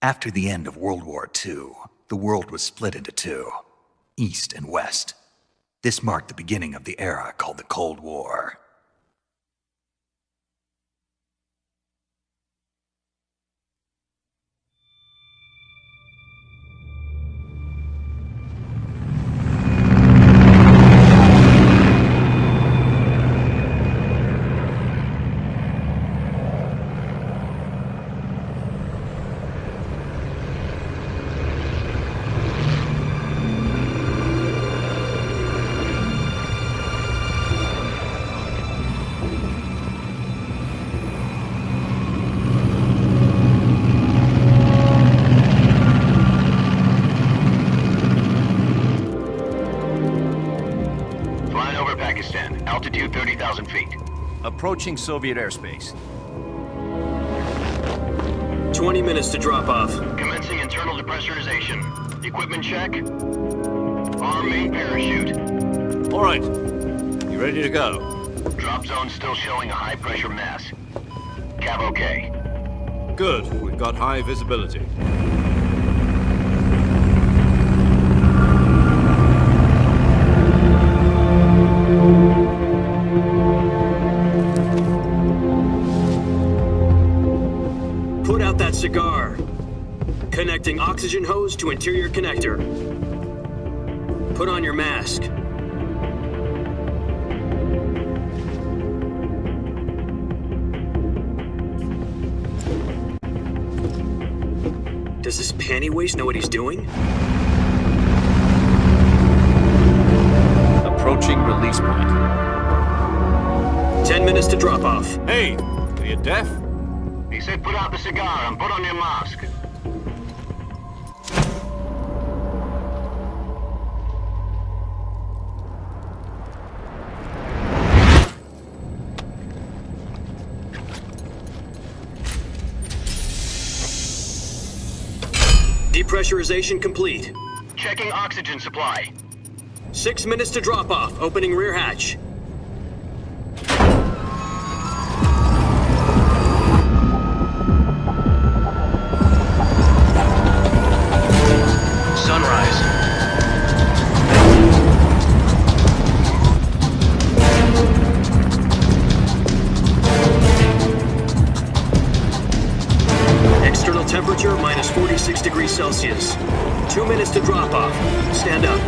After the end of World War II, the world was split into two, East and West. This marked the beginning of the era called the Cold War. Altitude 30,000 feet. Approaching Soviet airspace. 20 minutes to drop off. Commencing internal depressurization. Equipment check. Arm main parachute. All right. You ready to go? Drop zone still showing a high pressure mass. Cav okay. Good. We've got high visibility. Put out that cigar. Connecting oxygen hose to interior connector. Put on your mask. Does this panty waste know what he's doing? Approaching release point. 10 minutes to drop off. Hey, are you deaf? He said put out the cigar and put on your mask. Depressurization complete. Checking oxygen supply. 6 minutes to drop off. Opening rear hatch. Sunrise. External temperature minus 46 degrees Celsius. 2 minutes to drop off. Stand up.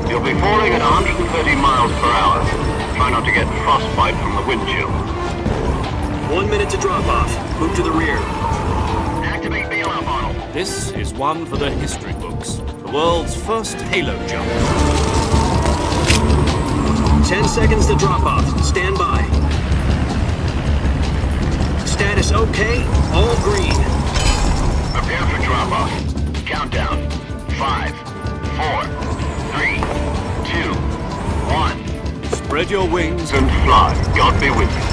You'll be falling at 130 miles per hour. Try not to get frostbite from the wind chill. 1 minute to drop off. Move to the rear. Activate bailout model. This is one for the history books. The world's first halo jump. 10 seconds to drop off. Stand by. Status okay. All green. Prepare for drop-off. Countdown. 5, 4, 3, 2, 1. Spread your wings. And fly. God be with you.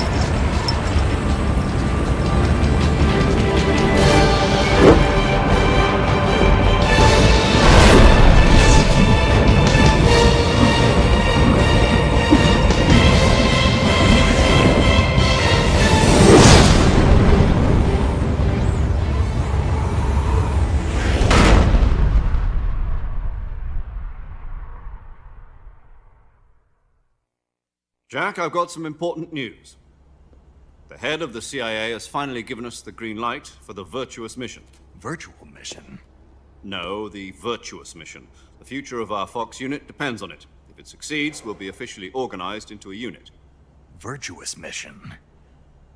Jack, I've got some important news. The head of the CIA has finally given us the green light for the Virtuous mission. Virtual mission? No, the Virtuous mission. The future of our Fox unit depends on it. If it succeeds, we'll be officially organized into a unit. Virtuous mission?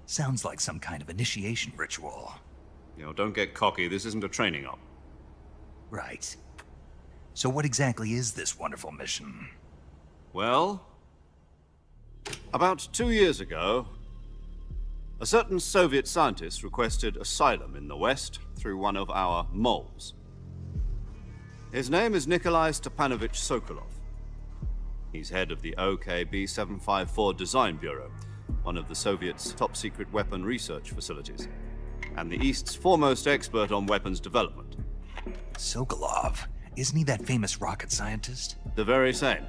Sounds like some kind of initiation ritual. You know, don't get cocky. This isn't a training op. Right. So what exactly is this wonderful mission? Well, about 2 years ago, a certain Soviet scientist requested asylum in the West through one of our moles. His name is Nikolai Stepanovich Sokolov. He's head of the OKB-754 Design Bureau, one of the Soviets' top-secret weapon research facilities, and the East's foremost expert on weapons development. Sokolov? Isn't he that famous rocket scientist? The very same.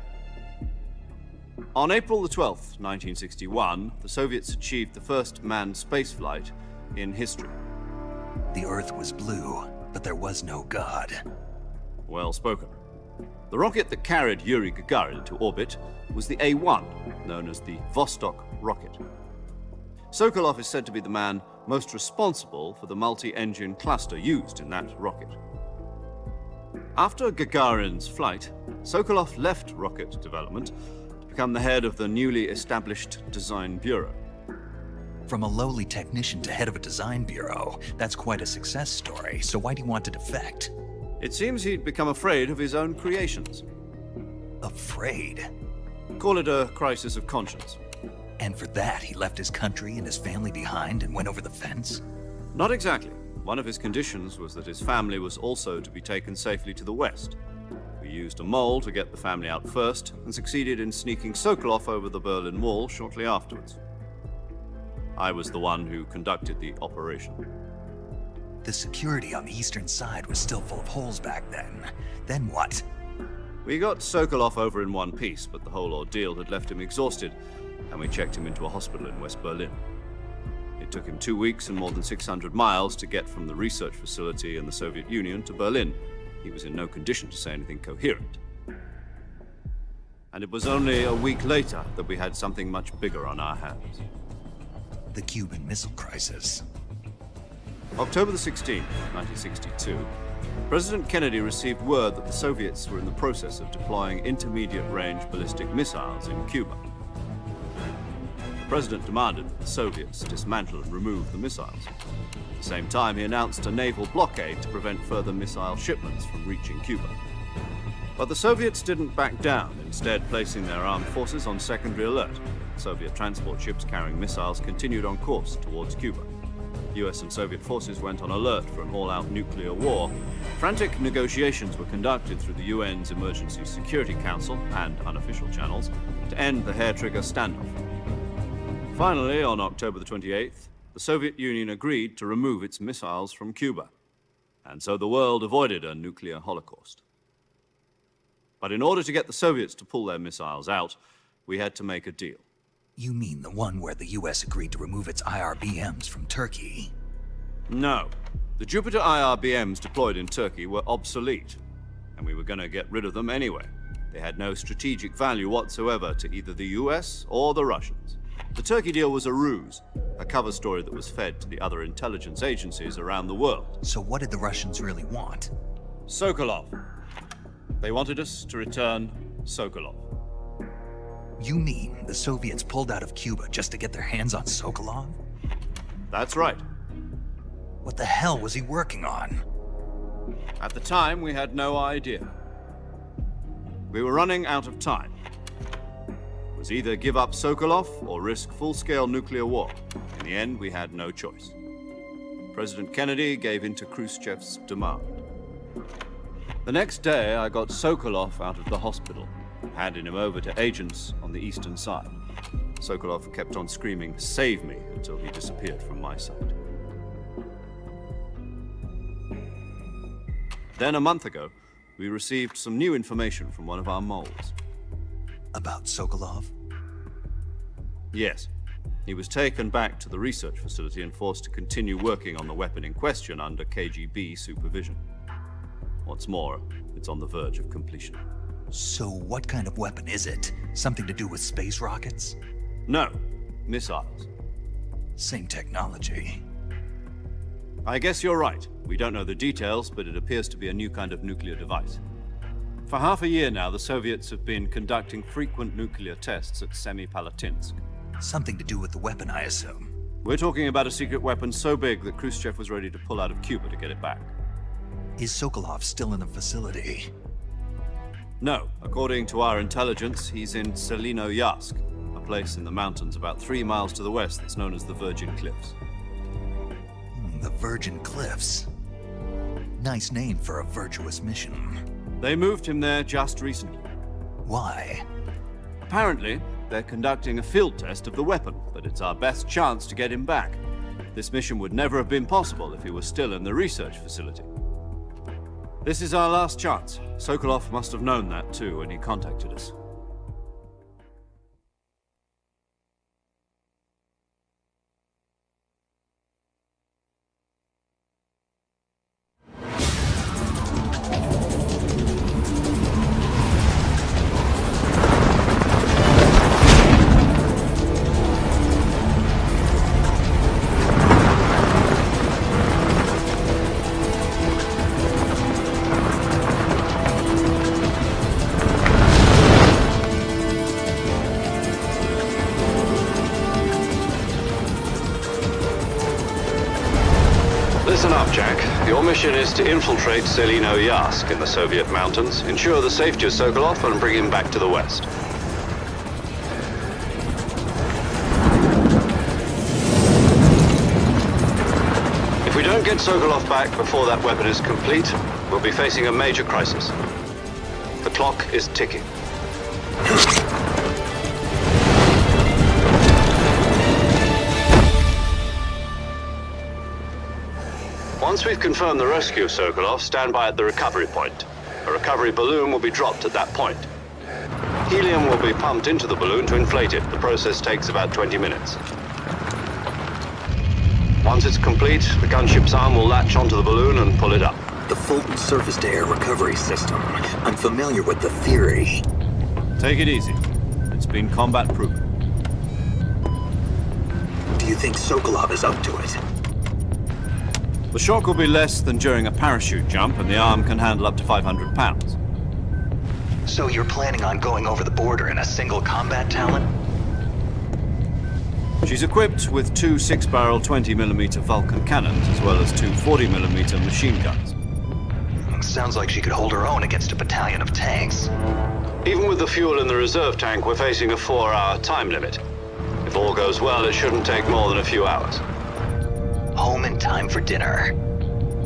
On April the 12th, 1961, the Soviets achieved the first manned spaceflight in history. The Earth was blue, but there was no God. Well spoken. The rocket that carried Yuri Gagarin into orbit was the A-1, known as the Vostok rocket. Sokolov is said to be the man most responsible for the multi-engine cluster used in that rocket. After Gagarin's flight, Sokolov left rocket development to become the head of the newly established Design Bureau. From a lowly technician to head of a design bureau, that's quite a success story, so why do you want to defect? It seems he'd become afraid of his own creations. Afraid? Call it a crisis of conscience. And for that, he left his country and his family behind and went over the fence? Not exactly. One of his conditions was that his family was also to be taken safely to the west. We used a mole to get the family out first and succeeded in sneaking Sokolov over the Berlin Wall shortly afterwards. I was the one who conducted the operation. The security on the eastern side was still full of holes back then. Then what? We got Sokolov over in one piece, but the whole ordeal had left him exhausted, and we checked him into a hospital in West Berlin. It took him 2 weeks and more than 600 miles to get from the research facility in the Soviet Union to Berlin. He was in no condition to say anything coherent. And it was only a week later that we had something much bigger on our hands. The Cuban Missile Crisis. October the 16th, 1962, President Kennedy received word that the Soviets were in the process of deploying intermediate-range ballistic missiles in Cuba. The president demanded that the Soviets dismantle and remove the missiles. At the same time, he announced a naval blockade to prevent further missile shipments from reaching Cuba. But the Soviets didn't back down, instead placing their armed forces on secondary alert. Soviet transport ships carrying missiles continued on course towards Cuba. US and Soviet forces went on alert for an all-out nuclear war. Frantic negotiations were conducted through the UN's Emergency Security Council and unofficial channels to end the hair-trigger standoff. Finally, on October the 28th, the Soviet Union agreed to remove its missiles from Cuba. And so the world avoided a nuclear holocaust. But in order to get the Soviets to pull their missiles out, we had to make a deal. You mean the one where the US agreed to remove its IRBMs from Turkey? No. The Jupiter IRBMs deployed in Turkey were obsolete, and we were going to get rid of them anyway. They had no strategic value whatsoever to either the US or the Russians. The Turkey deal was a ruse, a cover story that was fed to the other intelligence agencies around the world. So what did the Russians really want? Sokolov. They wanted us to return Sokolov. You mean the Soviets pulled out of Cuba just to get their hands on Sokolov? That's right. What the hell was he working on? At the time, we had no idea. We were running out of time. It was either give up Sokolov or risk full-scale nuclear war. In the end, we had no choice. President Kennedy gave in to Khrushchev's demand. The next day, I got Sokolov out of the hospital, handing him over to agents on the eastern side. Sokolov kept on screaming, "Save me," until he disappeared from my sight. Then a month ago, we received some new information from one of our moles. About Sokolov? Yes. He was taken back to the research facility and forced to continue working on the weapon in question under KGB supervision. What's more, it's on the verge of completion. So what kind of weapon is it? Something to do with space rockets? No, missiles. Same technology. I guess you're right. We don't know the details, but it appears to be a new kind of nuclear device. For half a year now, the Soviets have been conducting frequent nuclear tests at Semipalatinsk. Something to do with the weapon, I assume. We're talking about a secret weapon so big that Khrushchev was ready to pull out of Cuba to get it back. Is Sokolov still in the facility? No. According to our intelligence, he's in Selinoyarsk, a place in the mountains about 3 miles to the west that's known as the Virgin Cliffs. The Virgin Cliffs. Nice name for a virtuous mission. They moved him there just recently. Why? Apparently, they're conducting a field test of the weapon, but it's our best chance to get him back. This mission would never have been possible if he was still in the research facility. This is our last chance. Sokolov must have known that too when he contacted us. Listen up, Jack. Your mission is to infiltrate Selino Yask in the Soviet mountains, ensure the safety of Sokolov, and bring him back to the West. If we don't get Sokolov back before that weapon is complete, we'll be facing a major crisis. The clock is ticking. Once we've confirmed the rescue of Sokolov, stand by at the recovery point. A recovery balloon will be dropped at that point. Helium will be pumped into the balloon to inflate it. The process takes about 20 minutes. Once it's complete, the gunship's arm will latch onto the balloon and pull it up. The Fulton surface-to-air recovery system. I'm familiar with the theory. Take it easy. It's been combat-proven. Do you think Sokolov is up to it? The shock will be less than during a parachute jump, and the arm can handle up to 500 pounds. So you're planning on going over the border in a single combat Talon? She's equipped with two 6-barrel 20mm Vulcan cannons, as well as two 40mm machine guns. Sounds like she could hold her own against a battalion of tanks. Even with the fuel in the reserve tank, we're facing a 4-hour time limit. If all goes well, it shouldn't take more than a few hours. Home in time for dinner.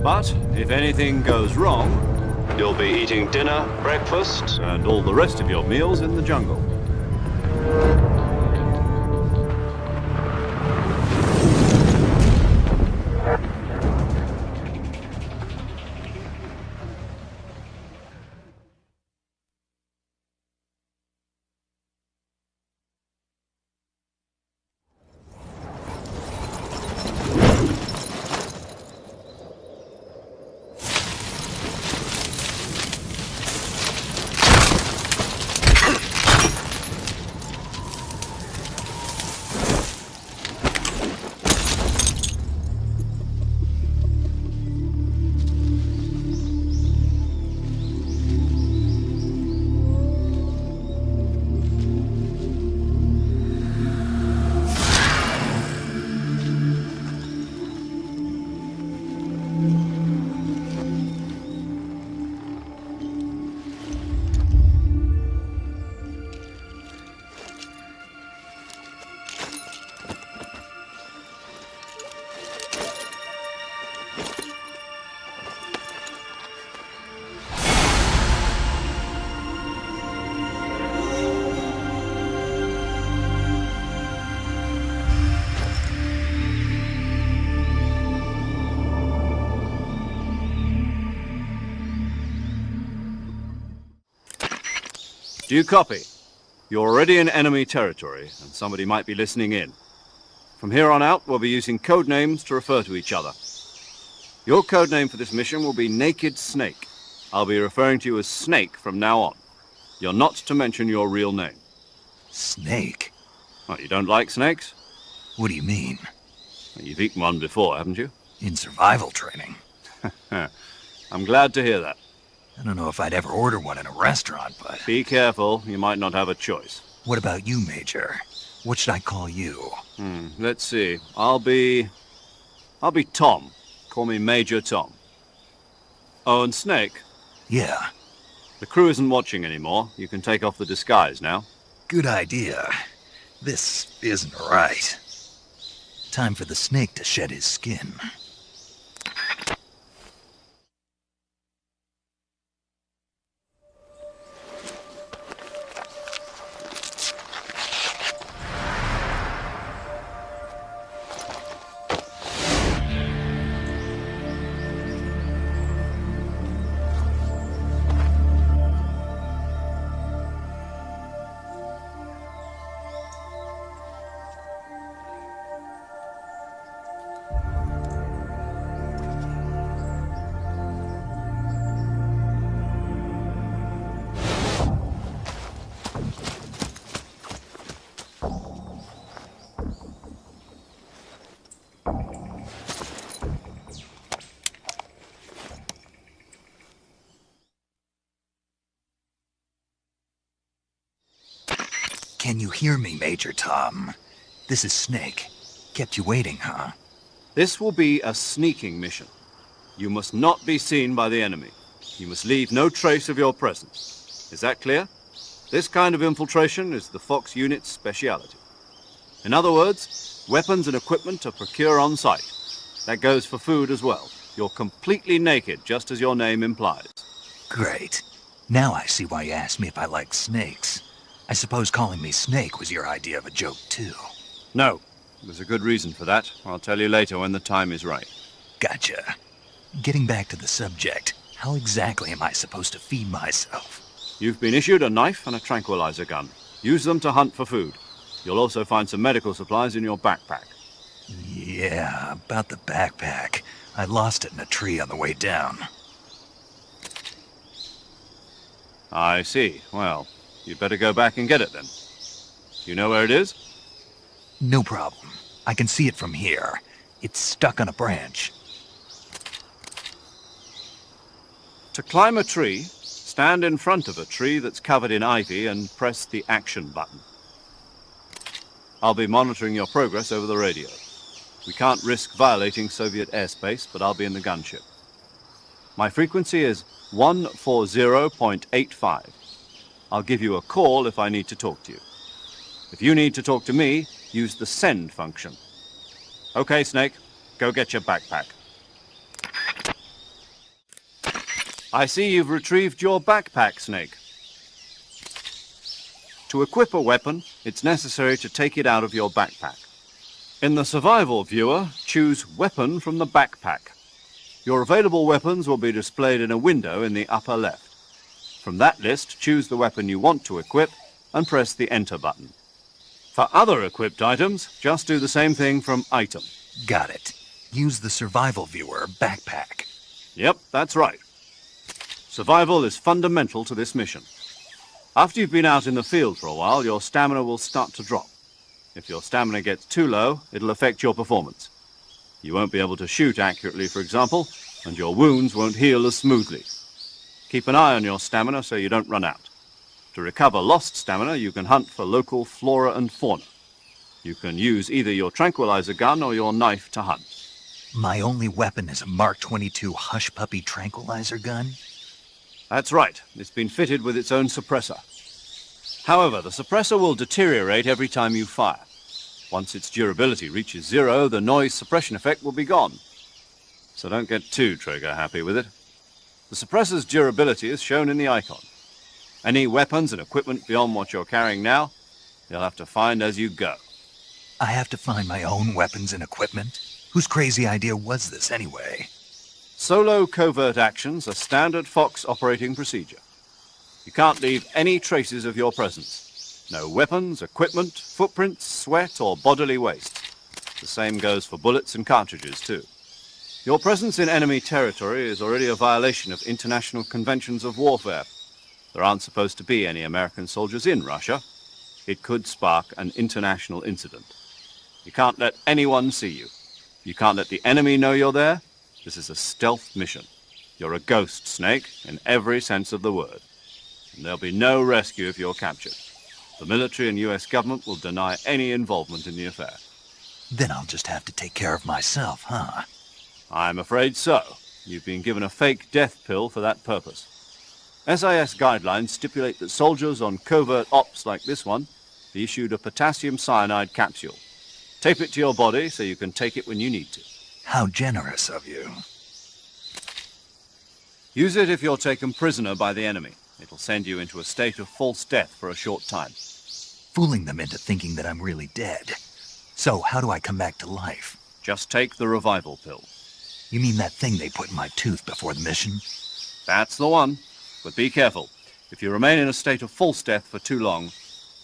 But if anything goes wrong, you'll be eating dinner, breakfast, and all the rest of your meals in the jungle. Do you copy? You're already in enemy territory, and somebody might be listening in. From here on out, we'll be using code names to refer to each other. Your code name for this mission will be Naked Snake. I'll be referring to you as Snake from now on. You're not to mention your real name. Snake? Well, you don't like snakes? What do you mean? Well, you've eaten one before, haven't you? In survival training. I'm glad to hear that. I don't know if I'd ever order one in a restaurant, but... Be careful, you might not have a choice. What about you, Major? What should I call you? Let's see. I'll be Tom. Call me Major Tom. Oh, and Snake? Yeah. The crew isn't watching anymore. You can take off the disguise now. Good idea. This isn't right. Time for the snake to shed his skin. Can you hear me, Major Tom? This is Snake. Kept you waiting, huh? This will be a sneaking mission. You must not be seen by the enemy. You must leave no trace of your presence. Is that clear? This kind of infiltration is the Fox unit's speciality. In other words, weapons and equipment are procured on site. That goes for food as well. You're completely naked, just as your name implies. Great. Now I see why you asked me if I like snakes. I suppose calling me Snake was your idea of a joke, too. No, there's a good reason for that. I'll tell you later when the time is right. Gotcha. Getting back to the subject, how exactly am I supposed to feed myself? You've been issued a knife and a tranquilizer gun. Use them to hunt for food. You'll also find some medical supplies in your backpack. Yeah, about the backpack. I lost it in a tree on the way down. I see. Well, you'd better go back and get it then. You know where it is? No problem. I can see it from here. It's stuck on a branch. To climb a tree, stand in front of a tree that's covered in ivy and press the action button. I'll be monitoring your progress over the radio. We can't risk violating Soviet airspace, but I'll be in the gunship. My frequency is 140.85. I'll give you a call if I need to talk to you. If you need to talk to me, use the send function. Okay, Snake, go get your backpack. I see you've retrieved your backpack, Snake. To equip a weapon, it's necessary to take it out of your backpack. In the survival viewer, choose Weapon from the backpack. Your available weapons will be displayed in a window in the upper left. From that list, choose the weapon you want to equip and press the Enter button. For other equipped items, just do the same thing from Item. Got it. Use the survival viewer backpack. Yep, that's right. Survival is fundamental to this mission. After you've been out in the field for a while, your stamina will start to drop. If your stamina gets too low, it'll affect your performance. You won't be able to shoot accurately, for example, and your wounds won't heal as smoothly. Keep an eye on your stamina so you don't run out. To recover lost stamina, you can hunt for local flora and fauna. You can use either your tranquilizer gun or your knife to hunt. My only weapon is a Mark 22 Hush Puppy tranquilizer gun? That's right. It's been fitted with its own suppressor. However, the suppressor will deteriorate every time you fire. Once its durability reaches 0, the noise suppression effect will be gone. So don't get too trigger happy with it. The suppressor's durability is shown in the icon. Any weapons and equipment beyond what you're carrying now, you'll have to find as you go. I have to find my own weapons and equipment? Whose crazy idea was this anyway? Solo covert actions are standard Fox operating procedure. You can't leave any traces of your presence. No weapons, equipment, footprints, sweat, or bodily waste. The same goes for bullets and cartridges, too. Your presence in enemy territory is already a violation of international conventions of warfare. There aren't supposed to be any American soldiers in Russia. It could spark an international incident. You can't let anyone see you. You can't let the enemy know you're there. This is a stealth mission. You're a ghost, Snake, in every sense of the word. And there'll be no rescue if you're captured. The military and US government will deny any involvement in the affair. Then I'll just have to take care of myself, huh? I'm afraid so. You've been given a fake death pill for that purpose. SIS guidelines stipulate that soldiers on covert ops like this one be issued a potassium cyanide capsule. Tape it to your body so you can take it when you need to. How generous of you. Use it if you're taken prisoner by the enemy. It'll send you into a state of false death for a short time. Fooling them into thinking that I'm really dead. So how do I come back to life? Just take the revival pill. You mean that thing they put in my tooth before the mission? That's the one. But be careful. If you remain in a state of false death for too long,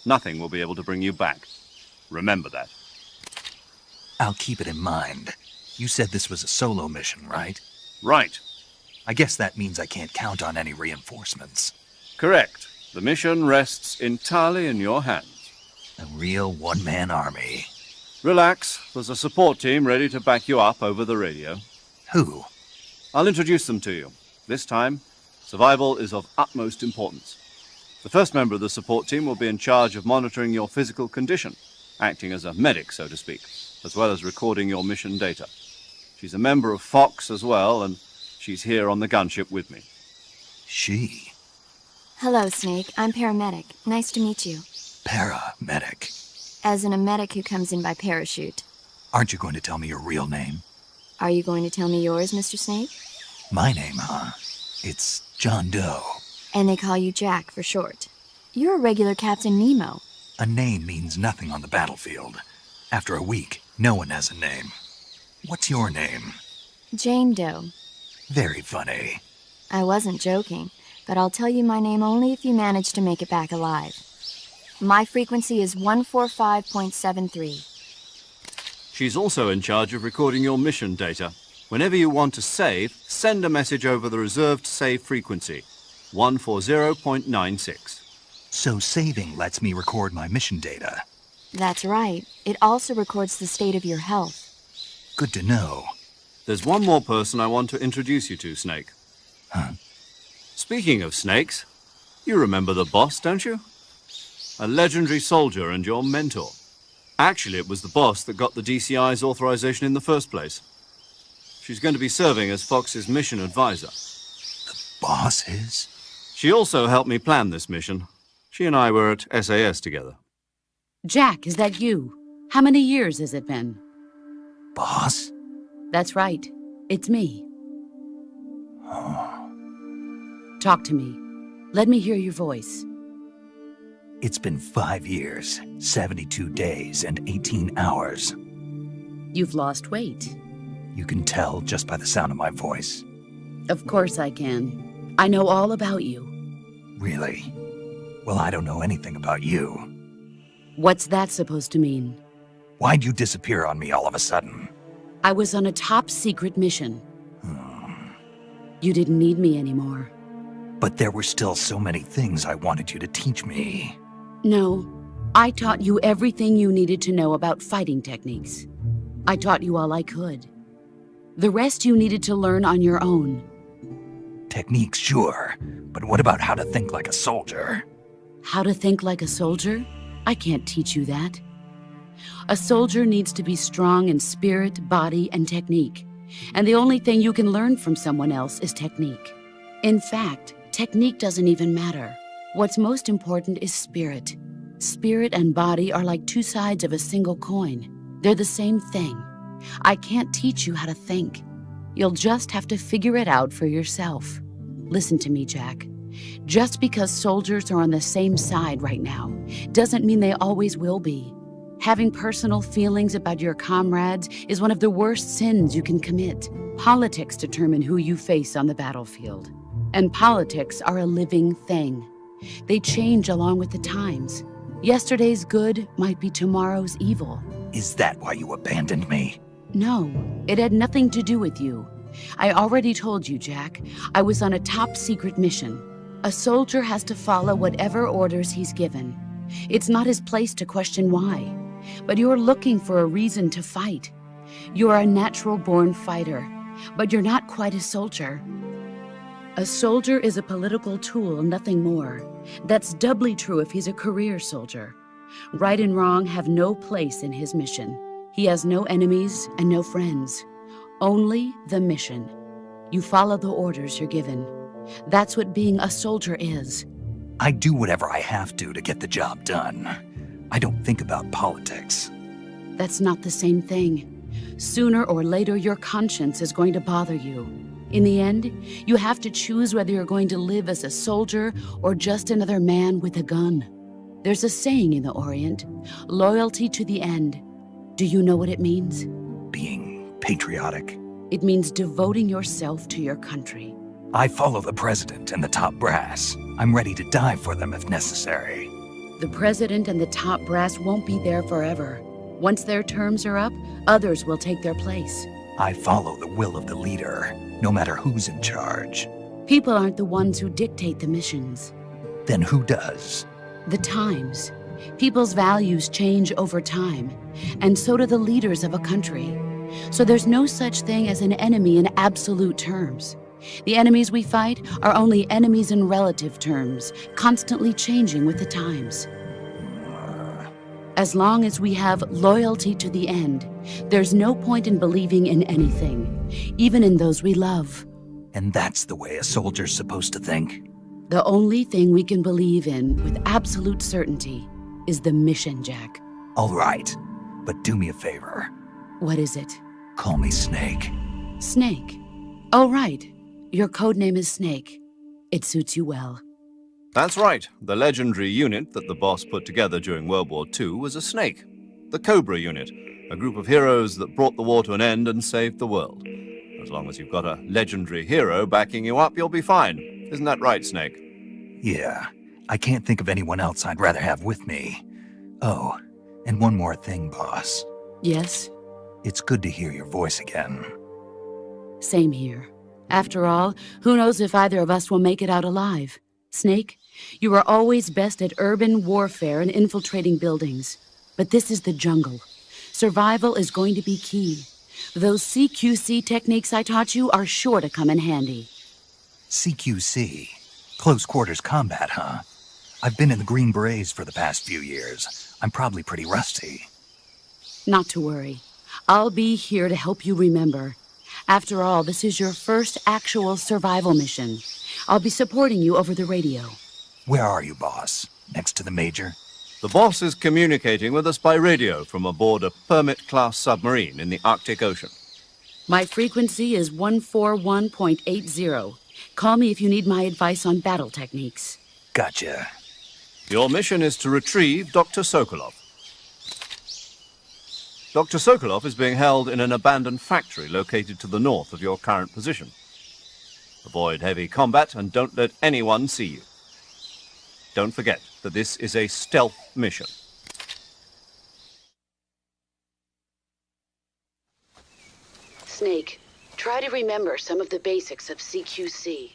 nothing will be able to bring you back. Remember that. I'll keep it in mind. You said this was a solo mission, right? Right. I guess that means I can't count on any reinforcements. Correct. The mission rests entirely in your hands. A real one-man army. Relax. There's a support team ready to back you up over the radio. Who? I'll introduce them to you. This time, survival is of utmost importance. The first member of the support team will be in charge of monitoring your physical condition, acting as a medic, so to speak, as well as recording your mission data. She's a member of Fox as well, and She's here on the gunship with me. She? Hello, Snake. I'm Paramedic. Nice to meet you. Paramedic. As in a medic who comes in by parachute. Aren't you going to tell me your real name? Are you going to tell me yours, Mr. Snake? My name, huh? It's John Doe. And they call you Jack for short. You're a regular Captain Nemo. A name means nothing on the battlefield. After a week, no one has a name. What's your name? Jane Doe. Very funny. I wasn't joking, but I'll tell you my name only if you manage to make it back alive. My frequency is 145.73. She's also in charge of recording your mission data. Whenever you want to save, send a message over the reserved save frequency, 140.96. So saving lets me record my mission data. That's right. It also records the state of your health. Good to know. There's one more person I want to introduce you to, Snake. Huh? Speaking of snakes, you remember the boss, don't you? A legendary soldier and your mentor. Actually, it was the boss that got the DCI's authorization in the first place. She's going to be serving as Fox's mission advisor. Boss is? She also helped me plan this mission. She and I were at SAS together. Jack, is that you? How many years has it been? Boss? That's right. It's me. Talk to me. Let me hear your voice. It's been 5 years, 72 days, and 18 hours. You've lost weight. You can tell just by the sound of my voice. Of course I can. I know all about you. Really? Well, I don't know anything about you. What's that supposed to mean? Why'd you disappear on me all of a sudden? I was on a top-secret mission. You didn't need me anymore. But there were still so many things I wanted you to teach me. No, I taught you everything you needed to know about fighting techniques. I taught you all I could. The rest you needed to learn on your own. Techniques, sure. But what about how to think like a soldier? How to think like a soldier? I can't teach you that. A soldier needs to be strong in spirit, body, and technique. And the only thing you can learn from someone else is technique. In fact, technique doesn't even matter. What's most important is spirit. Spirit and body are like two sides of a single coin. They're the same thing. I can't teach you how to think. You'll just have to figure it out for yourself. Listen to me, Jack. Just because soldiers are on the same side right now doesn't mean they always will be. Having personal feelings about your comrades is one of the worst sins you can commit. Politics determine who you face on the battlefield. And politics are a living thing. They change along with the times. Yesterday's good might be tomorrow's evil. Is that why you abandoned me? No, it had nothing to do with you. I already told you, Jack. I was on a top-secret mission. A soldier has to follow whatever orders he's given. It's not his place to question why. But you're looking for a reason to fight. You're a natural-born fighter, but you're not quite a soldier. A soldier is a political tool, nothing more. That's doubly true if he's a career soldier. Right and wrong have no place in his mission. He has no enemies and no friends. Only the mission. You follow the orders you're given. That's what being a soldier is. I do whatever I have to get the job done. I don't think about politics. That's not the same thing. Sooner or later, your conscience is going to bother you. In the end, you have to choose whether you're going to live as a soldier or just another man with a gun. There's a saying in the Orient, loyalty to the end. Do you know what it means? Being patriotic. It means devoting yourself to your country. I follow the president and the top brass. I'm ready to die for them if necessary. The president and the top brass won't be there forever. Once their terms are up, others will take their place. I follow the will of the leader, no matter who's in charge. People aren't the ones who dictate the missions. Then who does? The times. People's values change over time, and so do the leaders of a country. So there's no such thing as an enemy in absolute terms. The enemies we fight are only enemies in relative terms, constantly changing with the times. As long as we have loyalty to the end, there's no point in believing in anything, even in those we love. And that's the way a soldier's supposed to think? The only thing we can believe in with absolute certainty is the mission, Jack. All right, but do me a favor. What is it? Call me Snake. Snake. Oh, right. Your codename is Snake. It suits you well. That's right. The legendary unit that the boss put together during World War II was a snake. The Cobra unit, a group of heroes that brought the war to an end and saved the world. As long as you've got a legendary hero backing you up, you'll be fine. Isn't that right, Snake? Yeah, I can't think of anyone else I'd rather have with me. Oh, and one more thing, boss. Yes? It's good to hear your voice again. Same here. After all, who knows if either of us will make it out alive? Snake, you are always best at urban warfare and infiltrating buildings. But this is the jungle. Survival is going to be key. Those CQC techniques I taught you are sure to come in handy. CQC? Close quarters combat, huh? I've been in the Green Berets for the past few years. I'm probably pretty rusty. Not to worry. I'll be here to help you remember. After all, this is your first actual survival mission. I'll be supporting you over the radio. Where are you, boss? Next to the Major? The boss is communicating with us by radio from aboard a Permit-class submarine in the Arctic Ocean. My frequency is 141.80. Call me if you need my advice on battle techniques. Gotcha. Your mission is to retrieve Dr. Sokolov. Dr. Sokolov is being held in an abandoned factory located to the north of your current position. Avoid heavy combat and don't let anyone see you. Don't forget that this is a stealth mission. Snake, try to remember some of the basics of CQC.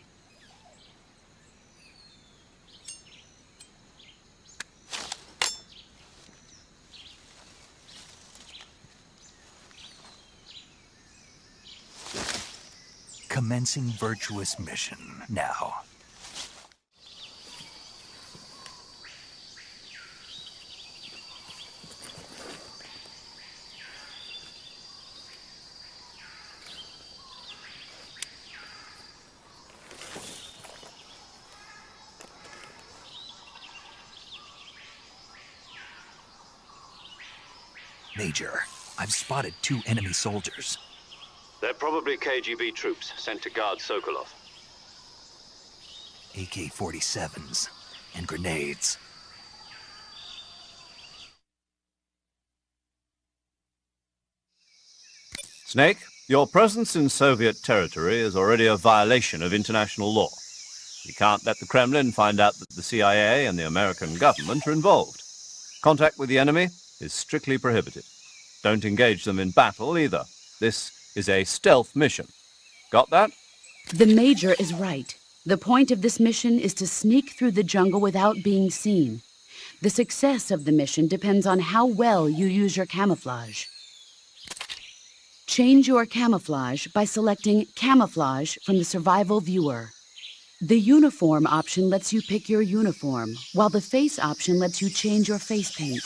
Commencing virtuous mission now. Major, I've spotted 2 enemy soldiers. They're probably KGB troops sent to guard Sokolov. AK-47s and grenades. Snake, your presence in Soviet territory is already a violation of international law. You can't let the Kremlin find out that the CIA and the American government are involved. Contact with the enemy is strictly prohibited. Don't engage them in battle either. This is a stealth mission. Got that? The Major is right. The point of this mission is to sneak through the jungle without being seen. The success of the mission depends on how well you use your camouflage. Change your camouflage by selecting Camouflage from the Survival Viewer. The Uniform option lets you pick your uniform, while the Face option lets you change your face paint.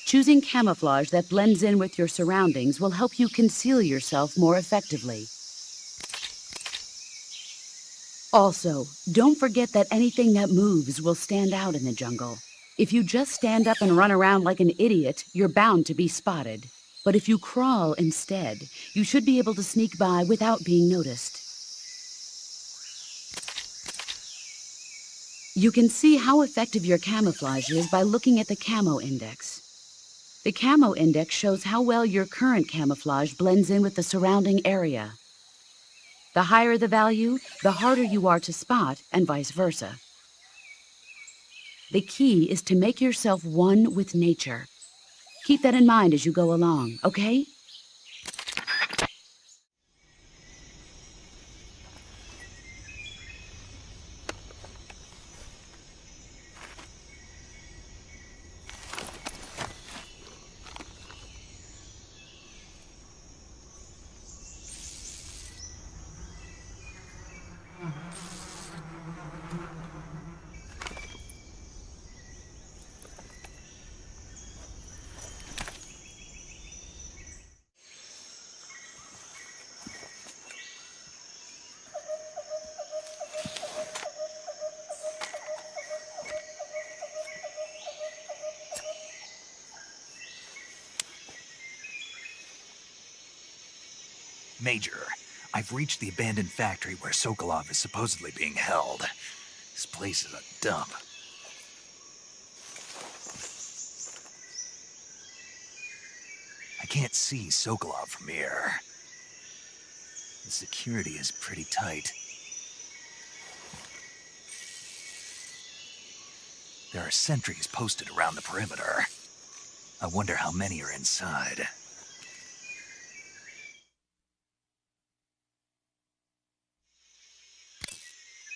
Choosing camouflage that blends in with your surroundings will help you conceal yourself more effectively. Also, don't forget that anything that moves will stand out in the jungle. If you just stand up and run around like an idiot, you're bound to be spotted. But if you crawl instead, you should be able to sneak by without being noticed. You can see how effective your camouflage is by looking at the Camo Index. The Camo Index shows how well your current camouflage blends in with the surrounding area. The higher the value, the harder you are to spot, and vice versa. The key is to make yourself one with nature. Keep that in mind as you go along, okay? Major, I've reached the abandoned factory where Sokolov is supposedly being held. This place is a dump. I can't see Sokolov from here. The security is pretty tight. There are sentries posted around the perimeter. I wonder how many are inside.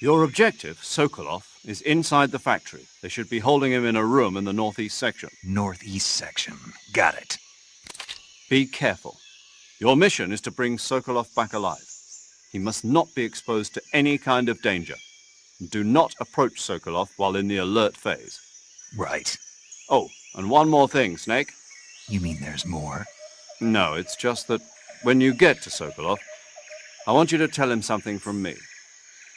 Your objective, Sokolov, is inside the factory. They should be holding him in a room in the northeast section. Northeast section. Got it. Be careful. Your mission is to bring Sokolov back alive. He must not be exposed to any kind of danger. Do not approach Sokolov while in the alert phase. Right. Oh, and one more thing, Snake. You mean there's more? No, it's just that when you get to Sokolov, I want you to tell him something from me.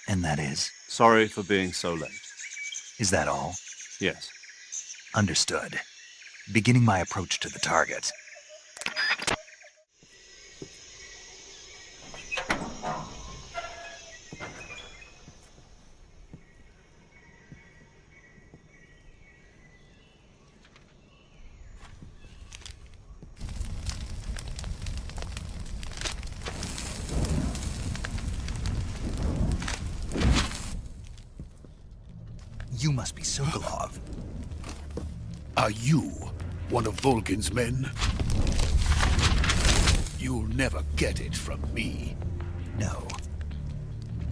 And that is? Sorry for being so late. Is that all? Yes. Understood. Beginning my approach to the target. You must be Sokolov. Are you one of Volgin's men? You'll never get it from me. No.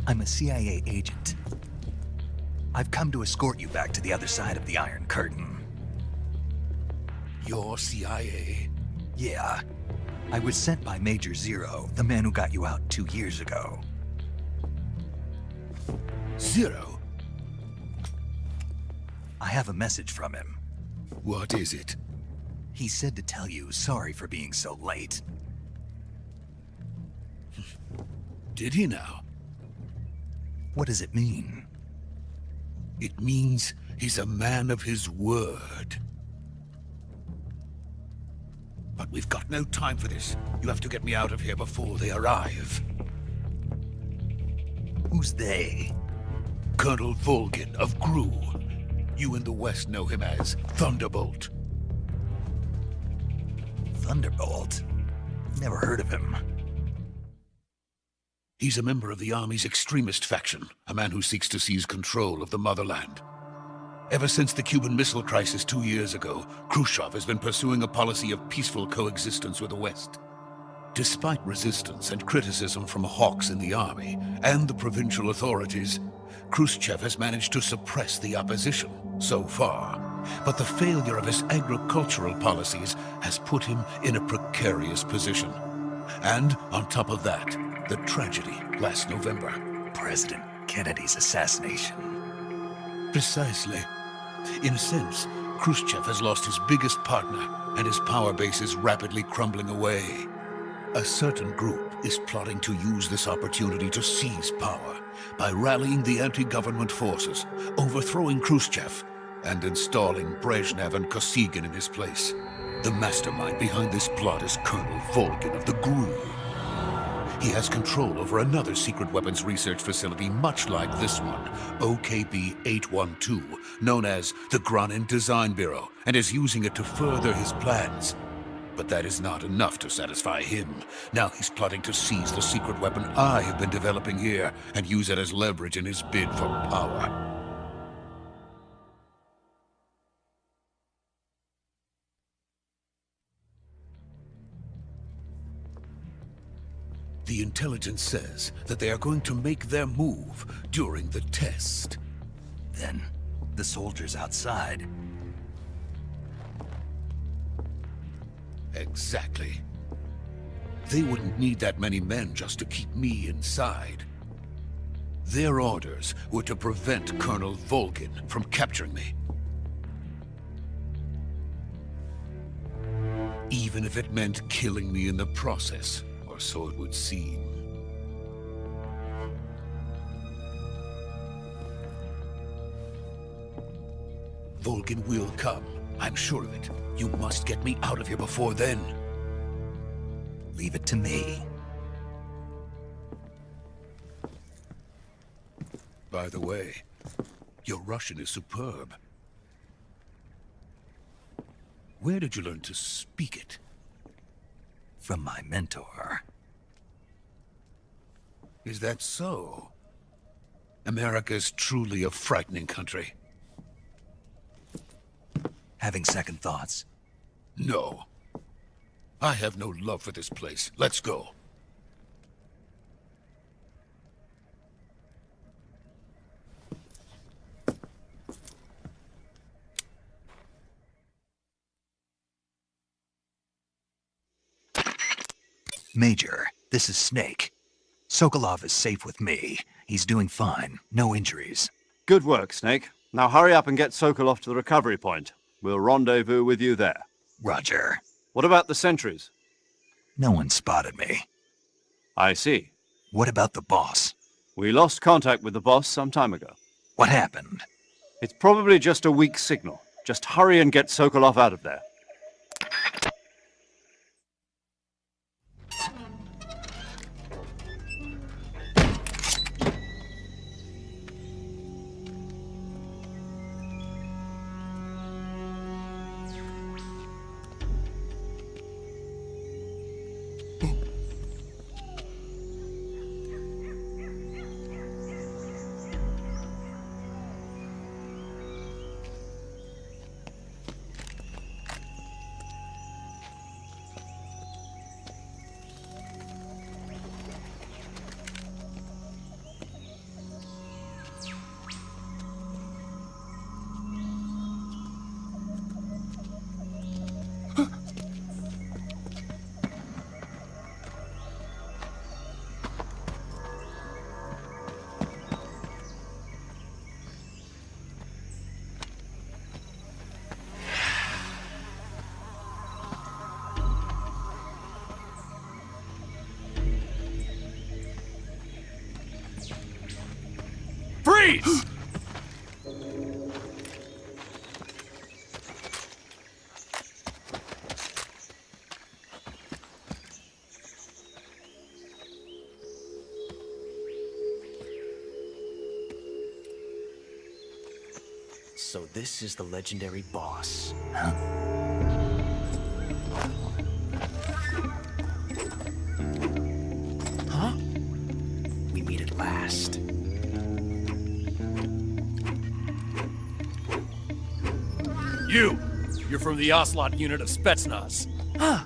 I'm a CIA agent. I've come to escort you back to the other side of the Iron Curtain. You're CIA? Yeah. I was sent by Major Zero, the man who got you out 2 years ago. Zero? I have a message from him. What is it? He said to tell you sorry for being so late. Did he now? What does it mean? It means he's a man of his word. But we've got no time for this. You have to get me out of here before they arrive. Who's they? Colonel Volgin of GRU. You in the West know him as Thunderbolt. Thunderbolt? Never heard of him. He's a member of the Army's extremist faction, a man who seeks to seize control of the motherland. Ever since the Cuban Missile Crisis 2 years ago, Khrushchev has been pursuing a policy of peaceful coexistence with the West. Despite resistance and criticism from hawks in the army and the provincial authorities, Khrushchev has managed to suppress the opposition so far. But the failure of his agricultural policies has put him in a precarious position. And on top of that, the tragedy last November. President Kennedy's assassination. Precisely. In a sense, Khrushchev has lost his biggest partner, and his power base is rapidly crumbling away. A certain group is plotting to use this opportunity to seize power by rallying the anti-government forces, overthrowing Khrushchev, and installing Brezhnev and Kosygin in his place. The mastermind behind this plot is Colonel Volgin of the GRU. He has control over another secret weapons research facility much like this one, OKB-812, known as the Granin Design Bureau, and is using it to further his plans. But that is not enough to satisfy him. Now he's plotting to seize the secret weapon I have been developing here and use it as leverage in his bid for power. The intelligence says that they are going to make their move during the test. Then, the soldiers outside. Exactly. They wouldn't need that many men just to keep me inside. Their orders were to prevent Colonel Volgin from capturing me. Even if it meant killing me in the process, or so it would seem. Volgin will come. I'm sure of it. You must get me out of here before then. Leave it to me. by the way. Your Russian is superb. Where did you learn to speak it? From my mentor. Is that so? America is truly a frightening country. Having second thoughts? No. I have no love for this place. Let's go. Major, this is Snake. Sokolov is safe with me. He's doing fine. No injuries. Good work, Snake. Now hurry up and get Sokolov to the recovery point. We'll rendezvous with you there. Roger. What about the sentries? No one spotted me. I see. What about the boss? We lost contact with the boss some time ago. What happened? It's probably just a weak signal. Just hurry and get Sokolov out of there. Freeze! So this is the legendary boss. Huh? We meet at last. You're from the Ocelot unit of Spetsnaz. Huh.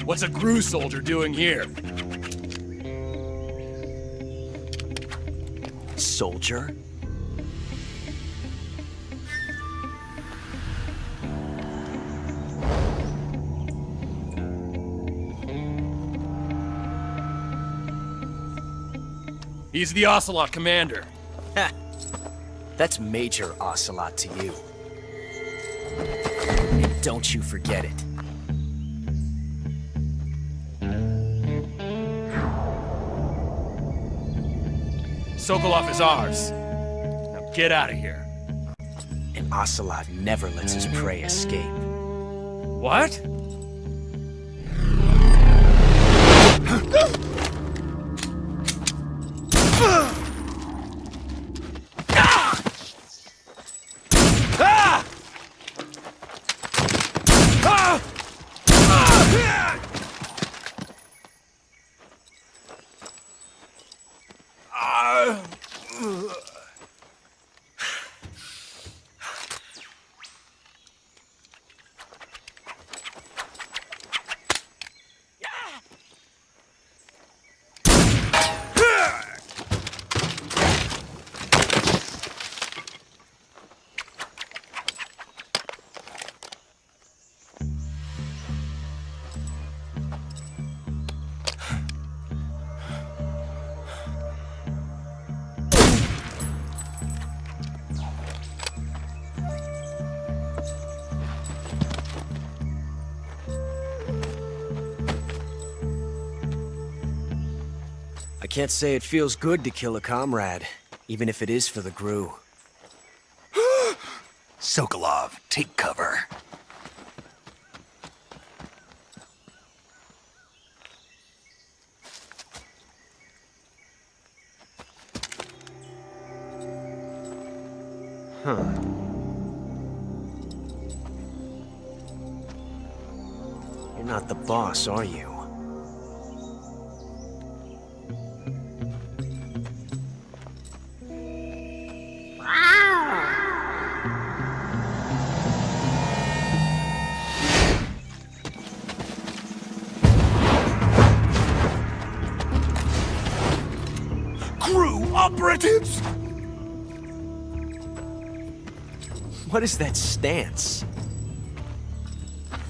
What's a GRU soldier doing here? Soldier? He's the Ocelot commander. Ha! That's Major Ocelot to you. And don't you forget it. Sokolov is ours. Now get out of here. And Ocelot never lets his prey escape. What? I can't say it feels good to kill a comrade, even if it is for the GRU. Sokolov, take cover. You're not the boss, are you? Crew operatives! What is that stance?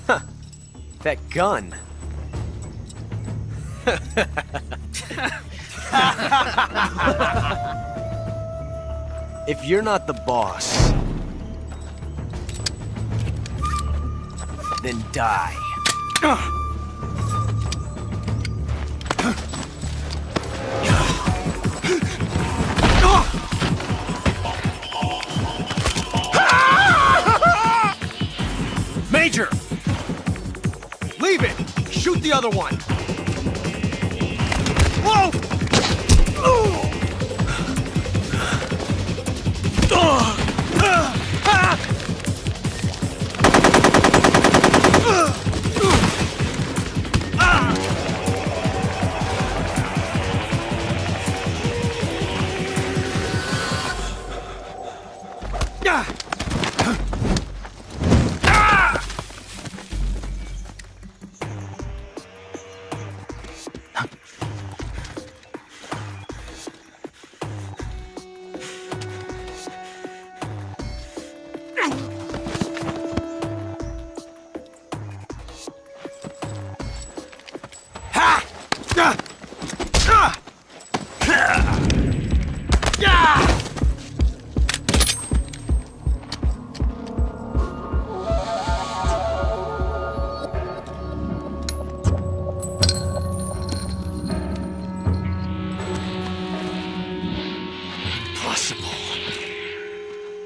Huh. That gun. If you're not the boss, then die. Major! Leave it! Shoot the other one! Whoa!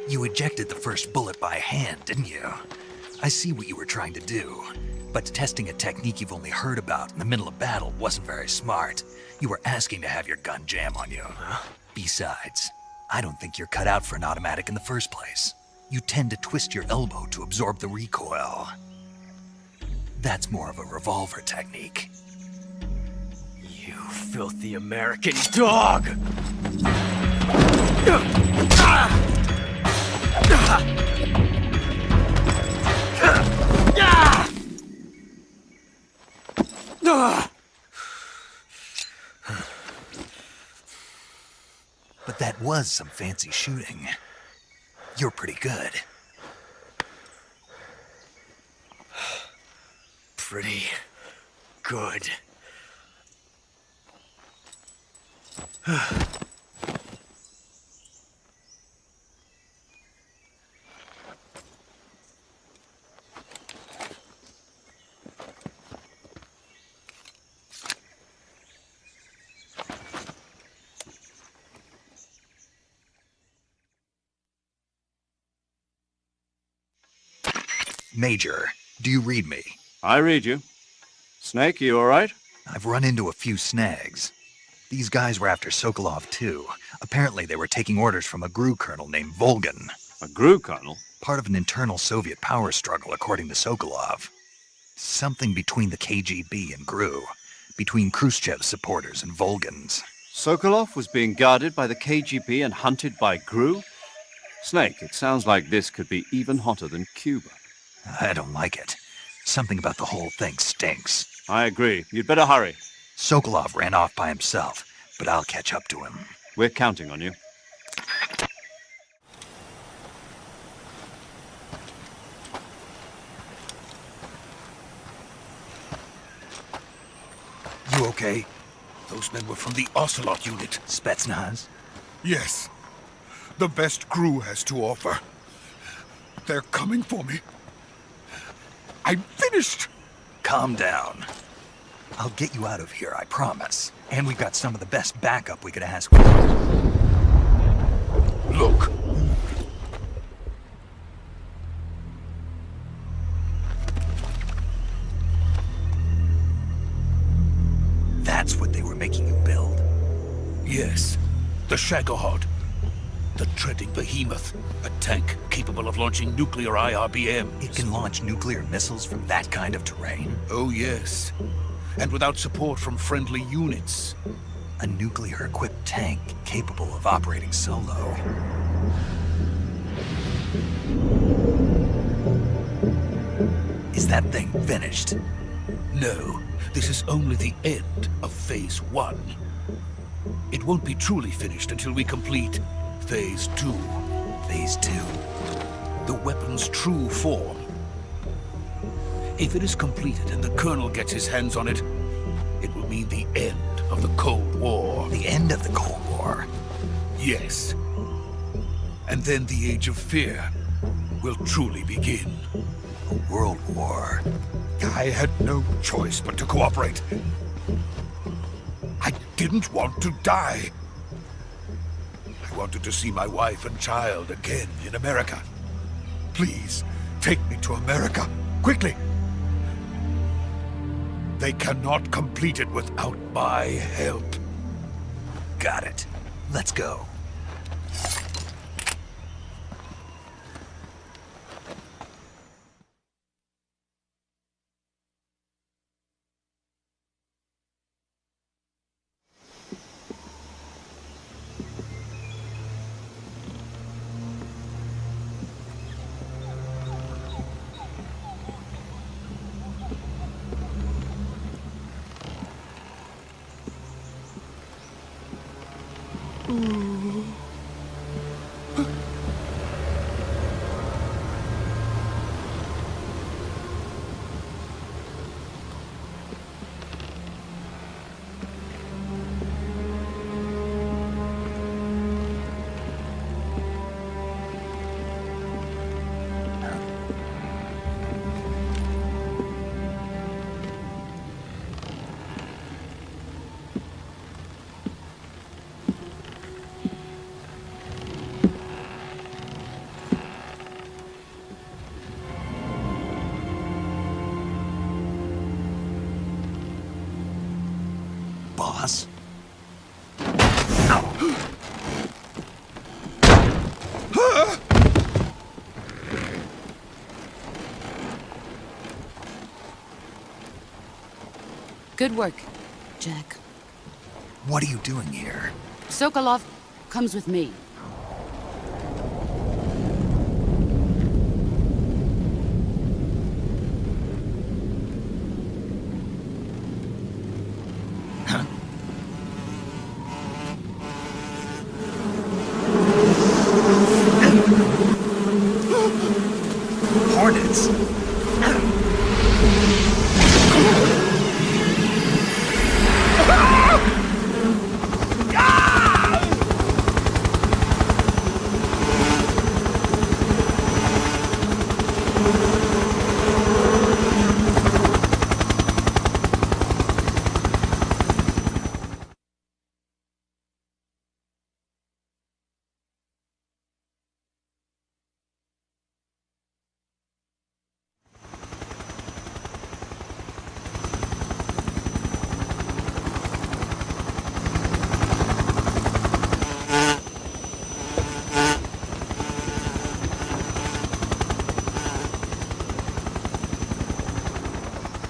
You ejected the first bullet by hand, didn't you? I see what you were trying to do, but testing a technique you've only heard about in the middle of battle wasn't very smart. You were asking to have your gun jam on you. Besides, I don't think you're cut out for an automatic in the first place. You tend to twist your elbow to absorb the recoil. That's more of a revolver technique. You filthy American dog! But that was some fancy shooting. You're pretty good. Pretty good. Major, do you read me? I read you. Snake, you all right? I've run into a few snags. These guys were after Sokolov too. Apparently they were taking orders from a GRU colonel named Volgin. A GRU colonel? Part of an internal Soviet power struggle, according to Sokolov. Something between the KGB and GRU. Between Khrushchev's supporters and Volgin's. Sokolov was being guarded by the KGB and hunted by GRU? Snake, it sounds like this could be even hotter than Cuba. I don't like it. Something about the whole thing stinks. I agree. You'd better hurry. Sokolov ran off by himself, but I'll catch up to him. We're counting on you. You okay? Those men were from the Ocelot unit. Spetsnaz? Yes. The best GRU has to offer. They're coming for me. I'm finished! Calm down. I'll get you out of here, I promise. And we've got some of the best backup we could ask for. Look. That's what they were making you build? Yes. The Shagohod. The treading behemoth. A tank capable of launching nuclear IRBMs. It can launch nuclear missiles from that kind of terrain? Oh, yes. And without support from friendly units. A nuclear-equipped tank capable of operating solo. Is that thing finished? No, this is only the end of Phase 1. It won't be truly finished until we complete Phase 2. Phase 2? The weapon's true form. If it is completed and the Colonel gets his hands on it, it will mean the end of the Cold War. The end of the Cold War? Yes. And then the Age of Fear will truly begin. A world war. I had no choice but to cooperate. I didn't want to die. I wanted to see my wife and child again in America. Please, take me to America, quickly. They cannot complete it without my help. Got it. Let's go. Boss? Good work, Jack. What are you doing here? Sokolov comes with me. Hornets!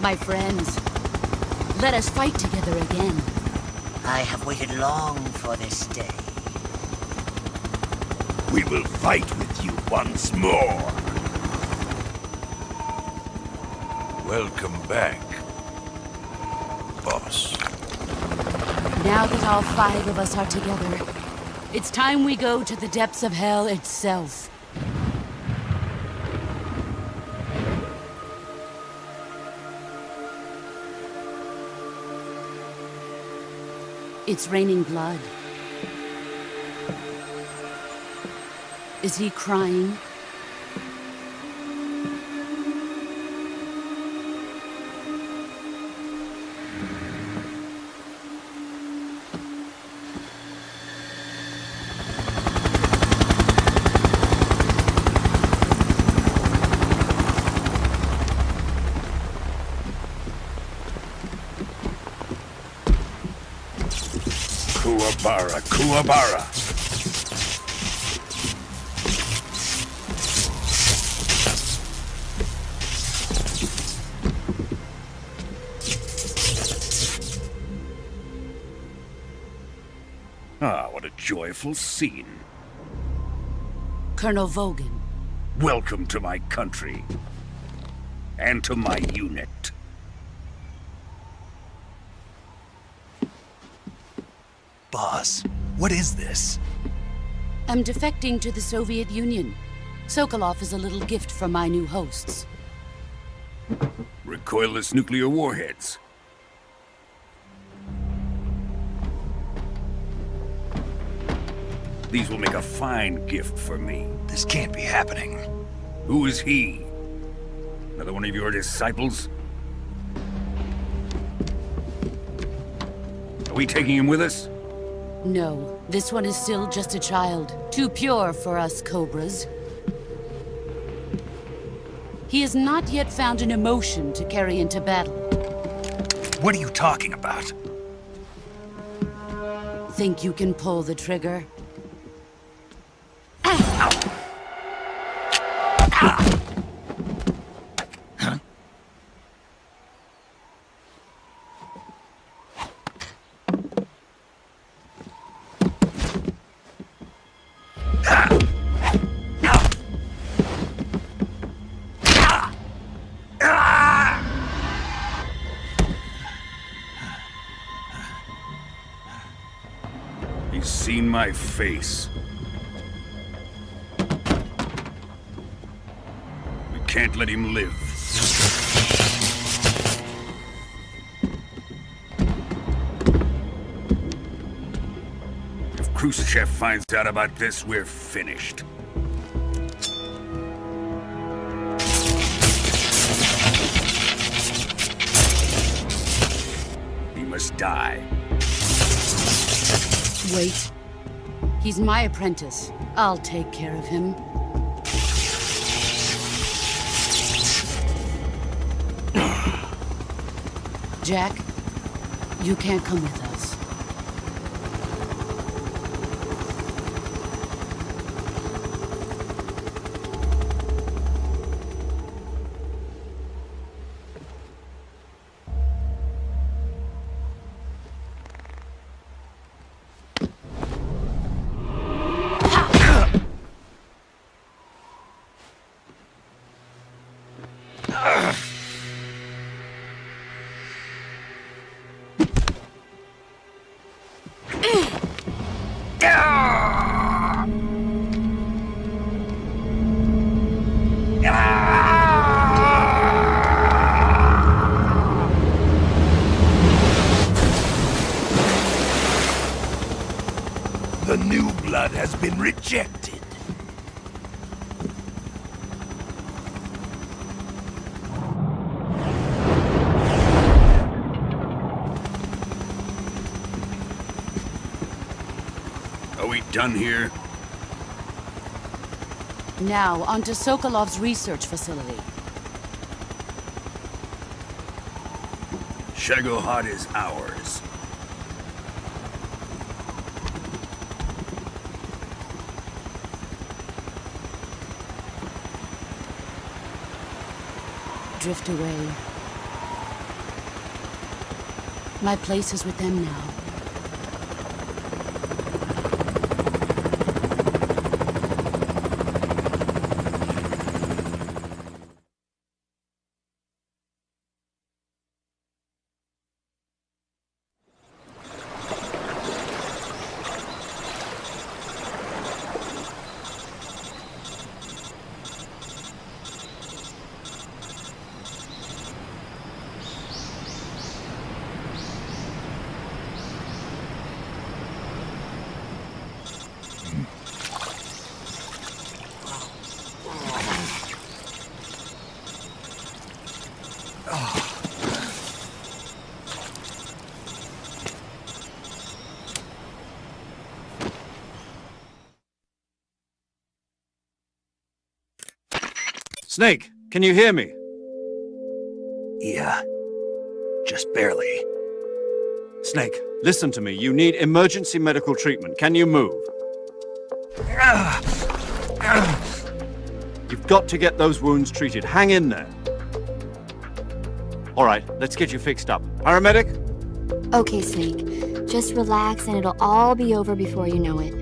My friends, let us fight together again. I have waited long for this day. We will fight with you once more. Welcome back, boss. Now that all 5 of us are together, it's time we go to the depths of hell itself. It's raining blood. Is he crying? Kuwabara, Kuwabara. Ah, what a joyful scene. Colonel Vogan. Welcome to my country. And to my unit. Boss, what is this? I'm defecting to the Soviet Union. Sokolov is a little gift from my new hosts. Recoilless nuclear warheads. These will make a fine gift for me. This can't be happening. Who is he? Another one of your disciples? Are we taking him with us? No, this one is still just a child. Too pure for us Cobras. He has not yet found an emotion to carry into battle. What are you talking about? Think you can pull the trigger? He's seen my face. We can't let him live. If Khrushchev finds out about this, we're finished. He must die. Wait. He's my apprentice. I'll take care of him. Jack, you can't come with us. The new blood has been rejected. Are we done here? Now, onto Sokolov's research facility. Shagohod is ours. Drift away. My place is with them now. Snake, can you hear me? Yeah. Just barely. Snake, listen to me. You need emergency medical treatment. Can you move? You've got to get those wounds treated. Hang in there. All right, let's get you fixed up. Paramedic? Okay, Snake. Just relax and it'll all be over before you know it.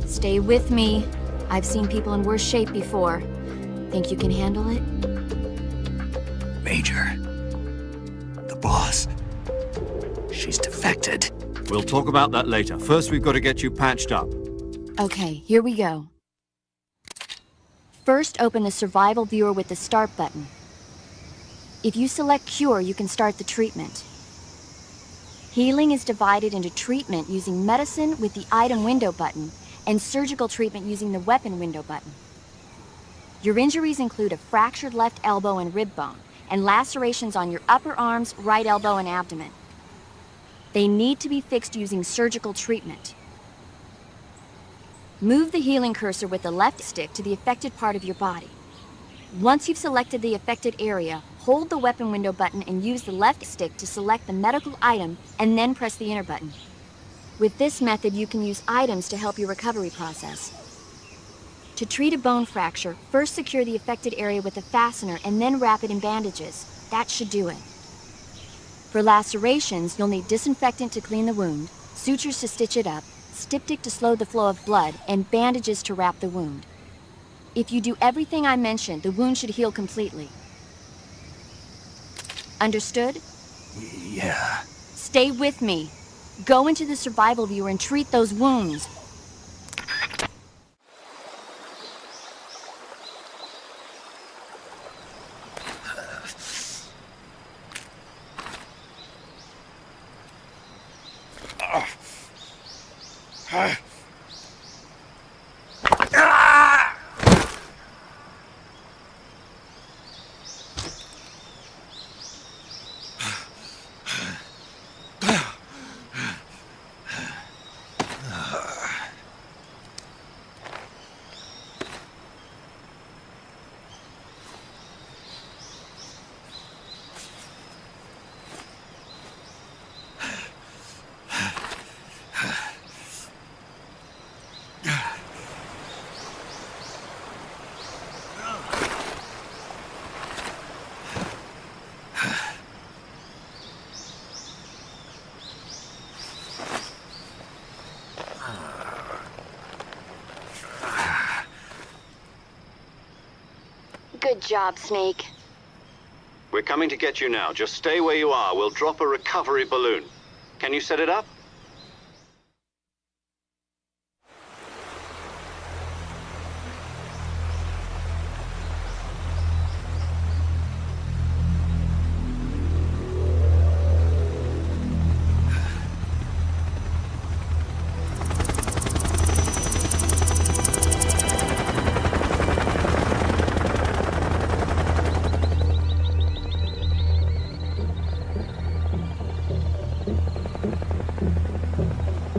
Stay with me. I've seen people in worse shape before. Think you can handle it? Major. The boss. She's defected. We'll talk about that later. First, we've got to get you patched up. Okay, here we go. First, open the survival viewer with the start button. If you select Cure, you can start the treatment. Healing is divided into treatment using medicine with the item window button and surgical treatment using the weapon window button. Your injuries include a fractured left elbow and rib bone, and lacerations on your upper arms, right elbow, and abdomen. They need to be fixed using surgical treatment. Move the healing cursor with the left stick to the affected part of your body. Once you've selected the affected area, hold the weapon window button and use the left stick to select the medical item, and then press the enter button. With this method, you can use items to help your recovery process. To treat a bone fracture, first secure the affected area with a fastener and then wrap it in bandages. That should do it. For lacerations, you'll need disinfectant to clean the wound, sutures to stitch it up, styptic to slow the flow of blood, and bandages to wrap the wound. If you do everything I mentioned, the wound should heal completely. Understood? Yeah. Stay with me. Go into the survival viewer and treat those wounds. Good job, Snake. We're coming to get you now. Just stay where you are. We'll drop a recovery balloon. Can you set it up?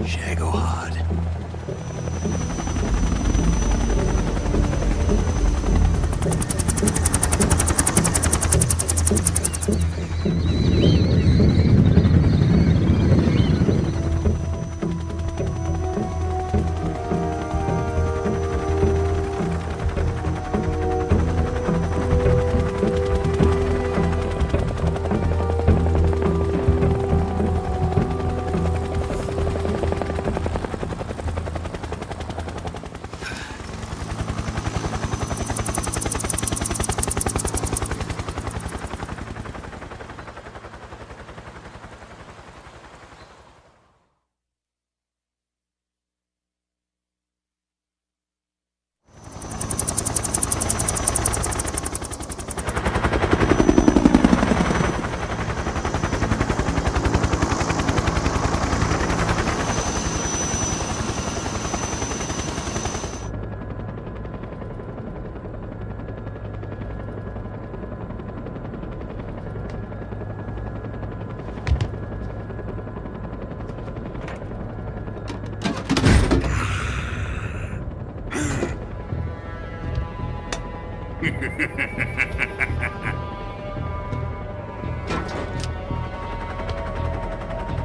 Shagohod.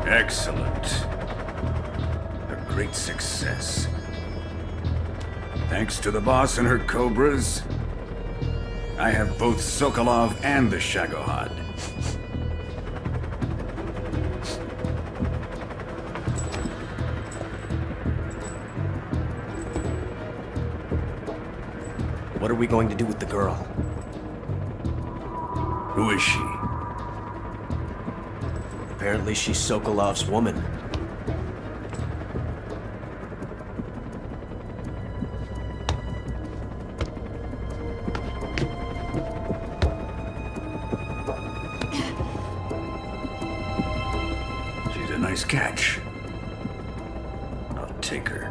Excellent. A great success. Thanks to the boss and her cobras, I have both Sokolov and the Shagohod. What are we going to do with the girl? Who is she? Apparently she's Sokolov's woman. She's a nice catch. I'll take her.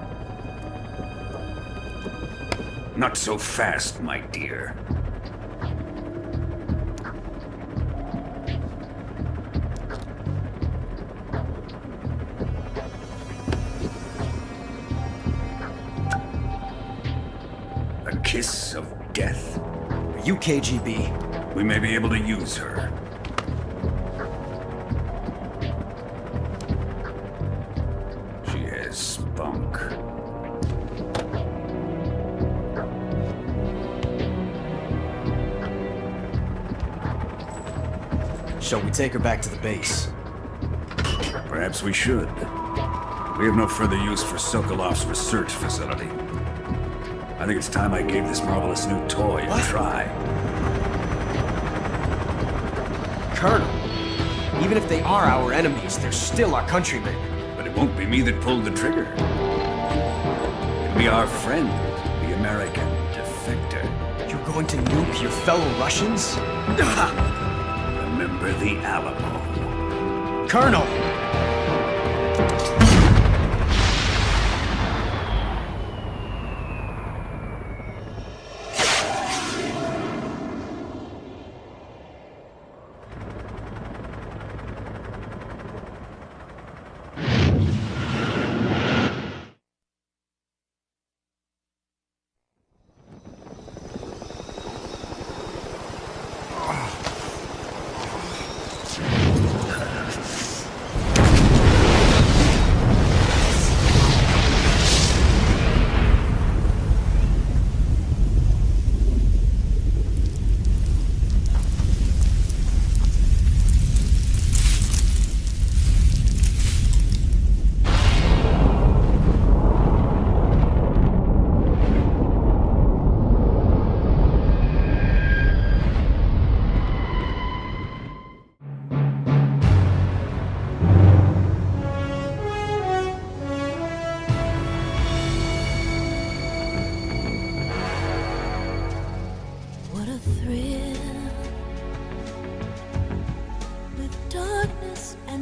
Not so fast, my dear. A kiss of death. Are you KGB? We may be able to use her. She has spunk. Shall we take her back to the base? Perhaps we should. We have no further use for Sokolov's research facility. I think it's time I gave this marvelous new toy a try. Colonel, even if they are our enemies, they're still our countrymen. But it won't be me that pulled the trigger. It'll be our friend, the American defector. You're going to nuke your fellow Russians? Remember the Alamo. Colonel!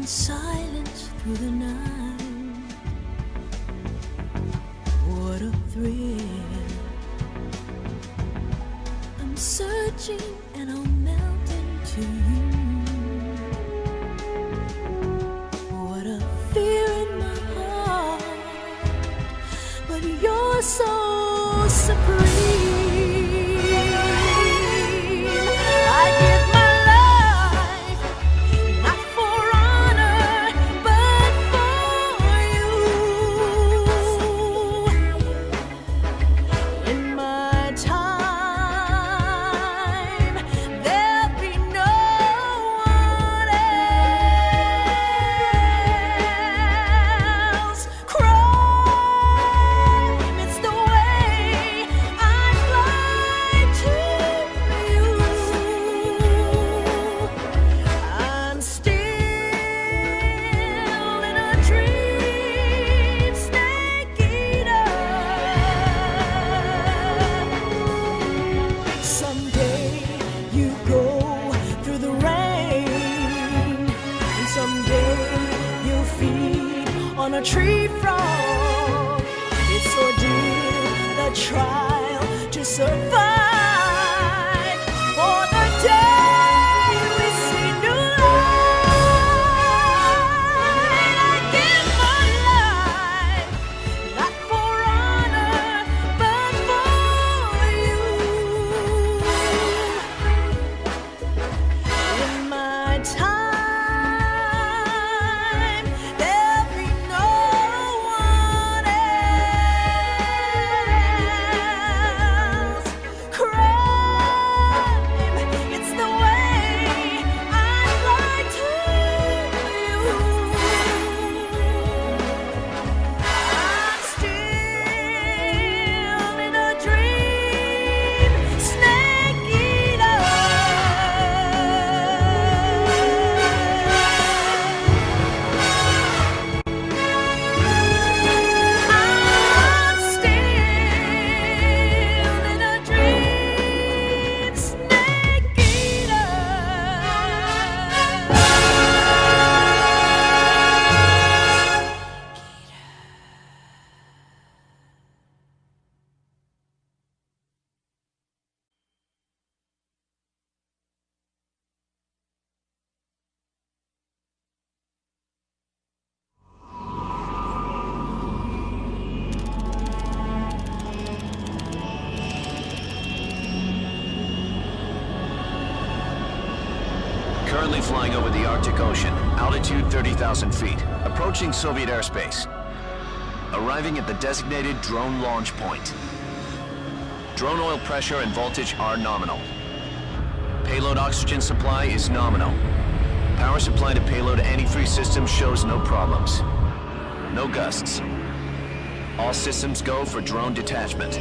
Silence through the night. What a thrill. I'm searching and I'll melt into you. What a fear in my heart, but you're so supreme. I give my a tree frog. It's ordeal, the trial to survive. For the day we see new light, I give my life, not for honor, but for you. In my time, cry. Arctic Ocean, altitude 30,000 feet, approaching Soviet airspace. Arriving at the designated drone launch point. Drone oil pressure and voltage are nominal. Payload oxygen supply is nominal. Power supply to payload antifreeze system shows no problems. No gusts. All systems go for drone detachment.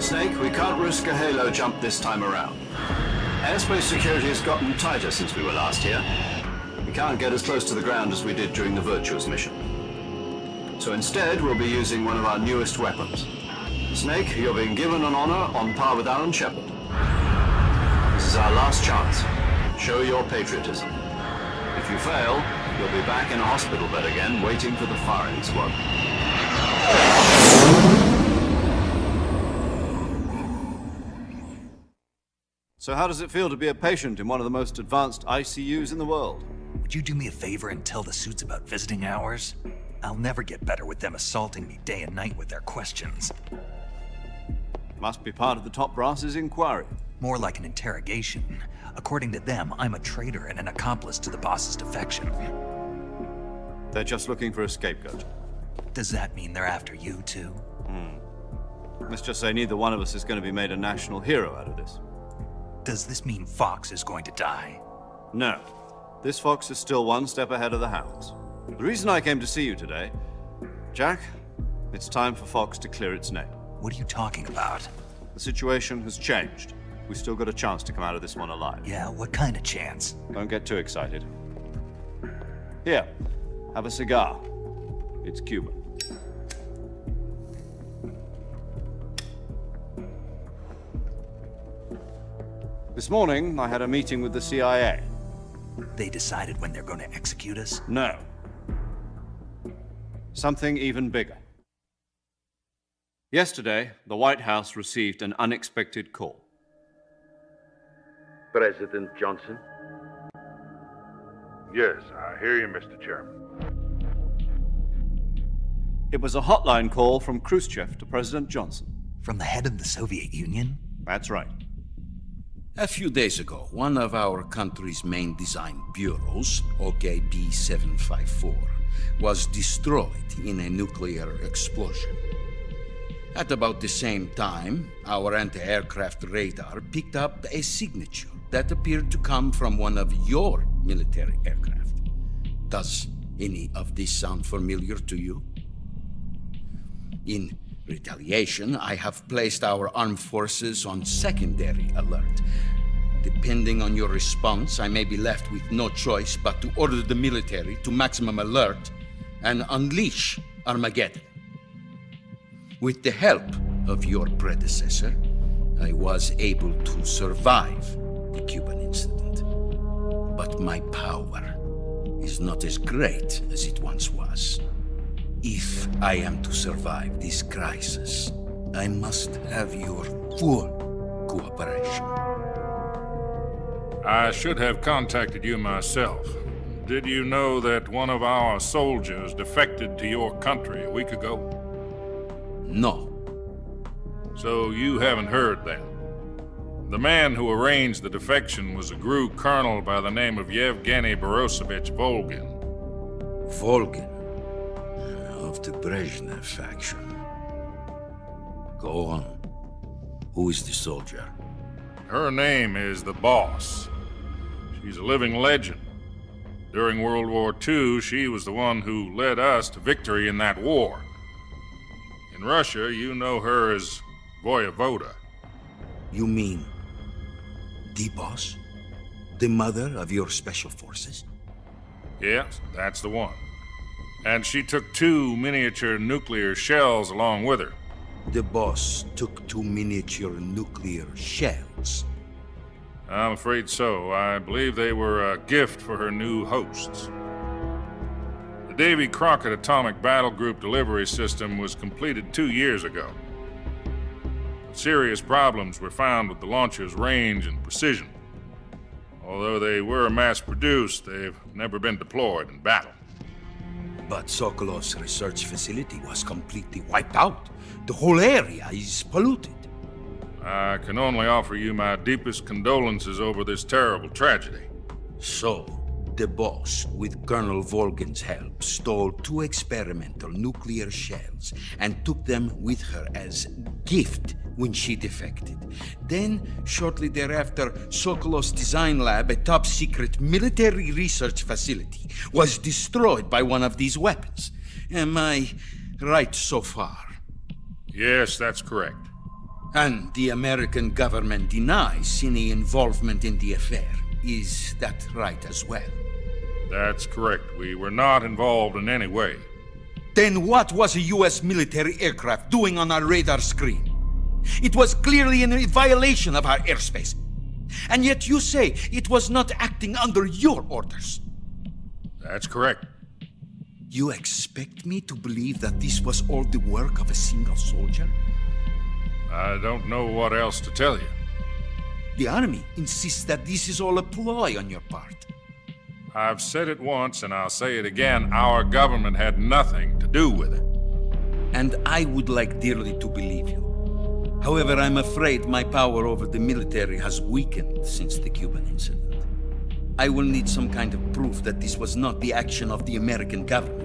Snake, we can't risk a halo jump this time around. Airspace security has gotten tighter since we were last here. We can't get as close to the ground as we did during the Virtuous mission. So instead, we'll be using one of our newest weapons. Snake, you're being given an honor on par with Alan Shepard. This is our last chance. Show your patriotism. If you fail, you'll be back in a hospital bed again, waiting for the firing squad. So how does it feel to be a patient in one of the most advanced ICUs in the world? Would you do me a favor and tell the suits about visiting hours? I'll never get better with them assaulting me day and night with their questions. Must be part of the top brass's inquiry. More like an interrogation. According to them, I'm a traitor and an accomplice to the boss's defection. They're just looking for a scapegoat. Does that mean they're after you, too? Let's just say neither one of us is going to be made a national hero out of this. Does this mean Fox is going to die? No. This fox is still one step ahead of the hounds. The reason I came to see you today, Jack, it's time for Fox to clear its name. What are you talking about? The situation has changed. We've still got a chance to come out of this one alive. Yeah, what kind of chance? Don't get too excited. Here, have a cigar. It's Cuban. This morning, I had a meeting with the CIA. They decided when they're going to execute us? No. Something even bigger. Yesterday, the White House received an unexpected call. President Johnson? Yes, I hear you, Mr. Chairman. It was a hotline call from Khrushchev to President Johnson. From the head of the Soviet Union? That's right. A few days ago, one of our country's main design bureaus, OKB 754, was destroyed in a nuclear explosion. At about the same time, our anti-aircraft radar picked up a signature that appeared to come from one of your military aircraft. Does any of this sound familiar to you? In retaliation, I have placed our armed forces on secondary alert. Depending on your response, I may be left with no choice but to order the military to maximum alert and unleash Armageddon. With the help of your predecessor, I was able to survive the Cuban incident. But my power is not as great as it once was. If I am to survive this crisis, I must have your full cooperation. I should have contacted you myself. Did you know that one of our soldiers defected to your country a week ago? No. So you haven't heard then. The man who arranged the defection was a GRU colonel by the name of Yevgeny Borisovich Volgin. Volgin? Of the Brezhnev faction. Go on. Who is the soldier? Her name is the Boss. She's a living legend. During World War II, she was the one who led us to victory in that war. In Russia, you know her as Voyevoda. You mean the Boss? The mother of your special forces? Yes, that's the one. And she took 2 miniature nuclear shells along with her. The Boss took 2 miniature nuclear shells? I'm afraid so. I believe they were a gift for her new hosts. The Davy Crockett Atomic Battle Group delivery system was completed 2 years ago. Serious problems were found with the launcher's range and precision. Although they were mass-produced, they've never been deployed in battle. But Sokolov's research facility was completely wiped out. The whole area is polluted. I can only offer you my deepest condolences over this terrible tragedy. So, the boss, with Colonel Volgin's help, stole 2 experimental nuclear shells and took them with her as gift when she defected. Then, shortly thereafter, Sokolov's design lab, a top-secret military research facility, was destroyed by one of these weapons. Am I right so far? Yes, that's correct. And the American government denies any involvement in the affair. Is that right as well? That's correct. We were not involved in any way. Then what was a U.S. military aircraft doing on our radar screen? It was clearly in violation of our airspace. And yet you say it was not acting under your orders. That's correct. You expect me to believe that this was all the work of a single soldier? I don't know what else to tell you. The army insists that this is all a ploy on your part. I've said it once and I'll say it again. Our government had nothing to do with it. And I would like dearly to believe you. However, I'm afraid my power over the military has weakened since the Cuban incident. I will need some kind of proof that this was not the action of the American government.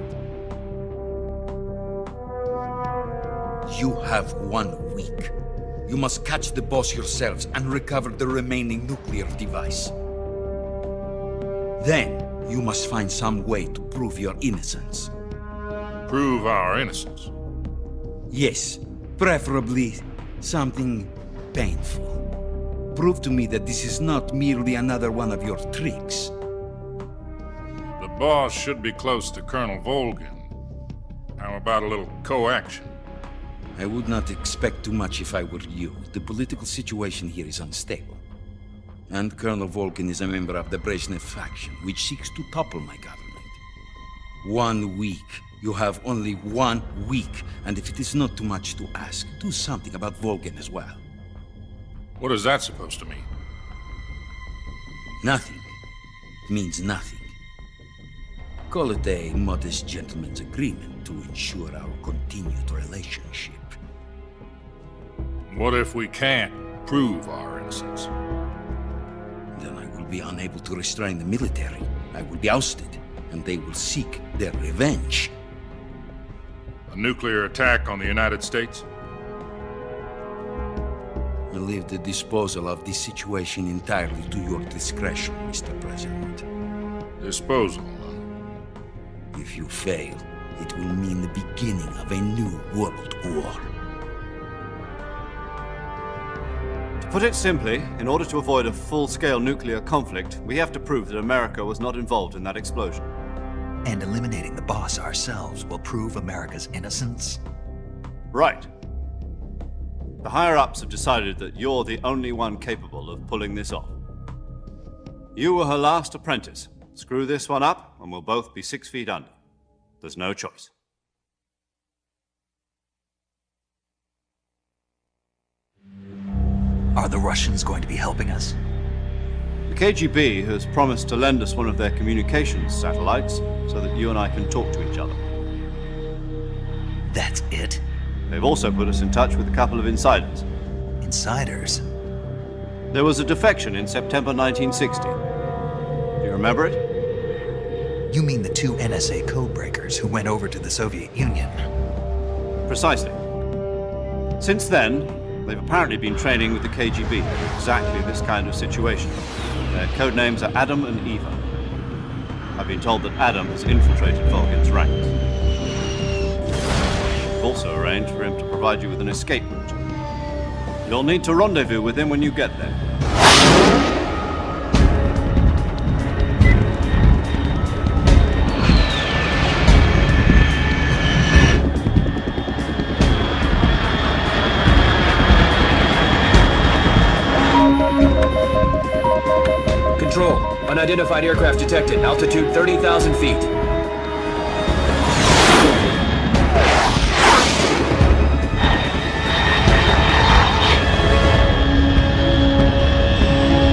You have 1 week. You must catch the boss yourselves and recover the remaining nuclear device. Then, you must find some way to prove your innocence. Prove our innocence? Yes, preferably something painful. Prove to me that this is not merely another one of your tricks. The boss should be close to Colonel Volgin. How about a little co-action? I would not expect too much if I were you. The political situation here is unstable. And Colonel Volgin is a member of the Brezhnev faction, which seeks to topple my government. 1 week. You have only 1 week, and if it is not too much to ask, do something about Volgin as well. What is that supposed to mean? Nothing. It means nothing. Call it a modest gentleman's agreement to ensure our continued relationship. What if we can't prove our innocence? Then I will be unable to restrain the military. I will be ousted, and they will seek their revenge. A nuclear attack on the United States? I leave the disposal of this situation entirely to your discretion, Mr. President. Disposal, huh? If you fail, it will mean the beginning of a new world war. To put it simply, in order to avoid a full-scale nuclear conflict, we have to prove that America was not involved in that explosion. And eliminating the boss ourselves will prove America's innocence? Right. The higher-ups have decided that you're the only one capable of pulling this off. You were her last apprentice. Screw this one up, and we'll both be 6 feet under. There's no choice. Are the Russians going to be helping us? The KGB has promised to lend us one of their communications satellites so that you and I can talk to each other. That's it? They've also put us in touch with a couple of insiders. Insiders? There was a defection in September 1960. Do you remember it? You mean the 2 NSA codebreakers who went over to the Soviet Union? Precisely. Since then, they've apparently been training with the KGB for exactly this kind of situation. Their code names are Adam and Eva. I've been told that Adam has infiltrated Volgin's ranks. We've also arranged for him to provide you with an escape route. You'll need to rendezvous with him when you get there. Control. Unidentified aircraft detected. Altitude 30,000 feet.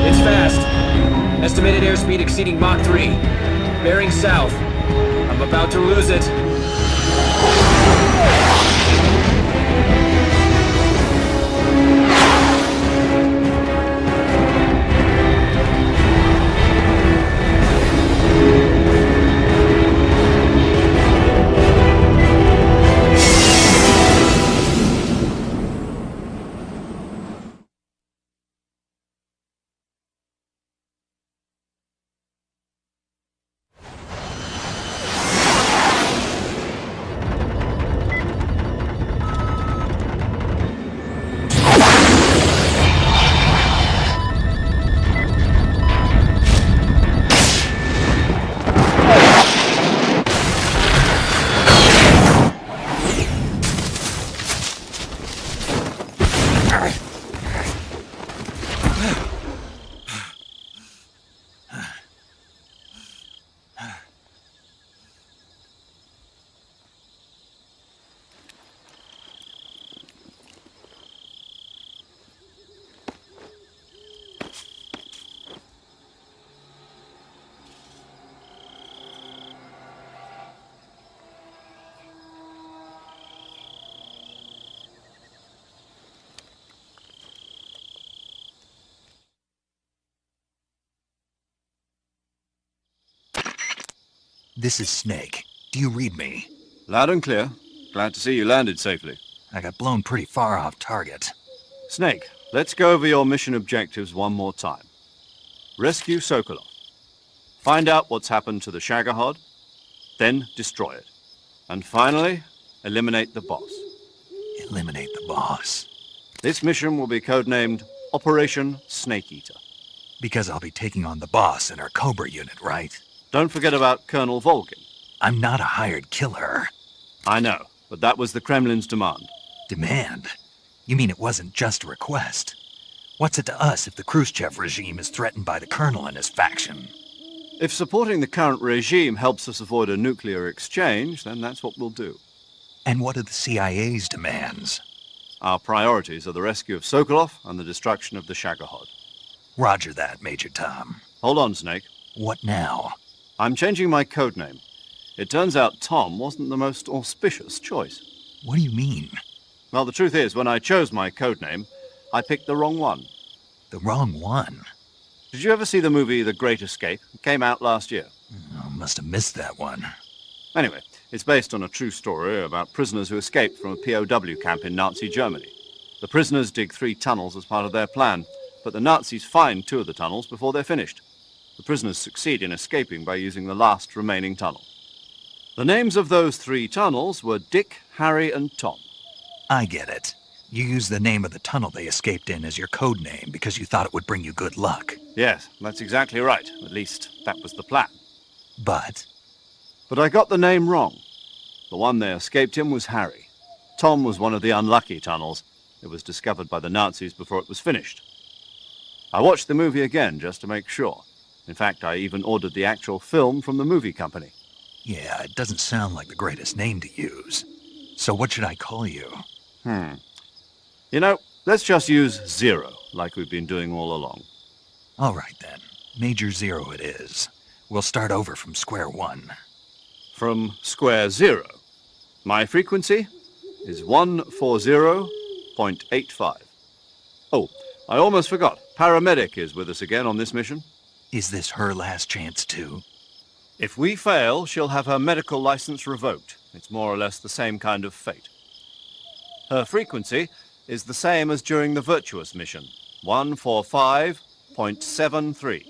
It's fast. Estimated airspeed exceeding Mach 3. Bearing south. I'm about to lose it. This is Snake. Do you read me? Loud and clear. Glad to see you landed safely. I got blown pretty far off target. Snake, let's go over your mission objectives one more time. Rescue Sokolov. Find out what's happened to the Shagohod, then destroy it. And finally, eliminate the boss. Eliminate the boss. This mission will be codenamed Operation Snake Eater. Because I'll be taking on the boss in our Cobra unit, right? Don't forget about Colonel Volgin. I'm not a hired killer. I know, but that was the Kremlin's demand. Demand? You mean it wasn't just a request? What's it to us if the Khrushchev regime is threatened by the Colonel and his faction? If supporting the current regime helps us avoid a nuclear exchange, then that's what we'll do. And what are the CIA's demands? Our priorities are the rescue of Sokolov and the destruction of the Shagohod. Roger that, Major Tom. Hold on, Snake. What now? I'm changing my codename. It turns out Tom wasn't the most auspicious choice. What do you mean? Well, the truth is, when I chose my codename, I picked the wrong one. The wrong one? Did you ever see the movie The Great Escape? It came out last year. Oh, must have missed that one. Anyway, it's based on a true story about prisoners who escaped from a POW camp in Nazi Germany. The prisoners dig 3 tunnels as part of their plan, but the Nazis find 2 of the tunnels before they're finished. The prisoners succeed in escaping by using the last remaining tunnel. The names of those 3 tunnels were Dick, Harry, and Tom. I get it. You used the name of the tunnel they escaped in as your code name because you thought it would bring you good luck. Yes, that's exactly right. At least, that was the plan. But I got the name wrong. The one they escaped in was Harry. Tom was one of the unlucky tunnels. It was discovered by the Nazis before it was finished. I watched the movie again just to make sure. In fact, I even ordered the actual film from the movie company. Yeah, it doesn't sound like the greatest name to use. So what should I call you? You know, let's just use Zero, like we've been doing all along. All right, then. Major Zero it is. We'll start over from square one. From square zero. My frequency is 140.85. Oh, I almost forgot. Paramedic is with us again on this mission. Is this her last chance, too? If we fail, she'll have her medical license revoked. It's more or less the same kind of fate. Her frequency is the same as during the Virtuous mission, 145.73.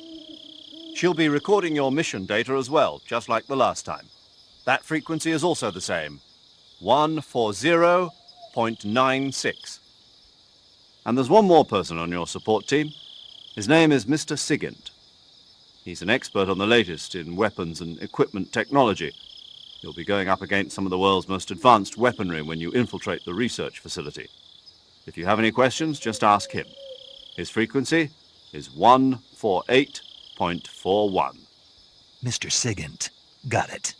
She'll be recording your mission data as well, just like the last time. That frequency is also the same, 140.96. And there's one more person on your support team. His name is Mr. Sigint. He's an expert on the latest in weapons and equipment technology. You'll be going up against some of the world's most advanced weaponry when you infiltrate the research facility. If you have any questions, just ask him. His frequency is 148.41. Mr. Sigint. Got it.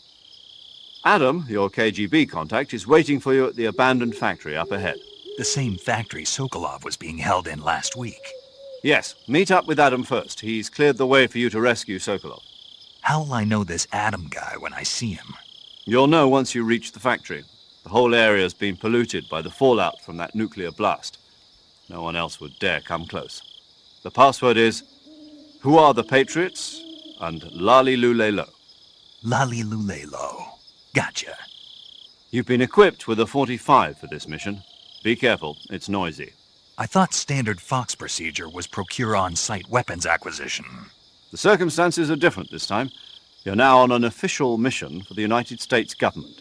Adam, your KGB contact, is waiting for you at the abandoned factory up ahead. The same factory Sokolov was being held in last week. Yes, meet up with Adam first. He's cleared the way for you to rescue Sokolov. How'll I know this Adam guy when I see him? You'll know once you reach the factory. The whole area's been polluted by the fallout from that nuclear blast. No one else would dare come close. The password is, Who are the Patriots? And Lali Lulelo. Lali Lulelo. Gotcha. You've been equipped with a 45 for this mission. Be careful, it's noisy. I thought standard Fox procedure was procure on-site weapons acquisition. The circumstances are different this time. You're now on an official mission for the United States government.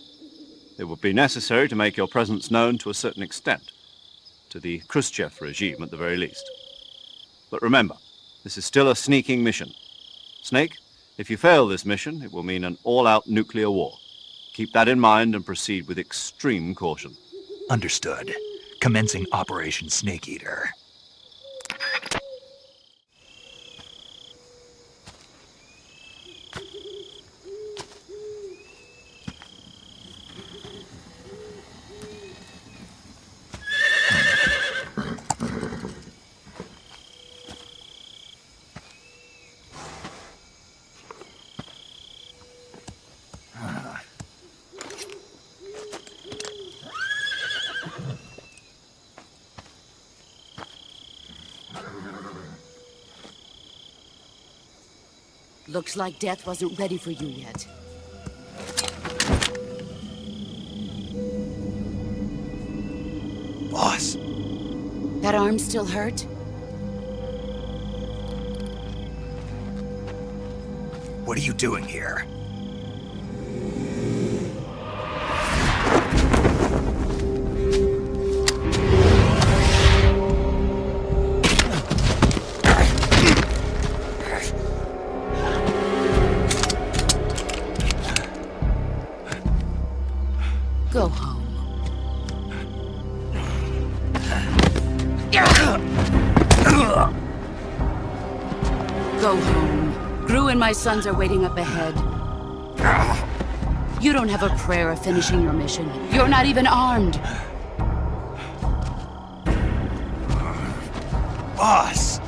It would be necessary to make your presence known to a certain extent. To the Khrushchev regime, at the very least. But remember, this is still a sneaking mission. Snake, if you fail this mission, it will mean an all-out nuclear war. Keep that in mind and proceed with extreme caution. Understood. Commencing Operation Snake Eater. Looks like death wasn't ready for you yet. Boss. That arm still hurt? What are you doing here? Go home. Go home. Gru and my sons are waiting up ahead. You don't have a prayer of finishing your mission. You're not even armed. Boss!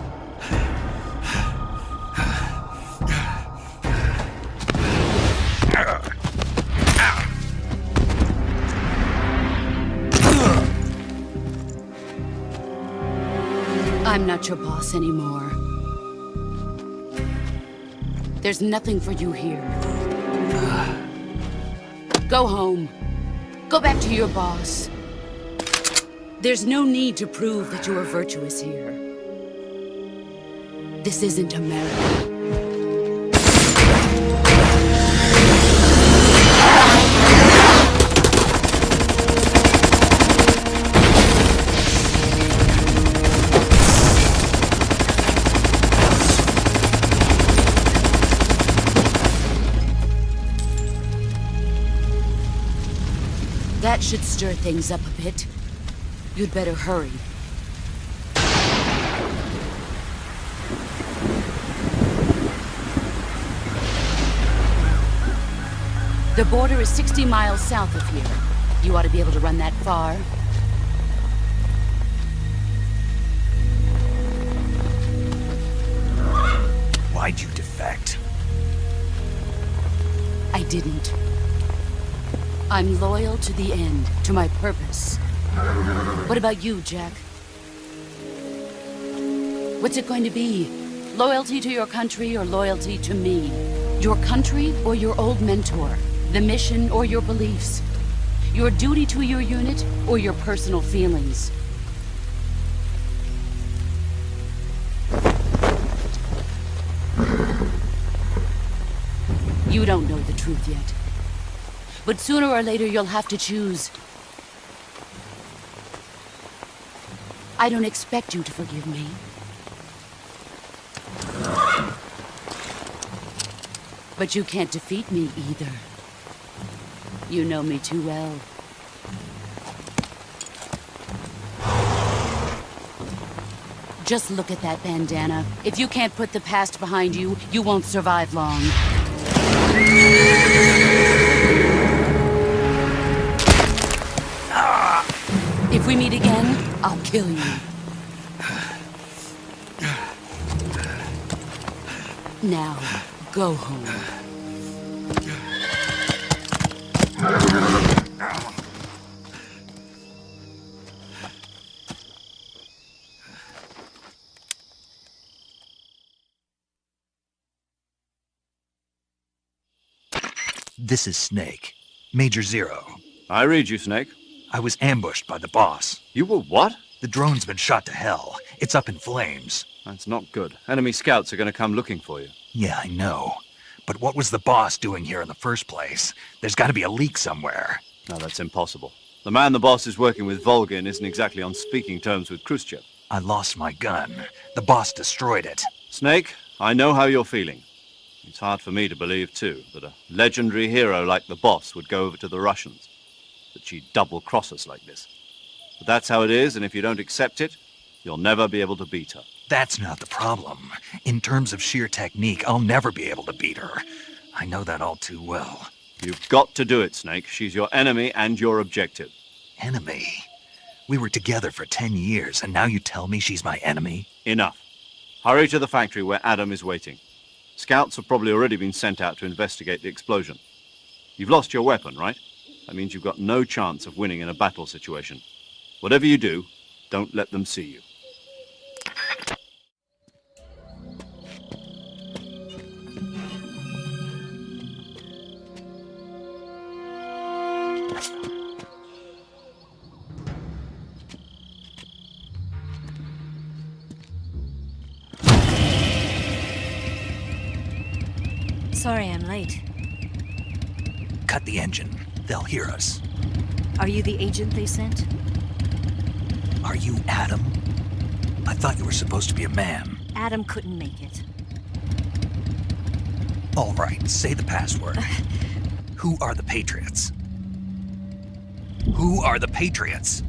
I'm not your boss anymore. There's nothing for you here. Go home. Go back to your boss. There's no need to prove that you are virtuous here. This isn't America. That should stir things up a bit. You'd better hurry. The border is 60 miles south of here. You ought to be able to run that far. Why'd you defect? I didn't. I'm loyal to the end, to my purpose. What about you, Jack? What's it going to be? Loyalty to your country or loyalty to me? Your country or your old mentor? The mission or your beliefs? Your duty to your unit or your personal feelings? You don't know the truth yet. But sooner or later, you'll have to choose. I don't expect you to forgive me. But you can't defeat me either. You know me too well. Just look at that bandana. If you can't put the past behind you, you won't survive long. If we meet again, I'll kill you. Now, go home. This is Snake. Major Zero. I read you, Snake. I was ambushed by the boss. You were what? The drone's been shot to hell. It's up in flames. That's not good. Enemy scouts are going to come looking for you. Yeah, I know. But what was the boss doing here in the first place? There's got to be a leak somewhere. No, that's impossible. The man the boss is working with, Volgin, isn't exactly on speaking terms with Khrushchev. I lost my gun. The boss destroyed it. Snake, I know how you're feeling. It's hard for me to believe, too, that a legendary hero like the boss would go over to the Russians. That she'd double-cross us like this. But that's how it is, and if you don't accept it, you'll never be able to beat her. That's not the problem. In terms of sheer technique, I'll never be able to beat her. I know that all too well. You've got to do it, Snake. She's your enemy and your objective. Enemy? We were together for 10 years, and now you tell me she's my enemy? Enough. Hurry to the factory where Adam is waiting. Scouts have probably already been sent out to investigate the explosion. You've lost your weapon, right? That means you've got no chance of winning in a battle situation. Whatever you do, don't let them see you. Sorry I'm late. Cut the engine. They'll hear us. Are you the agent they sent? Are you Adam? I thought you were supposed to be a man. Adam couldn't make it. All right, say the password. Who are the Patriots? Who are the Patriots?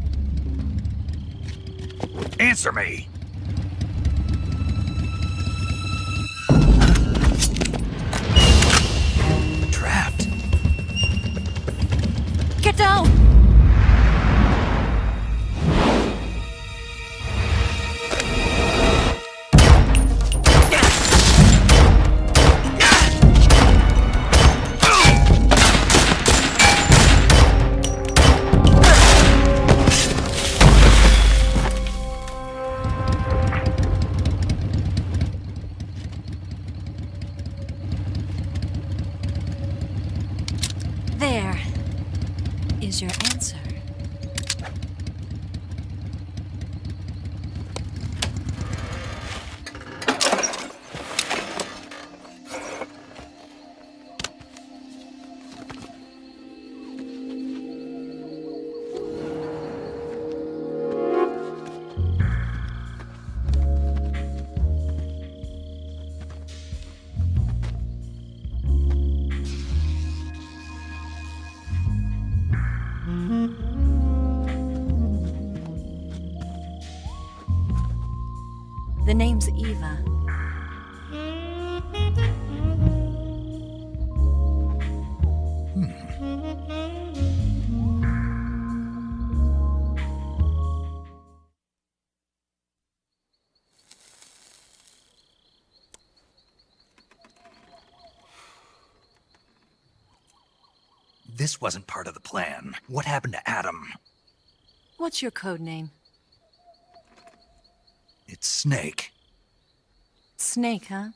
Answer me! Trapped. Get down! There is your answer. The name's Eva. This wasn't part of the plan. What happened to Adam? What's your code name? It's Snake. Snake, huh?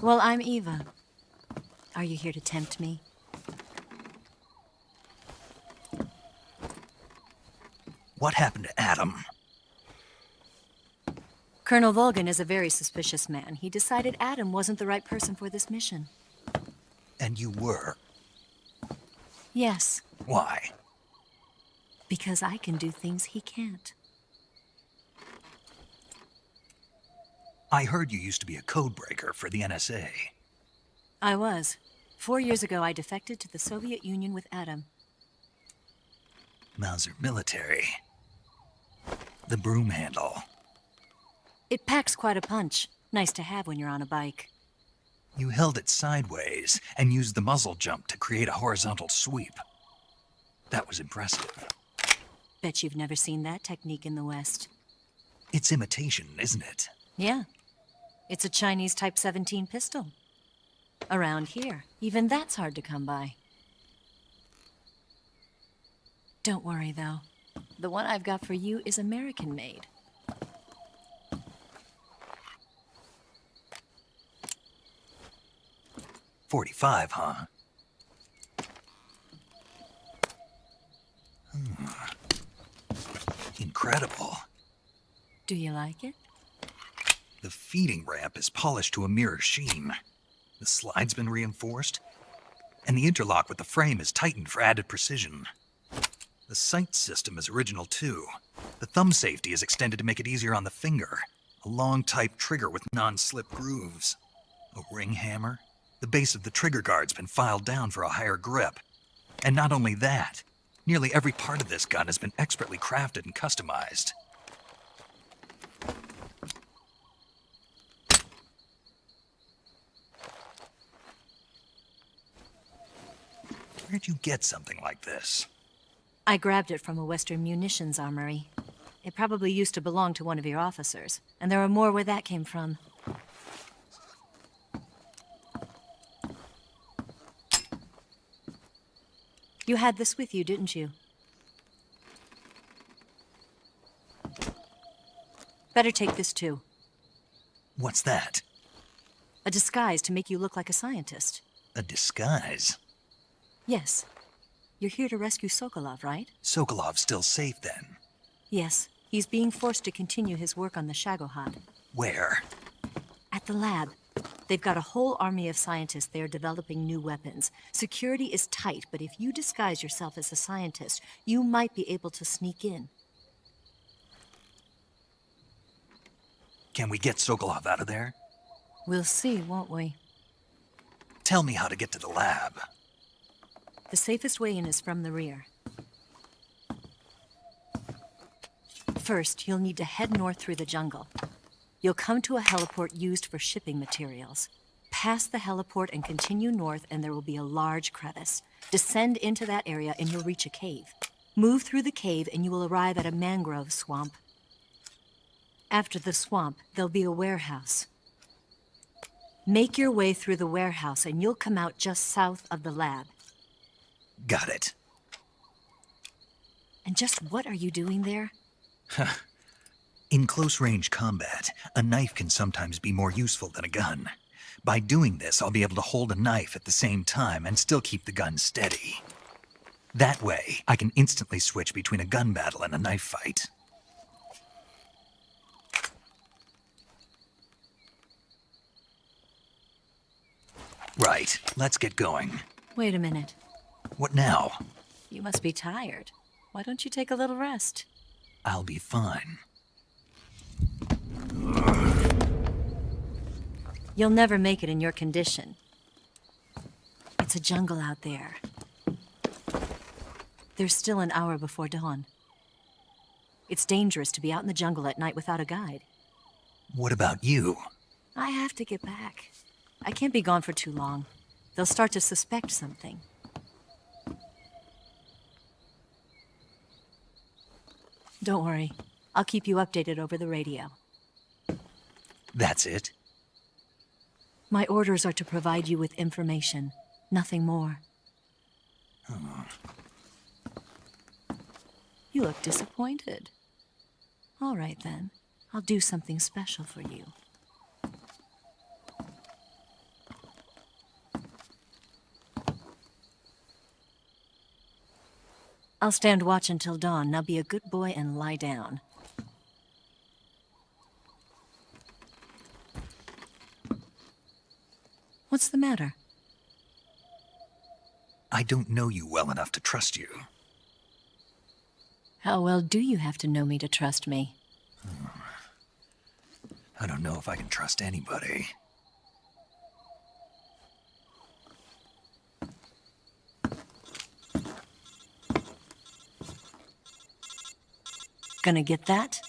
Well, I'm Eva. Are you here to tempt me? What happened to Adam? Colonel Volgin is a very suspicious man. He decided Adam wasn't the right person for this mission. And you were? Yes. Why? Because I can do things he can't. I heard you used to be a codebreaker for the NSA. I was. 4 years ago, I defected to the Soviet Union with Adam. Mauser military. The broom handle. It packs quite a punch. Nice to have when you're on a bike. You held it sideways and used the muzzle jump to create a horizontal sweep. That was impressive. Bet you've never seen that technique in the West. It's imitation, isn't it? Yeah. It's a Chinese Type 17 pistol. Around here, even that's hard to come by. Don't worry, though. The one I've got for you is American-made. .45, huh? Incredible. Do you like it? The feeding ramp is polished to a mirror sheen. The slide's been reinforced, and the interlock with the frame is tightened for added precision. The sight system is original too. The thumb safety is extended to make it easier on the finger. A long type trigger with non-slip grooves. A ring hammer. The base of the trigger guard's been filed down for a higher grip. And not only that, nearly every part of this gun has been expertly crafted and customized. Where'd you get something like this? I grabbed it from a Western munitions armory. It probably used to belong to one of your officers, and there are more where that came from. You had this with you, didn't you? Better take this too. What's that? A disguise to make you look like a scientist. A disguise? Yes. You're here to rescue Sokolov, right? Sokolov's still safe then? Yes. He's being forced to continue his work on the Shagohod. Where? At the lab. They've got a whole army of scientists there developing new weapons. Security is tight, but if you disguise yourself as a scientist, you might be able to sneak in. Can we get Sokolov out of there? We'll see, won't we? Tell me how to get to the lab. The safest way in is from the rear. First, you'll need to head north through the jungle. You'll come to a heliport used for shipping materials. Pass the heliport and continue north, and there will be a large crevice. Descend into that area and you'll reach a cave. Move through the cave and you will arrive at a mangrove swamp. After the swamp, there'll be a warehouse. Make your way through the warehouse and you'll come out just south of the lab. Got it. And just what are you doing there? In close-range combat, a knife can sometimes be more useful than a gun. By doing this, I'll be able to hold a knife at the same time and still keep the gun steady. That way, I can instantly switch between a gun battle and a knife fight. Right, let's get going. Wait a minute. What now? You must be tired. Why don't you take a little rest? I'll be fine. You'll never make it in your condition. It's a jungle out there. There's still an hour before dawn. It's dangerous to be out in the jungle at night without a guide. What about you? I have to get back. I can't be gone for too long. They'll start to suspect something. Don't worry. I'll keep you updated over the radio. That's it? My orders are to provide you with information. Nothing more. Oh. You look disappointed. All right, then. I'll do something special for you. I'll stand watch until dawn. Now be a good boy and lie down. What's the matter? I don't know you well enough to trust you. How well do you have to know me to trust me? I don't know if I can trust anybody. Gonna get that?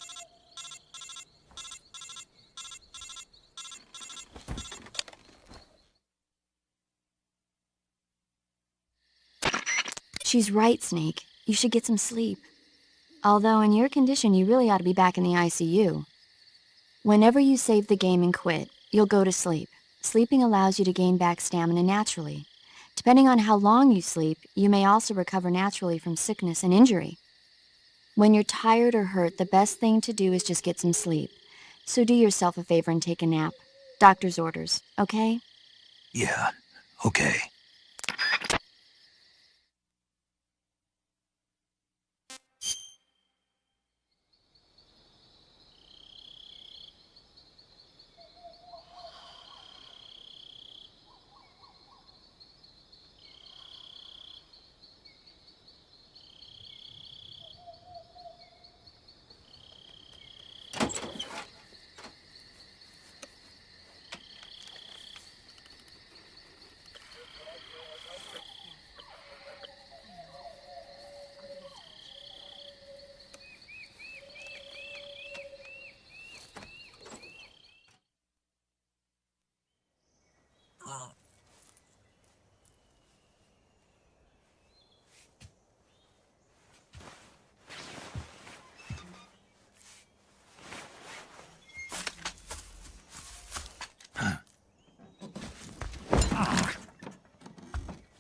She's right, Snake. You should get some sleep. Although in your condition, you really ought to be back in the ICU. Whenever you save the game and quit, you'll go to sleep. Sleeping allows you to gain back stamina naturally. Depending on how long you sleep, you may also recover naturally from sickness and injury. When you're tired or hurt, the best thing to do is just get some sleep. So do yourself a favor and take a nap. Doctor's orders, okay? Yeah, okay.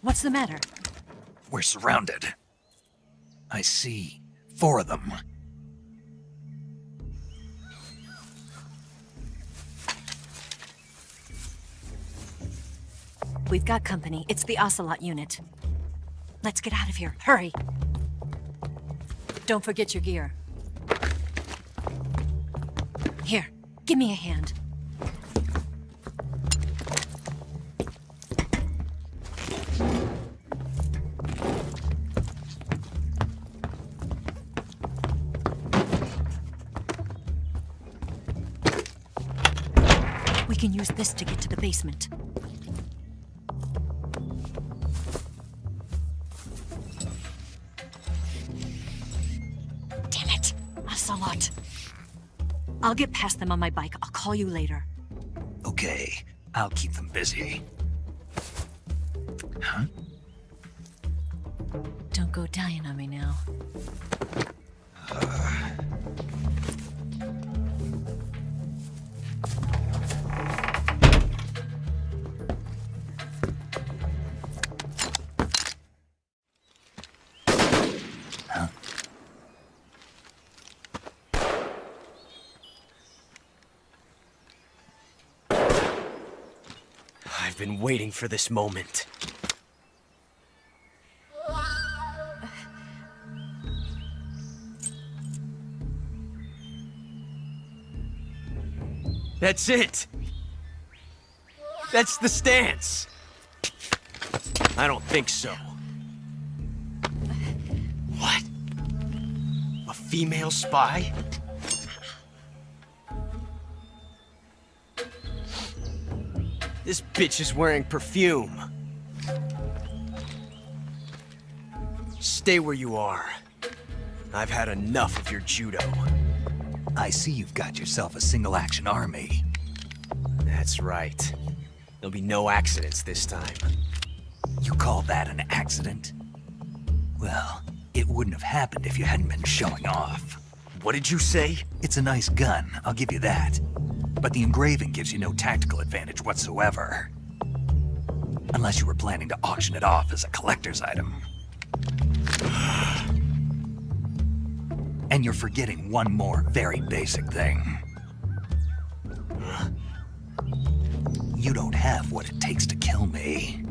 What's the matter? We're surrounded. I see 4 of them. We've got company. It's the Ocelot unit. Let's get out of here. Hurry! Don't forget your gear. Here, give me a hand. can use this to get to the basement. Damn it! Ocelot. I'll get past them on my bike. I'll call you later. Okay, I'll keep them busy. Huh? Don't go dying on me now. I've been waiting for this moment. That's it! That's the stance! I don't think so. What? A female spy? This bitch is wearing perfume. Stay where you are. I've had enough of your judo. I see you've got yourself a single-action army. That's right. There'll be no accidents this time. You call that an accident? Well, it wouldn't have happened if you hadn't been showing off. What did you say? It's a nice gun, I'll give you that. But the engraving gives you no tactical advantage whatsoever. Unless you were planning to auction it off as a collector's item. And you're forgetting one more very basic thing. You don't have what it takes to kill me.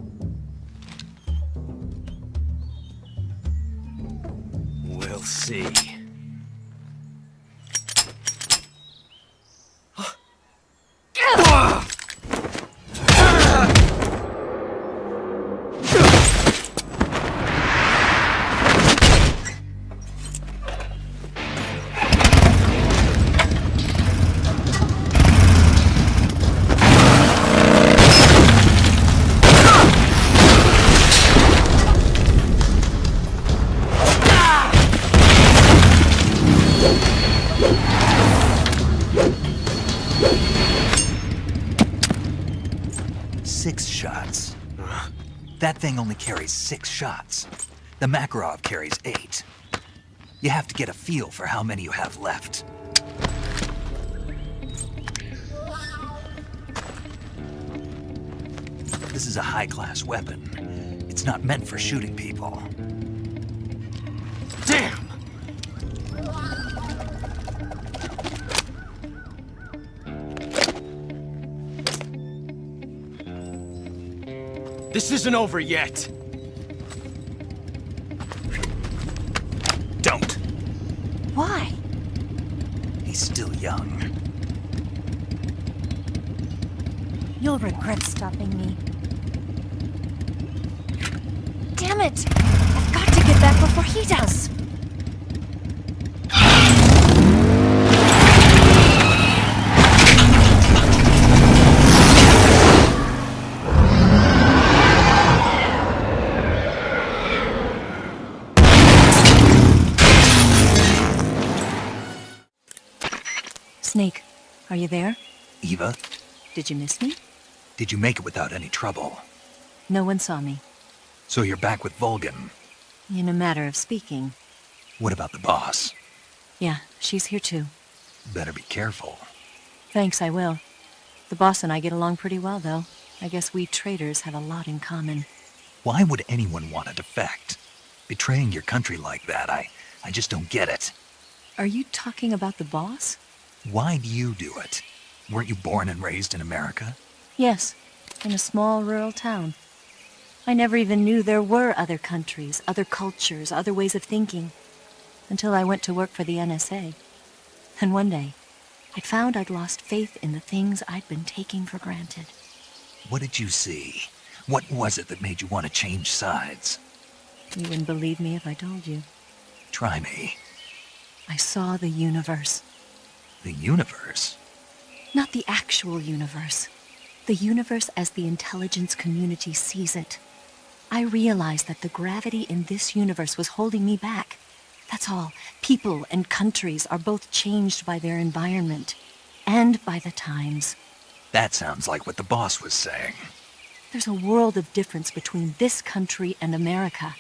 We'll see. That thing only carries 6 shots. The Makarov carries 8. You have to get a feel for how many you have left. This is a high-class weapon. It's not meant for shooting people. Damn! This isn't over yet. Don't. Why? He's still young. You'll regret stopping me. Damn it! I've got to get back before he does. Snake, are you there? Eva? Did you miss me? Did you make it without any trouble? No one saw me. So you're back with Volgin? In a matter of speaking. What about the boss? Yeah, she's here too. Better be careful. Thanks, I will. The boss and I get along pretty well, though. I guess we traitors have a lot in common. Why would anyone want to defect? Betraying your country like that, I just don't get it. Are you talking about the boss? Why do you do it? Weren't you born and raised in America? Yes, in a small rural town. I never even knew there were other countries, other cultures, other ways of thinking, until I went to work for the NSA. And one day, I found I'd lost faith in the things I'd been taking for granted. What did you see? What was it that made you want to change sides? You wouldn't believe me if I told you. Try me. I saw the universe. The universe? Not the actual universe. The universe as the intelligence community sees it. I realized that the gravity in this universe was holding me back. That's all. People and countries are both changed by their environment and by the times. That sounds like what the boss was saying. There's a world of difference between this country and America.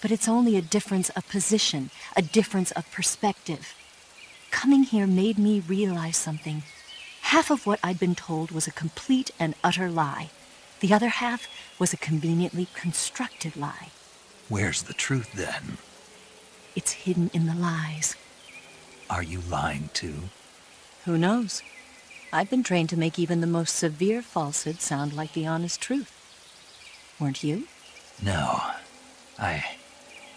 But it's only a difference of position, a difference of perspective. Coming here made me realize something. Half of what I'd been told was a complete and utter lie. The other half was a conveniently constructed lie. Where's the truth, then? It's hidden in the lies. Are you lying, too? Who knows? I've been trained to make even the most severe falsehood sound like the honest truth. Weren't you? No. I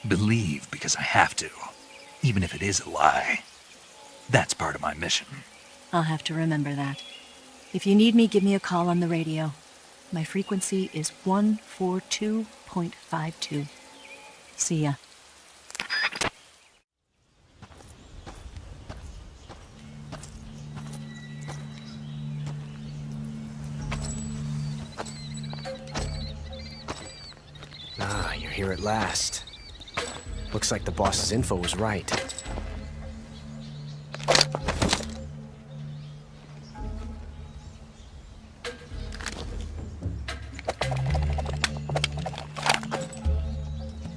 believe because I have to, even if it is a lie. That's part of my mission. I'll have to remember that. If you need me, give me a call on the radio. My frequency is 142.52. See ya. Ah, you're here at last. Looks like the boss's info was right.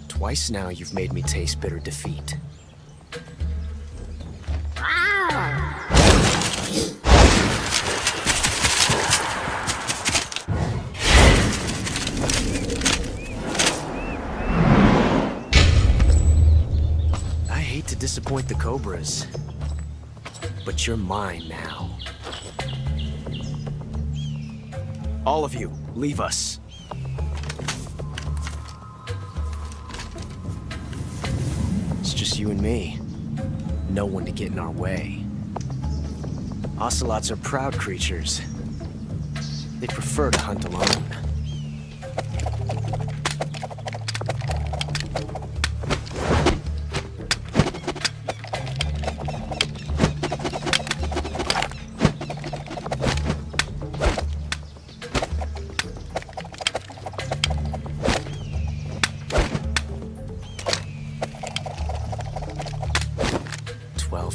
Twice now you've made me taste bitter defeat. I hate to disappoint the Cobras, but you're mine now. All of you, leave us. It's just you and me. No one to get in our way. Ocelots are proud creatures. They prefer to hunt alone.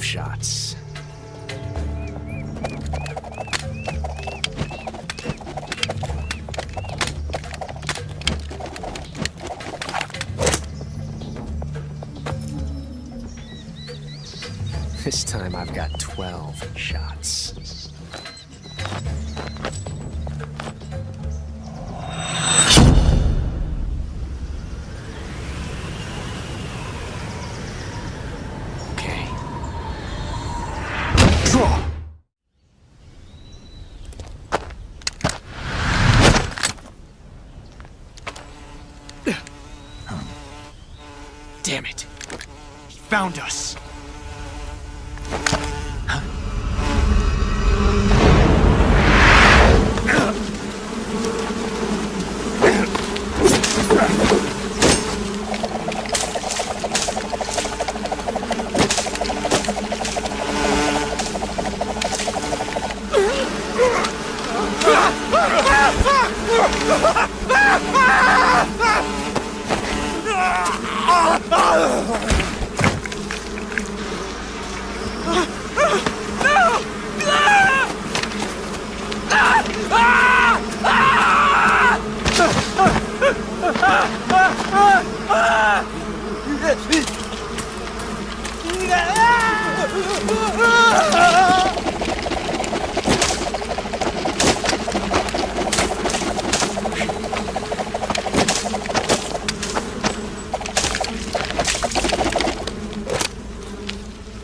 Shots. This time I've got 12 shots. Damn it! He found us!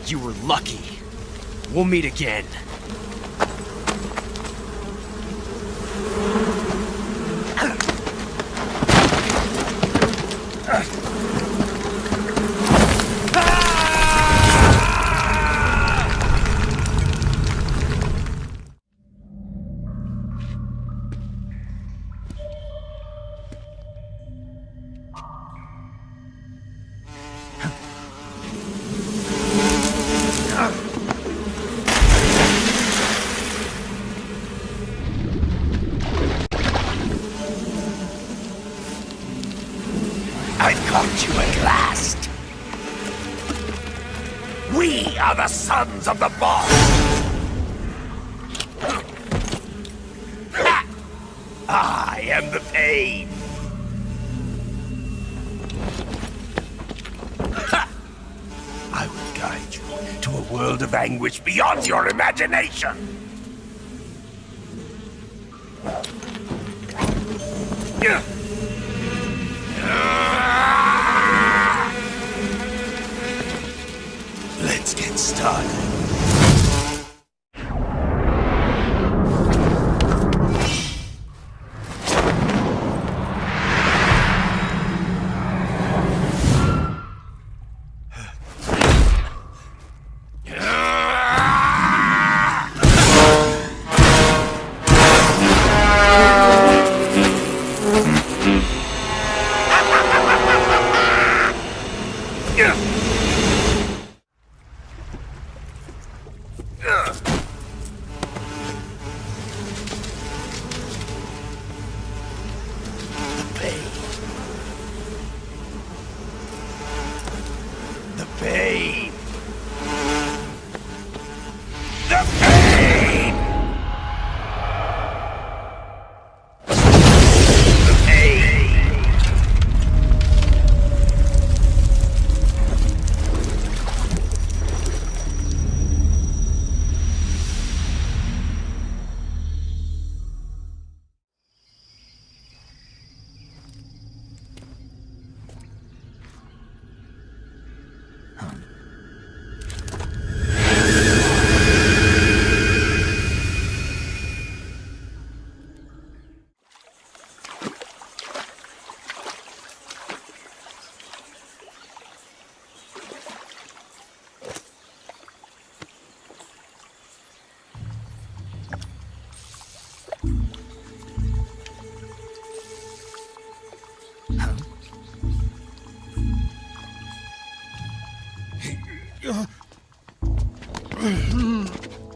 You were lucky. We'll meet again. Caught you at last. We are the sons of the boss. Ha! I am the pain. Ha! I will guide you to a world of anguish beyond your imagination. Let's get started.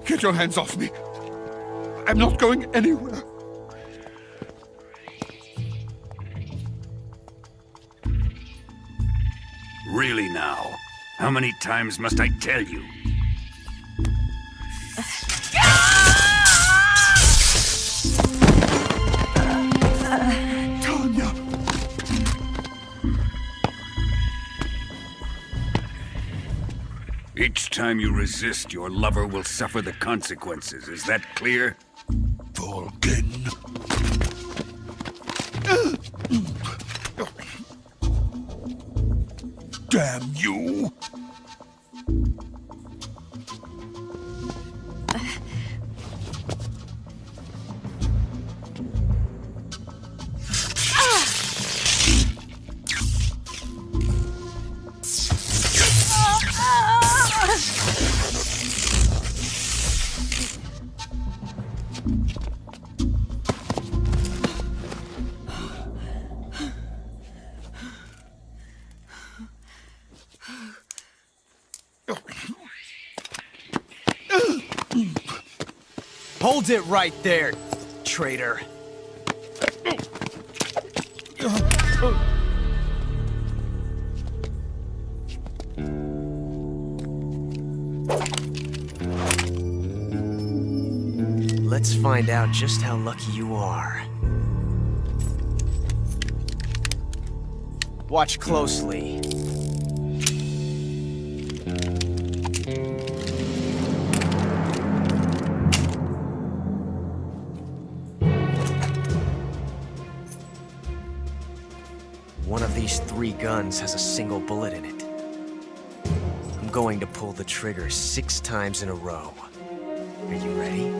Get your hands off me. I'm not going anywhere. Really now? How many times must I tell you? Tanya! Each time you resist, your lover will suffer the consequences. Is that clear? Volgin. Damn you! Hold it right there, traitor. Let's find out just how lucky you are. Watch closely. One of these 3 guns has a single bullet in it. I'm going to pull the trigger 6 times in a row. Are you ready?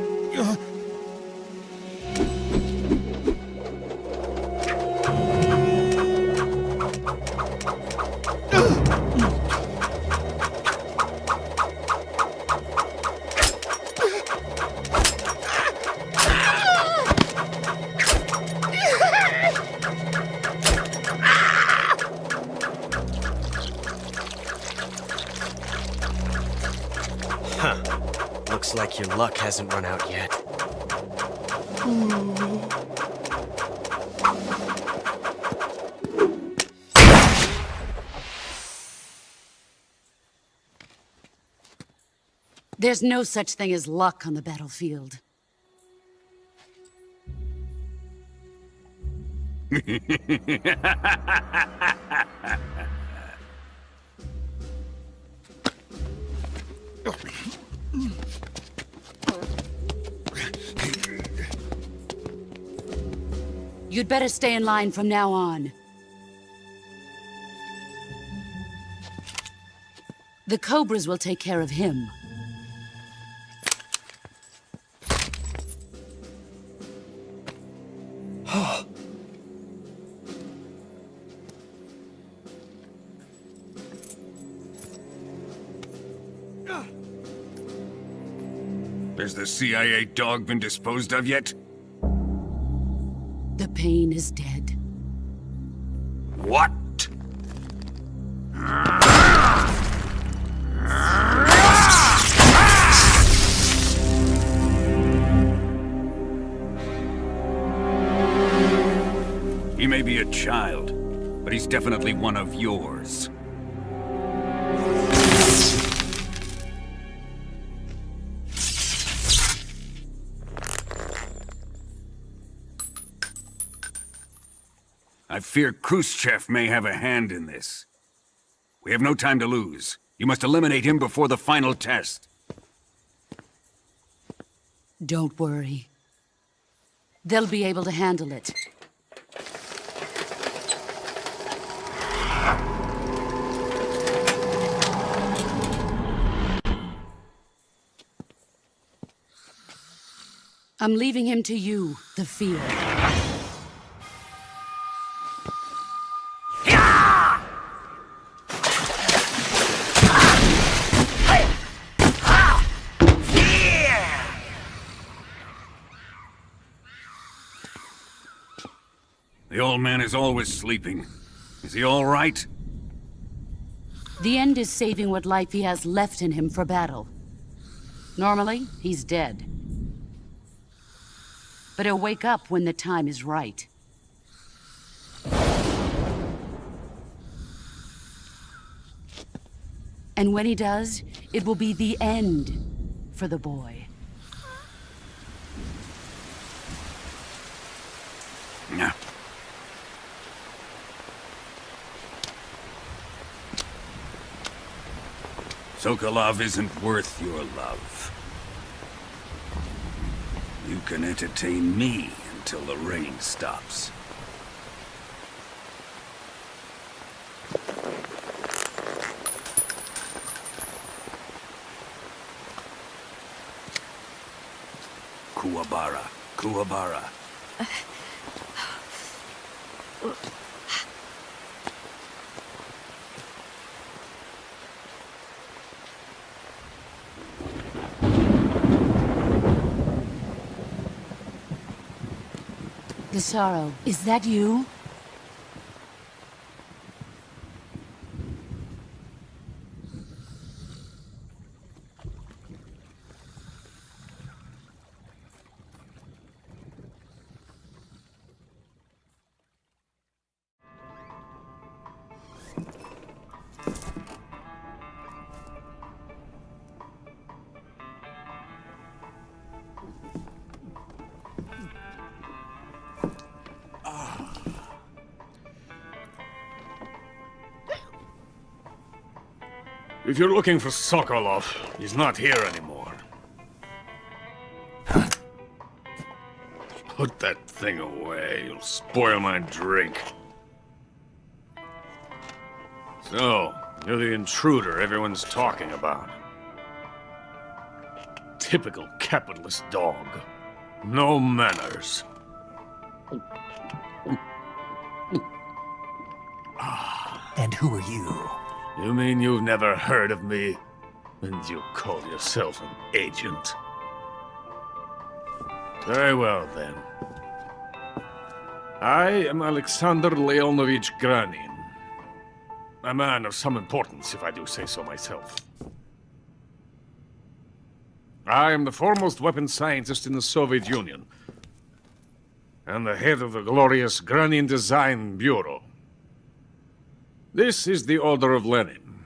Looks like your luck hasn't run out yet. There's no such thing as luck on the battlefield. You'd better stay in line from now on. The Cobras will take care of him. Has the CIA dog been disposed of yet? The pain is dead. What? He may be a child, but he's definitely one of yours. I fear Khrushchev may have a hand in this. We have no time to lose. You must eliminate him before the final test. Don't worry. They'll be able to handle it. I'm leaving him to you, the field. The old man is always sleeping. Is he all right? The end is saving what life he has left in him for battle. Normally, he's dead. But he'll wake up when the time is right. And when he does, it will be the end for the boy. Yeah. Sokolov isn't worth your love. You can entertain me until the rain stops. Kuwabara, Kuwabara. Gisaro, is that you? If you're looking for Sokolov, he's not here anymore. Put that thing away. You'll spoil my drink. So, you're the intruder everyone's talking about. Typical capitalist dog. No manners. And who are you? You mean you've never heard of me? And you call yourself an agent? Very well, then. I am Alexander Leonovich Granin. A man of some importance, if I do say so myself. I am the foremost weapons scientist in the Soviet Union, and the head of the glorious Granin Design Bureau. This is the Order of Lenin.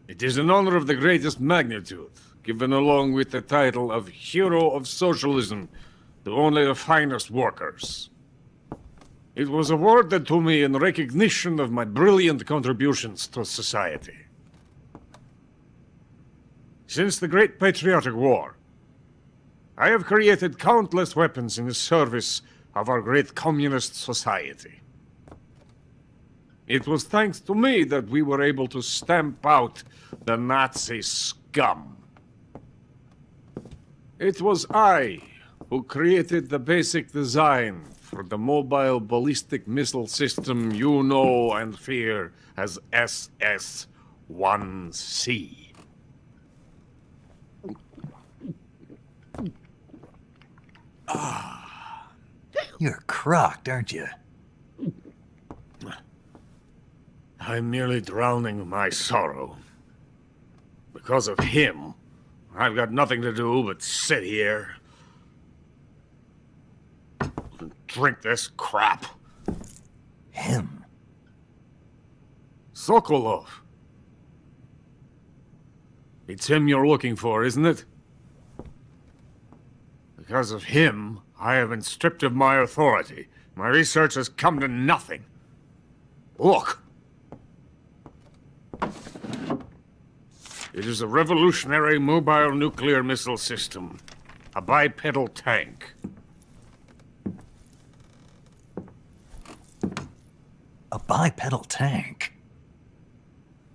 It is an honor of the greatest magnitude, given along with the title of Hero of Socialism to only the finest workers. It was awarded to me in recognition of my brilliant contributions to society. Since the Great Patriotic War, I have created countless weapons in the service of our great communist society. It was thanks to me that we were able to stamp out the Nazi scum. It was I who created the basic design for the mobile ballistic missile system you know and fear as SS-1C. You're crocked, aren't you? I'm merely drowning my sorrow. Because of him, I've got nothing to do but sit here and drink this crap. Him? Sokolov. It's him you're looking for, isn't it? Because of him, I have been stripped of my authority. My research has come to nothing. Look. It is a revolutionary mobile nuclear missile system. A bipedal tank. A bipedal tank?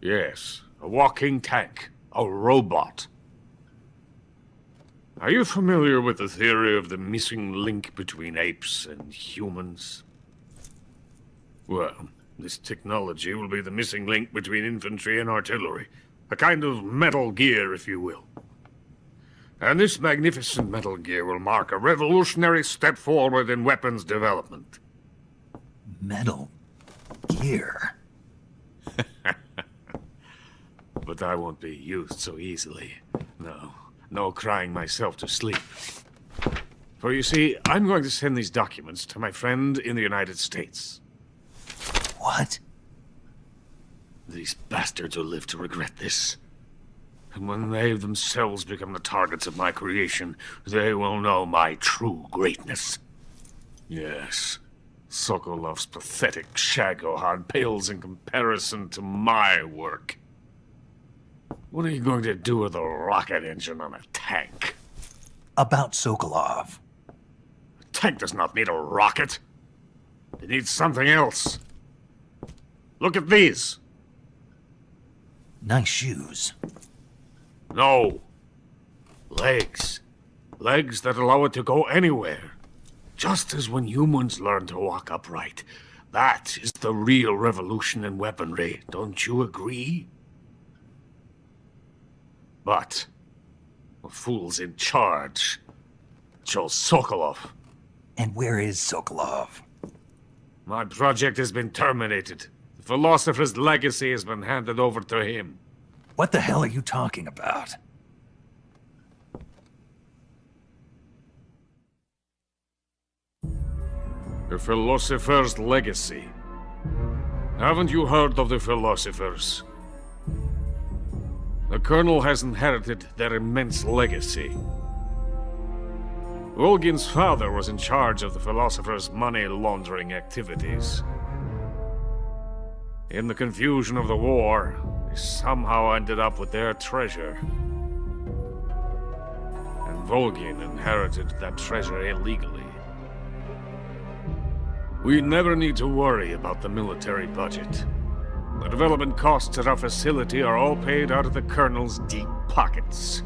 Yes, a walking tank. A robot. Are you familiar with the theory of the missing link between apes and humans? Well, this technology will be the missing link between infantry and artillery. A kind of Metal Gear, if you will. And this magnificent Metal Gear will mark a revolutionary step forward in weapons development. Metal Gear? But I won't be used so easily. No crying myself to sleep. For you see, I'm going to send these documents to my friend in the United States. What? These bastards will live to regret this. And when they themselves become the targets of my creation, they will know my true greatness. Yes, Sokolov's pathetic Shagohod pales in comparison to my work. What are you going to do with a rocket engine on a tank? About Sokolov. A tank does not need a rocket. It needs something else. Look at these. Nice shoes. No. Legs. Legs that allow it to go anywhere. Just as when humans learn to walk upright. That is the real revolution in weaponry. Don't you agree? But the fool's in charge. Chose Sokolov. And where is Sokolov? My project has been terminated. The philosopher's legacy has been handed over to him. What the hell are you talking about? The philosopher's legacy. Haven't you heard of the philosophers? The Colonel has inherited their immense legacy. Volgin's father was in charge of the philosophers' money laundering activities. In the confusion of the war, they somehow ended up with their treasure. And Volgin inherited that treasure illegally. We never need to worry about the military budget. The development costs at our facility are all paid out of the Colonel's deep pockets.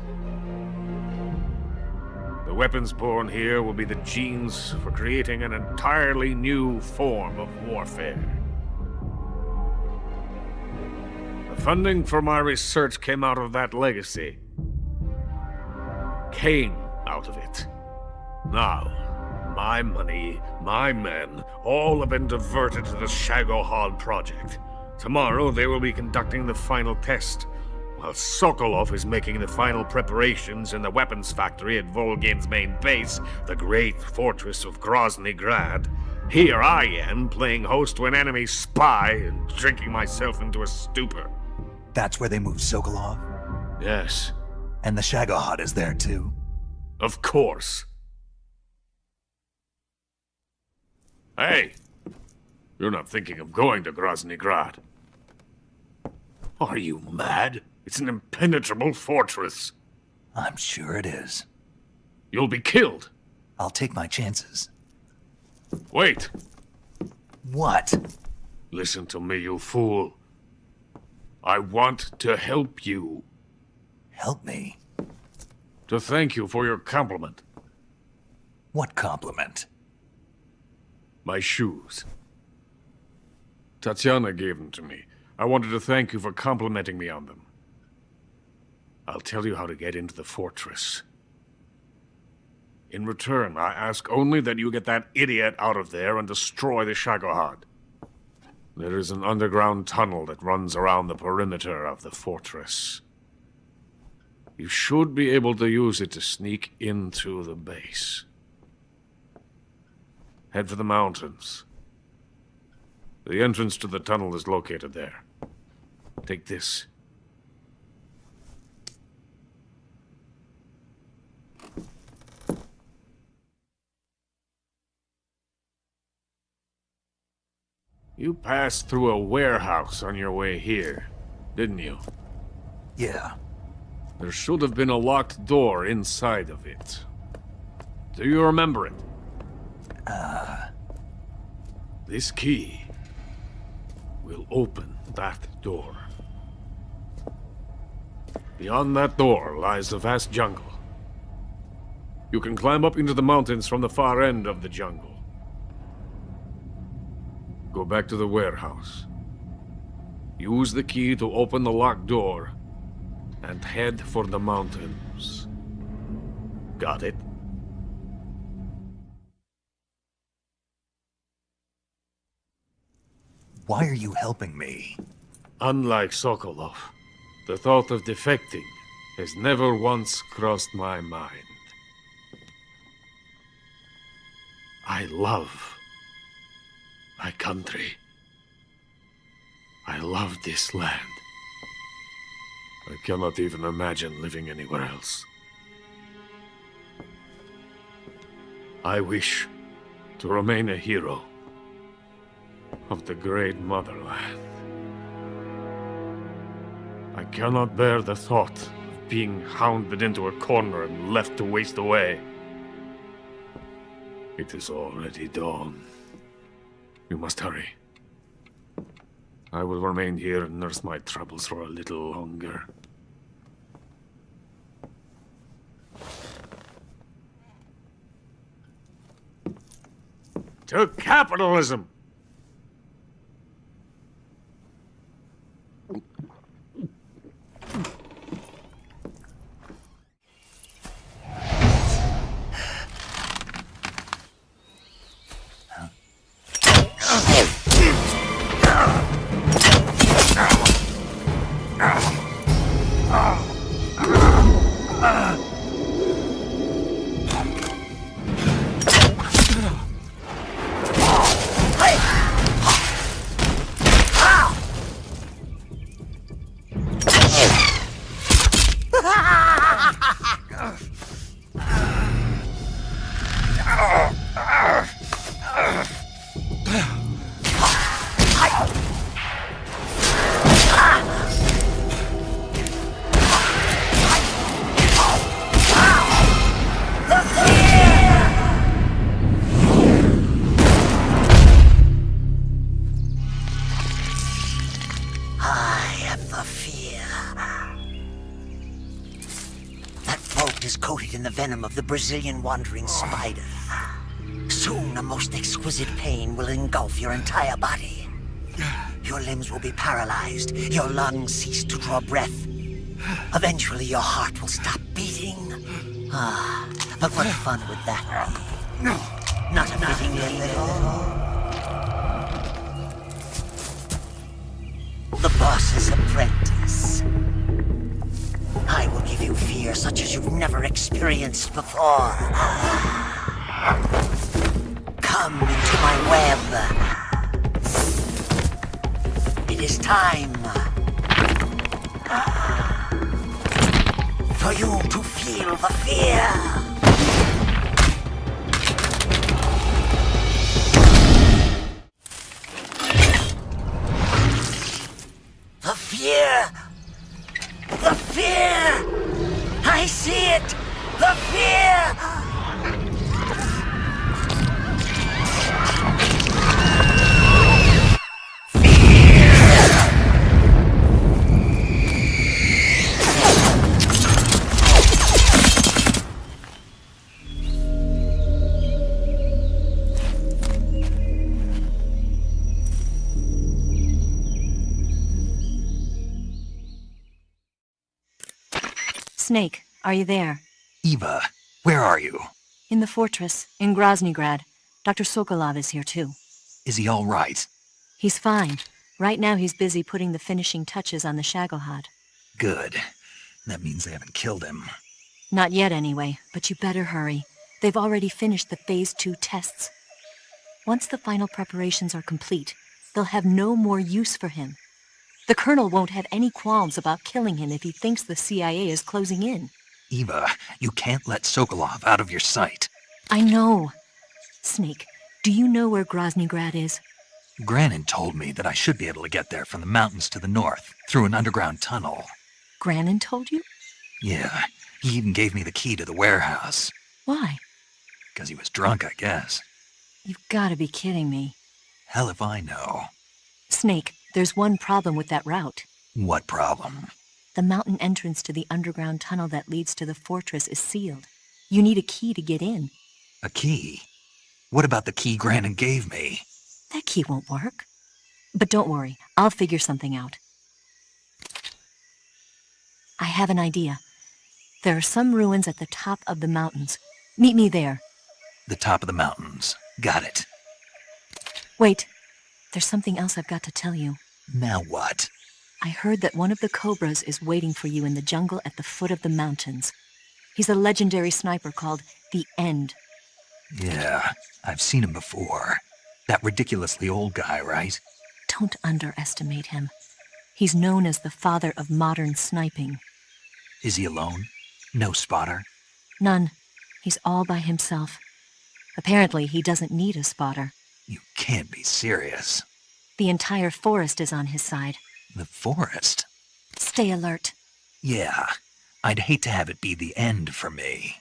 The weapons born here will be the genes for creating an entirely new form of warfare. The funding for my research came out of that legacy. Came out of it. Now, my money, my men, all have been diverted to the Shagohod project. Tomorrow, they will be conducting the final test, while Sokolov is making the final preparations in the weapons factory at Volgin's main base, the great fortress of Grozny Grad. Here I am, playing host to an enemy spy and drinking myself into a stupor. That's where they moved Sokolov? Yes. And the Shagohod is there too? Of course. Hey! You're not thinking of going to Grozny Grad. Are you mad? It's an impenetrable fortress. I'm sure it is. You'll be killed. I'll take my chances. Wait. What? Listen to me, you fool. I want to help you. Help me? To thank you for your compliment. What compliment? My shoes. Tatiana gave them to me. I wanted to thank you for complimenting me on them. I'll tell you how to get into the fortress. In return, I ask only that you get that idiot out of there and destroy the Shagohod. There is an underground tunnel that runs around the perimeter of the fortress. You should be able to use it to sneak into the base. Head for the mountains. The entrance to the tunnel is located there. Take this. You passed through a warehouse on your way here, didn't you? Yeah. There should have been a locked door inside of it. Do you remember it? This key will open that door. Beyond that door lies a vast jungle. You can climb up into the mountains from the far end of the jungle. Go back to the warehouse. Use the key to open the locked door and head for the mountains. Got it? Why are you helping me? Unlike Sokolov, the thought of defecting has never once crossed my mind. I love my country. I love this land. I cannot even imagine living anywhere else. I wish to remain a hero of the great motherland. I cannot bear the thought of being hounded into a corner and left to waste away. It is already dawn. You must hurry. I will remain here and nurse my troubles for a little longer. To capitalism! Of the Brazilian wandering spider. Soon, a most exquisite pain will engulf your entire body. Your limbs will be paralyzed, your lungs cease to draw breath. Eventually, your heart will stop beating. But what fun would that be? Not a fitting end at all. The boss's apprentice. I will give you fear such as you've never experienced before. Come into my web. It is time for you to feel the fear. The fear! The fear! I see it! The fear! Snake, are you there? Eva, where are you? In the fortress, in Groznygrad. Dr. Sokolov is here too. Is he all right? He's fine. Right now he's busy putting the finishing touches on the Shagohod. Good. That means they haven't killed him. Not yet anyway, but you better hurry. They've already finished the Phase 2 tests. Once the final preparations are complete, they'll have no more use for him. The Colonel won't have any qualms about killing him if he thinks the CIA is closing in. Eva, you can't let Sokolov out of your sight. I know. Snake, do you know where Groznygrad is? Granin told me that I should be able to get there from the mountains to the north, through an underground tunnel. Granin told you? Yeah, he even gave me the key to the warehouse. Why? Because he was drunk, I guess. You've got to be kidding me. Hell if I know. Snake, there's one problem with that route. What problem? The mountain entrance to the underground tunnel that leads to the fortress is sealed. You need a key to get in. A key? What about the key Granin gave me? That key won't work. But don't worry, I'll figure something out. I have an idea. There are some ruins at the top of the mountains. Meet me there. The top of the mountains. Got it. Wait, there's something else I've got to tell you. Now what? I heard that one of the Cobras is waiting for you in the jungle at the foot of the mountains. He's a legendary sniper called The End. Yeah, I've seen him before. That ridiculously old guy, right? Don't underestimate him. He's known as the father of modern sniping. Is he alone? No spotter? None. He's all by himself. Apparently, he doesn't need a spotter. You can't be serious. The entire forest is on his side. The forest? Stay alert. Yeah, I'd hate to have it be the end for me.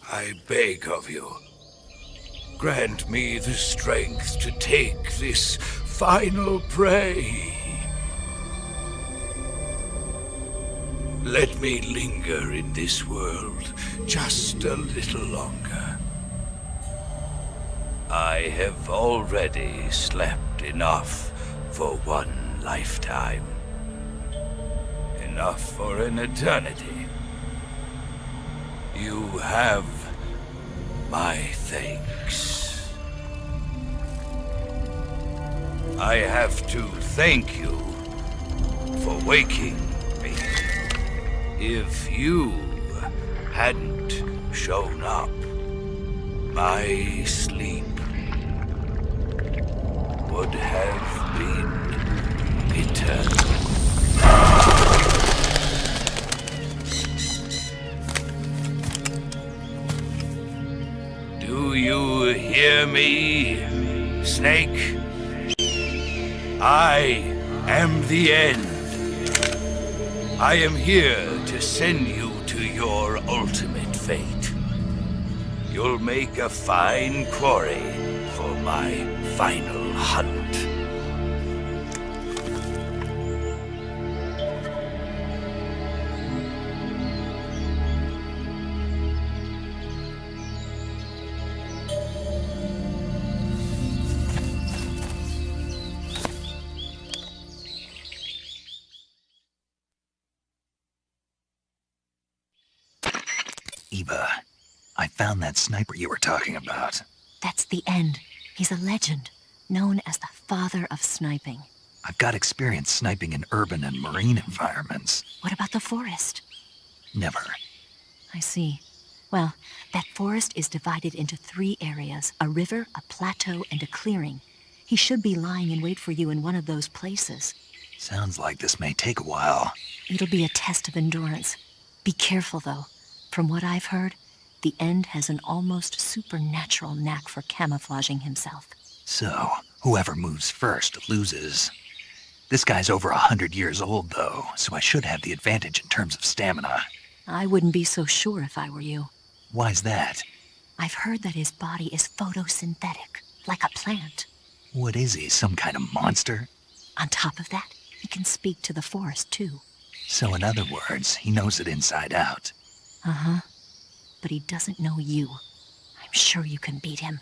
I beg of you, grant me the strength to take this final prey. Let me linger in this world just a little longer. I have already slept enough for one lifetime. Enough for an eternity. You have my thanks. I have to thank you for waking me. If you hadn't shown up, my sleep would have been eternal. Do you hear me, Snake? I am the End. I am here to send you to your ultimate fate. You'll make a fine quarry for my final hunt. Eva, I found that sniper you were talking about. That's the End. He's a legend, known as the father of sniping. I've got experience sniping in urban and marine environments. What about the forest? Never. I see. Well, that forest is divided into 3 areas, a river, a plateau, and a clearing. He should be lying in wait for you in one of those places. Sounds like this may take a while. It'll be a test of endurance. Be careful, though. From what I've heard, the End has an almost supernatural knack for camouflaging himself. So, whoever moves first loses. This guy's over 100 years old, though, so I should have the advantage in terms of stamina. I wouldn't be so sure if I were you. Why's that? I've heard that his body is photosynthetic, like a plant. What is he, some kind of monster? On top of that, he can speak to the forest, too. So in other words, he knows it inside out. Uh-huh. But he doesn't know you. I'm sure you can beat him.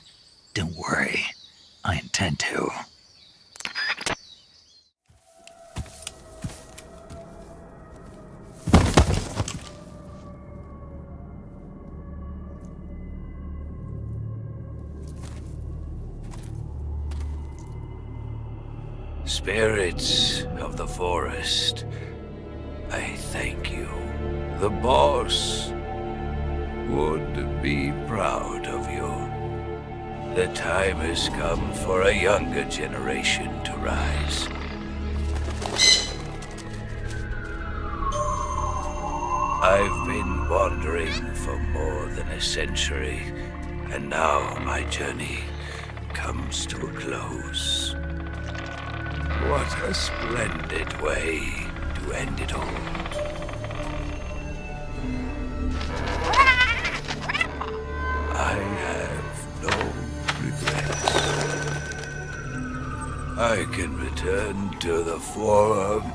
Don't worry. I intend to. Spirits of the forest, I thank you. The boss would be proud of you. The time has come for a younger generation to rise. I've been wandering for more than a century, and now my journey comes to a close. What a splendid way to end it all. I have no regrets. I can return to the Forum.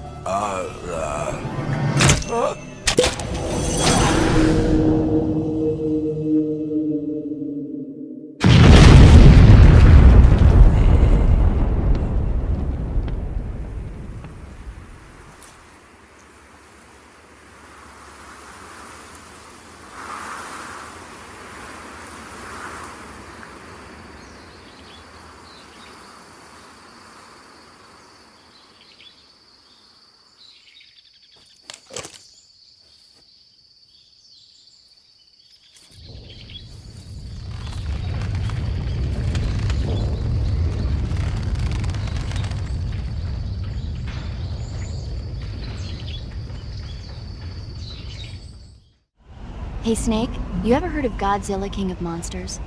Hey, Snake, you ever heard of Godzilla King of Monsters?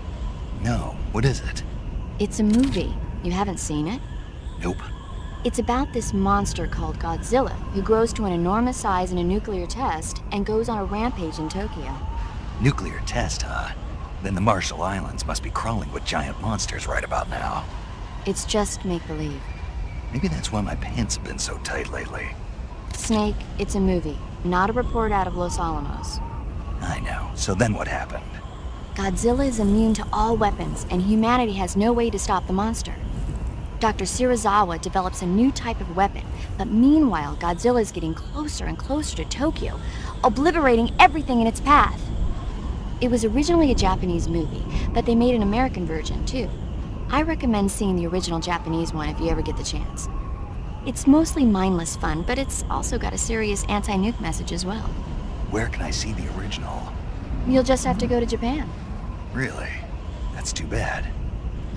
No, what is it? It's a movie. You haven't seen it? Nope. It's about this monster called Godzilla, who grows to an enormous size in a nuclear test and goes on a rampage in Tokyo. Nuclear test, huh? Then the Marshall Islands must be crawling with giant monsters right about now. It's just make-believe. Maybe that's why my pants have been so tight lately. Snake, it's a movie, not a report out of Los Alamos. I know. So then what happened? Godzilla is immune to all weapons, and humanity has no way to stop the monster. Dr. Shirazawa develops a new type of weapon, but meanwhile, Godzilla is getting closer and closer to Tokyo, obliterating everything in its path. It was originally a Japanese movie, but they made an American version, too. I recommend seeing the original Japanese one if you ever get the chance. It's mostly mindless fun, but it's also got a serious anti-nuke message as well. Where can I see the original? You'll just have to go to Japan. Really? That's too bad.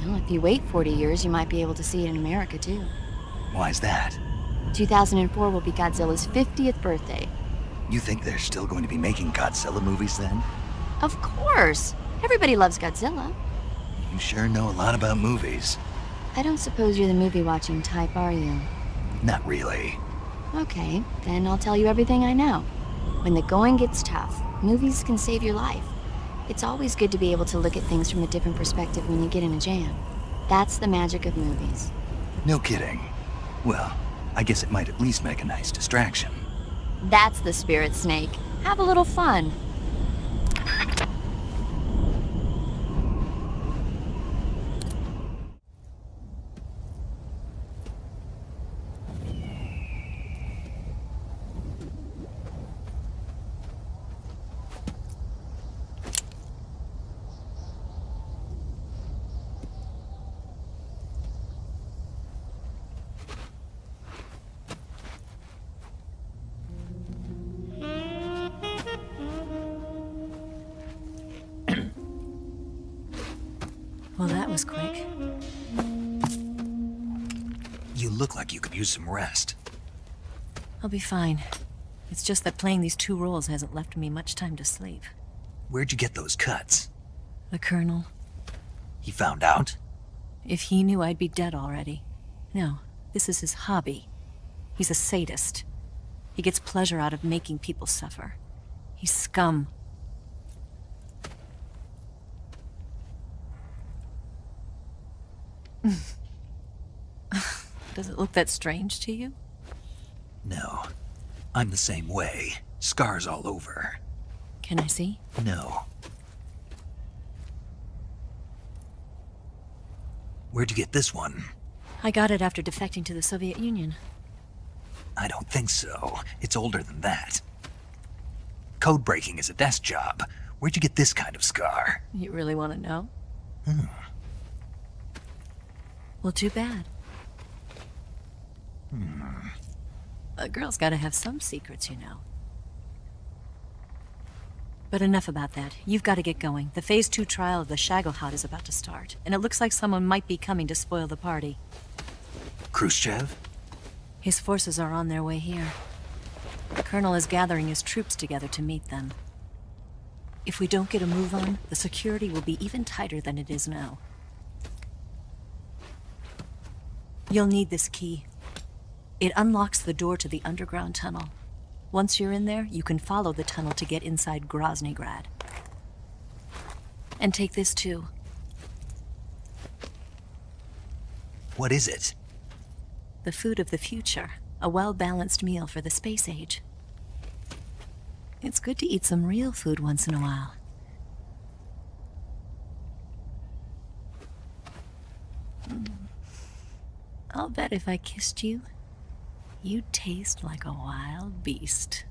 Well, if you wait 40 years, you might be able to see it in America, too. Why's that? 2004 will be Godzilla's 50th birthday. You think they're still going to be making Godzilla movies then? Of course! Everybody loves Godzilla. You sure know a lot about movies. I don't suppose you're the movie-watching type, are you? Not really. Okay, then I'll tell you everything I know. When the going gets tough, movies can save your life. It's always good to be able to look at things from a different perspective when you get in a jam. That's the magic of movies. No kidding. Well, I guess it might at least make a nice distraction. That's the spirit, Snake. Have a little fun. Well, that was quick. You look like you could use some rest. I'll be fine. It's just that playing these 2 roles hasn't left me much time to sleep. Where'd you get those cuts? The Colonel. He found out? If he knew, I'd be dead already. No, this is his hobby. He's a sadist. He gets pleasure out of making people suffer. He's scum. Does it look that strange to you? No. I'm the same way. Scars all over. Can I see? No. Where'd you get this one? I got it after defecting to the Soviet Union. I don't think so. It's older than that. Code breaking is a desk job. Where'd you get this kind of scar? You really want to know? Well, too bad. A girl's gotta have some secrets, you know. But enough about that. You've got to get going. The Phase 2 trial of the Shagohod is about to start, and it looks like someone might be coming to spoil the party. Khrushchev? His forces are on their way here. The Colonel is gathering his troops together to meet them. If we don't get a move on, the security will be even tighter than it is now. You'll need this key. It unlocks the door to the underground tunnel. Once you're in there, you can follow the tunnel to get inside Groznygrad. And take this too. What is it? The food of the future. A well-balanced meal for the space age. It's good to eat some real food once in a while. I'll bet if I kissed you, you'd taste like a wild beast.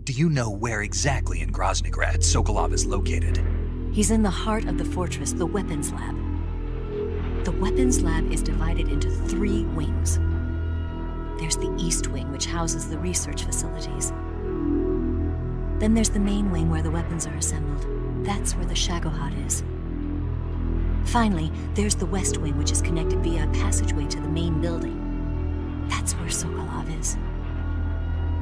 Do you know where exactly in Groznygrad Sokolov is located? He's in the heart of the fortress, the weapons lab. The weapons lab is divided into 3 wings. There's the East Wing, which houses the research facilities. Then there's the main wing where the weapons are assembled. That's where the Shagohod is. Finally, there's the West Wing, which is connected via a passageway to the main building. That's where Sokolov is.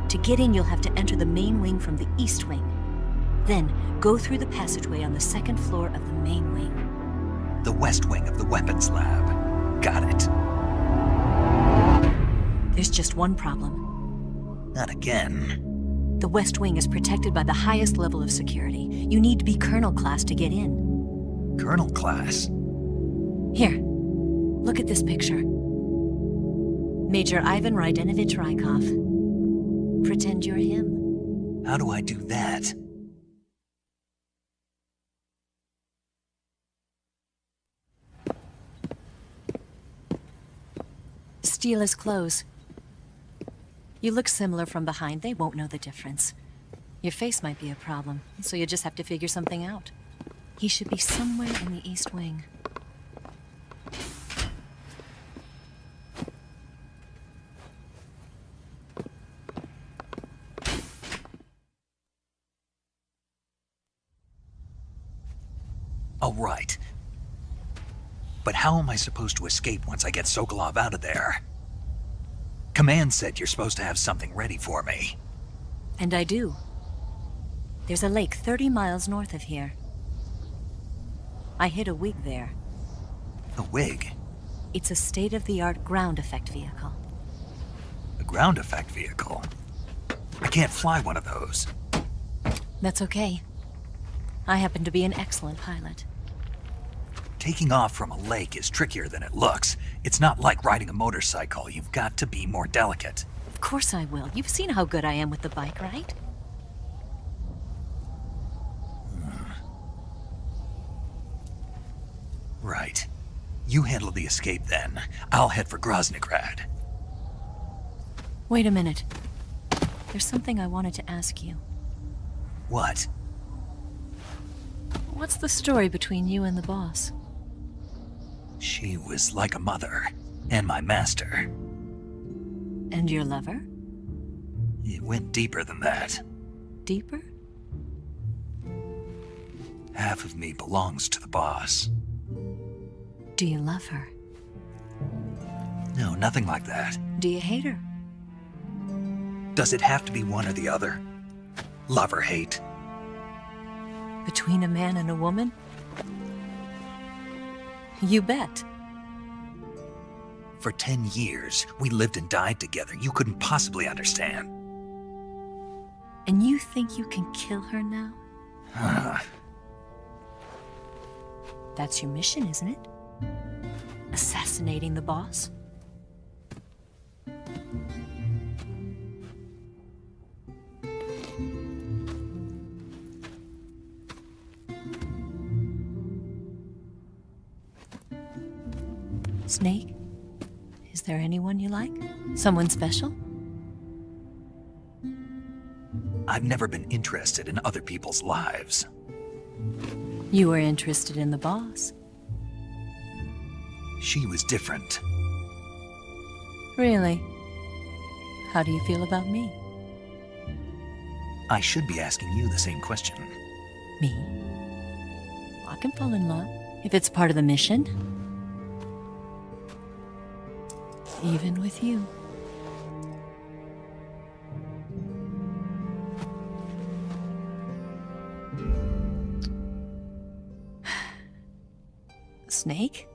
To get in, you'll have to enter the main wing from the East Wing. Then, go through the passageway on the 2nd floor of the main wing. The West Wing of the weapons lab. Got it. There's just one problem. Not again. The West Wing is protected by the highest level of security. You need to be Colonel class to get in. Colonel class? Here, look at this picture. Major Ivan Rydenovich Rykov. Pretend you're him. How do I do that? Steal his clothes. You look similar from behind. They won't know the difference. Your face might be a problem, so you just have to figure something out. He should be somewhere in the East Wing. All right. But how am I supposed to escape once I get Sokolov out of there? Command said you're supposed to have something ready for me. And I do. There's a lake 30 miles north of here. I hid a wig there. A wig? It's a state-of-the-art ground effect vehicle. A ground effect vehicle? I can't fly one of those. That's okay. I happen to be an excellent pilot. Taking off from a lake is trickier than it looks. It's not like riding a motorcycle. You've got to be more delicate. Of course I will. You've seen how good I am with the bike, right? Right. You handle the escape then. I'll head for Groznygrad. Wait a minute. There's something I wanted to ask you. What? What's the story between you and the boss? She was like a mother, and my master. And your lover? It went deeper than that. Deeper? Half of me belongs to the boss. Do you love her? No, nothing like that. Do you hate her? Does it have to be one or the other? Love or hate? Between a man and a woman? You bet. For 10 years, we lived and died together. You couldn't possibly understand. And you think you can kill her now? That's your mission, isn't it? Assassinating the boss? Snake? Is there anyone you like? Someone special? I've never been interested in other people's lives. You were interested in the boss. She was different. Really? How do you feel about me? I should be asking you the same question. Me? I can fall in love if it's part of the mission. Even with you. Snake?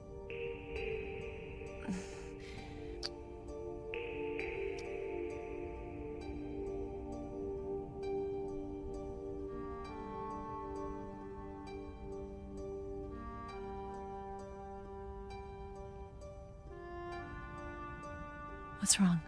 What's wrong?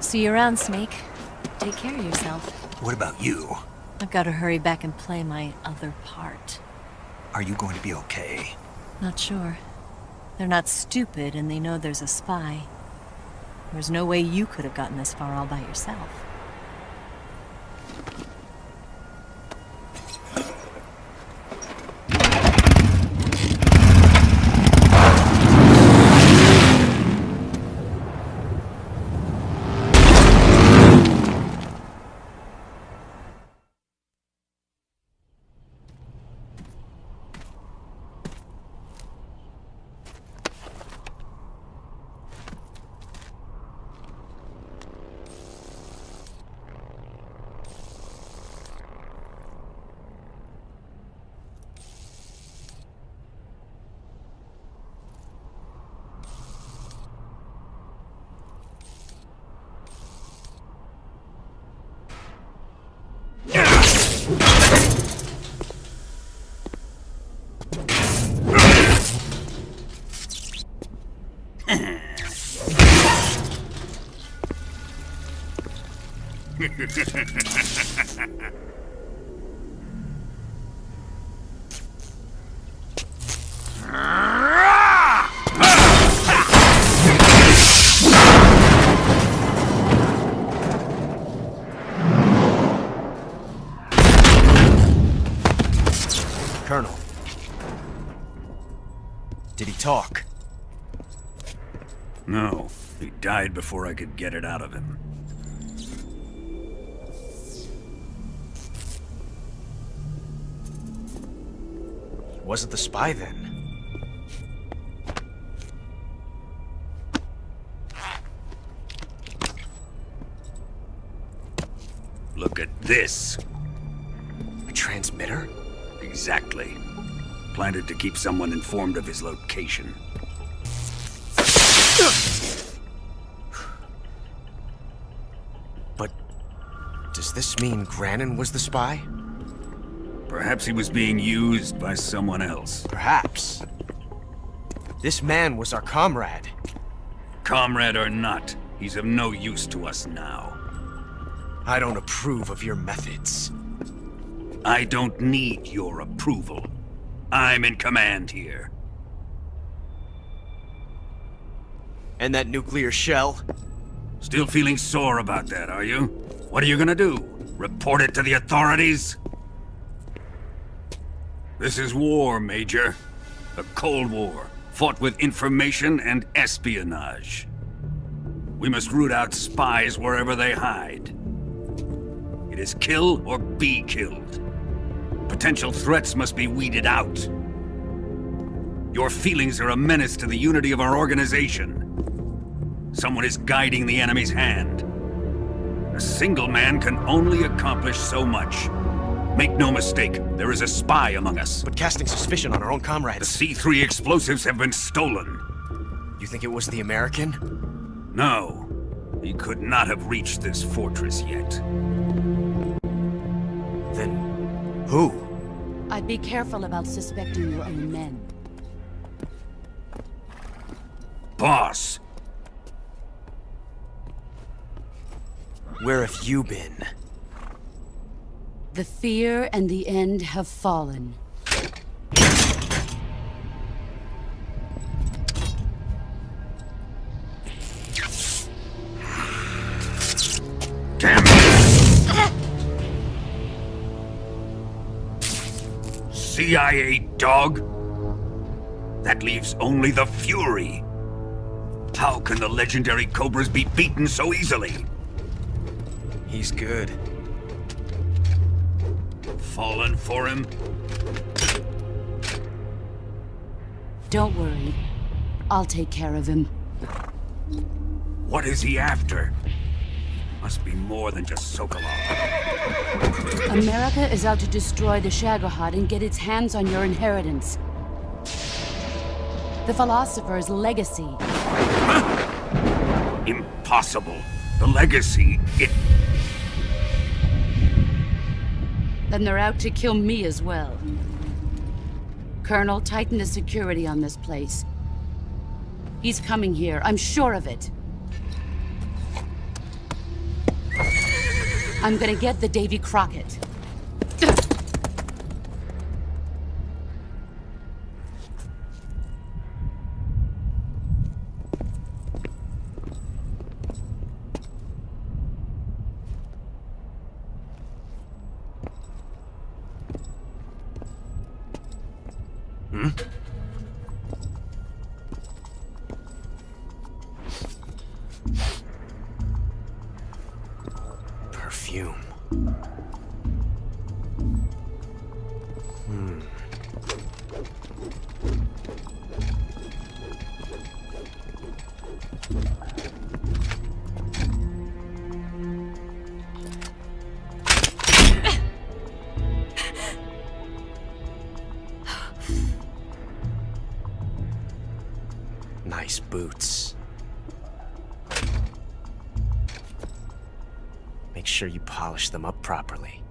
See you around, Snake. Take care of yourself. What about you? I've got to hurry back and play my other part. Are you going to be okay? Not sure. They're not stupid, and they know there's a spy. There's no way you could have gotten this far all by yourself. Colonel. Did he talk? No, he died before I could get it out of him. Wasn't the spy then? Look at this. A transmitter? Exactly. Planted to keep someone informed of his location. But does this mean Granin was the spy? Perhaps he was being used by someone else. Perhaps. This man was our comrade. Comrade or not, he's of no use to us now. I don't approve of your methods. I don't need your approval. I'm in command here. And that nuclear shell? Still feeling sore about that, are you? What are you gonna do? Report it to the authorities? This is war, Major. A Cold War, fought with information and espionage. We must root out spies wherever they hide. It is kill or be killed. Potential threats must be weeded out. Your feelings are a menace to the unity of our organization. Someone is guiding the enemy's hand. A single man can only accomplish so much. Make no mistake, there is a spy among us. But casting suspicion on our own comrades... The C3 explosives have been stolen. You think it was the American? No. He could not have reached this fortress yet. Then... who? I'd be careful about suspecting your own men. Boss! Where have you been? The fear and the end have fallen. Damn it! CIA dog? That leaves only the Fury. How can the legendary Cobras be beaten so easily? He's good. Fallen for him? Don't worry. I'll take care of him. What is he after? Must be more than just Sokolov. America is out to destroy the Shagohod and get its hands on your inheritance. The Philosopher's legacy. Huh? Impossible. The legacy, Then they're out to kill me as well. Colonel, tighten the security on this place. He's coming here, I'm sure of it. I'm gonna get the Davy Crockett. Perfume. Nice boots. Make sure you polish them up properly.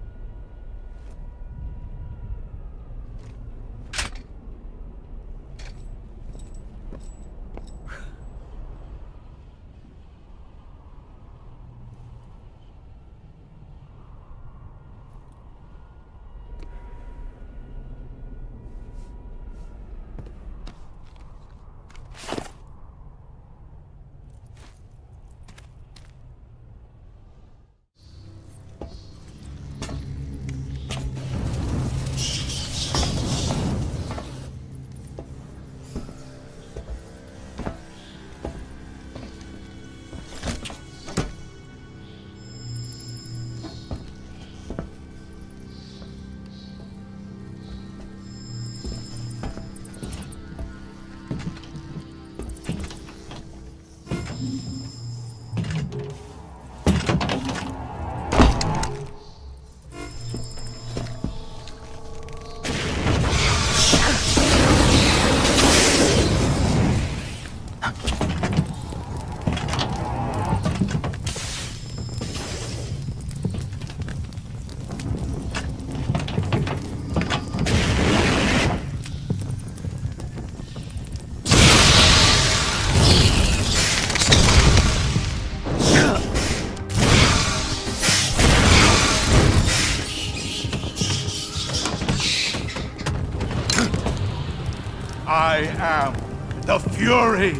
am the Fury.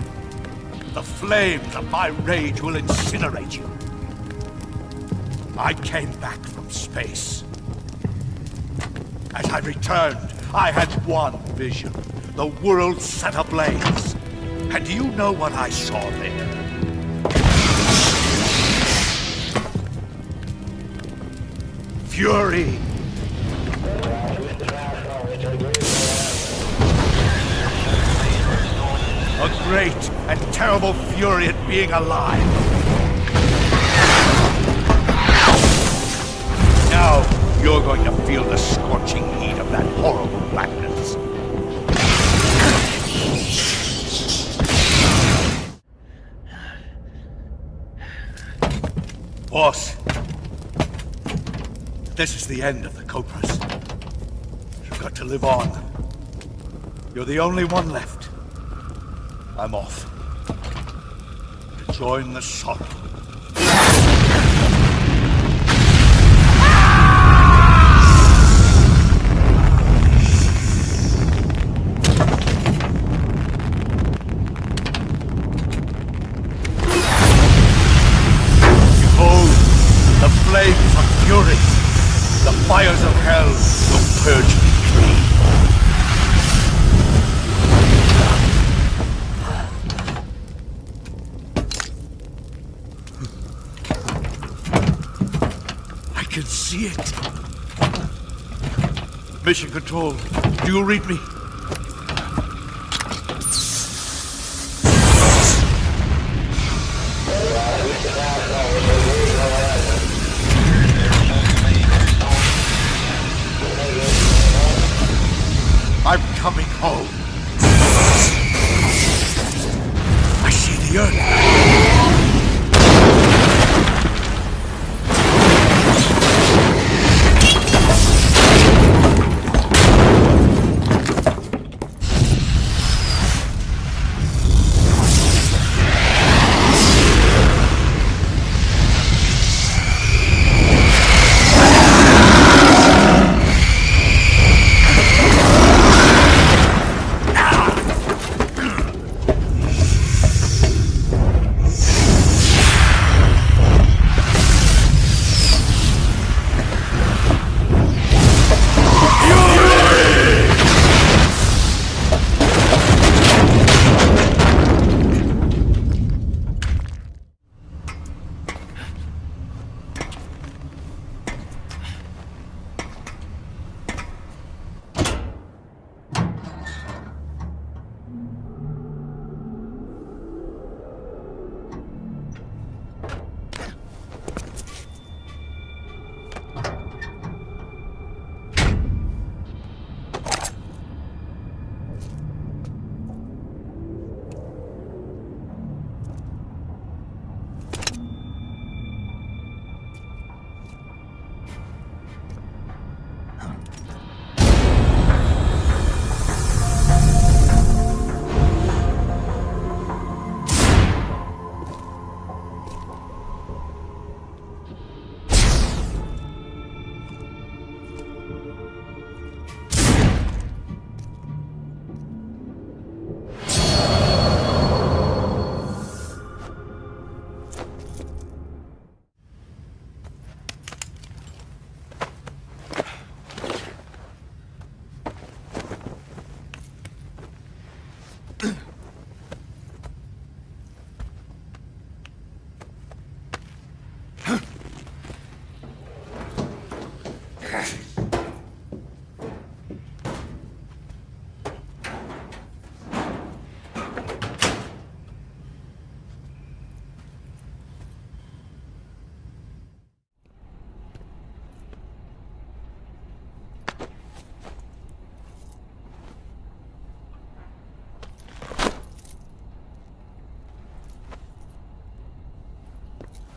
The flames of my rage will incinerate you. I came back from space. As I returned, I had one vision. The world set ablaze. And do you know what I saw there? Fury. A great and terrible fury at being alive. Now, you're going to feel the scorching heat of that horrible blackness. Boss, this is the end of the Cobras. You've got to live on. You're the only one left. I'm off. To join the sun. Behold, the flames of fury. The fires of hell will purge me clean. I can see it. Mission Control, do you read me? I'm coming home. I see the Earth.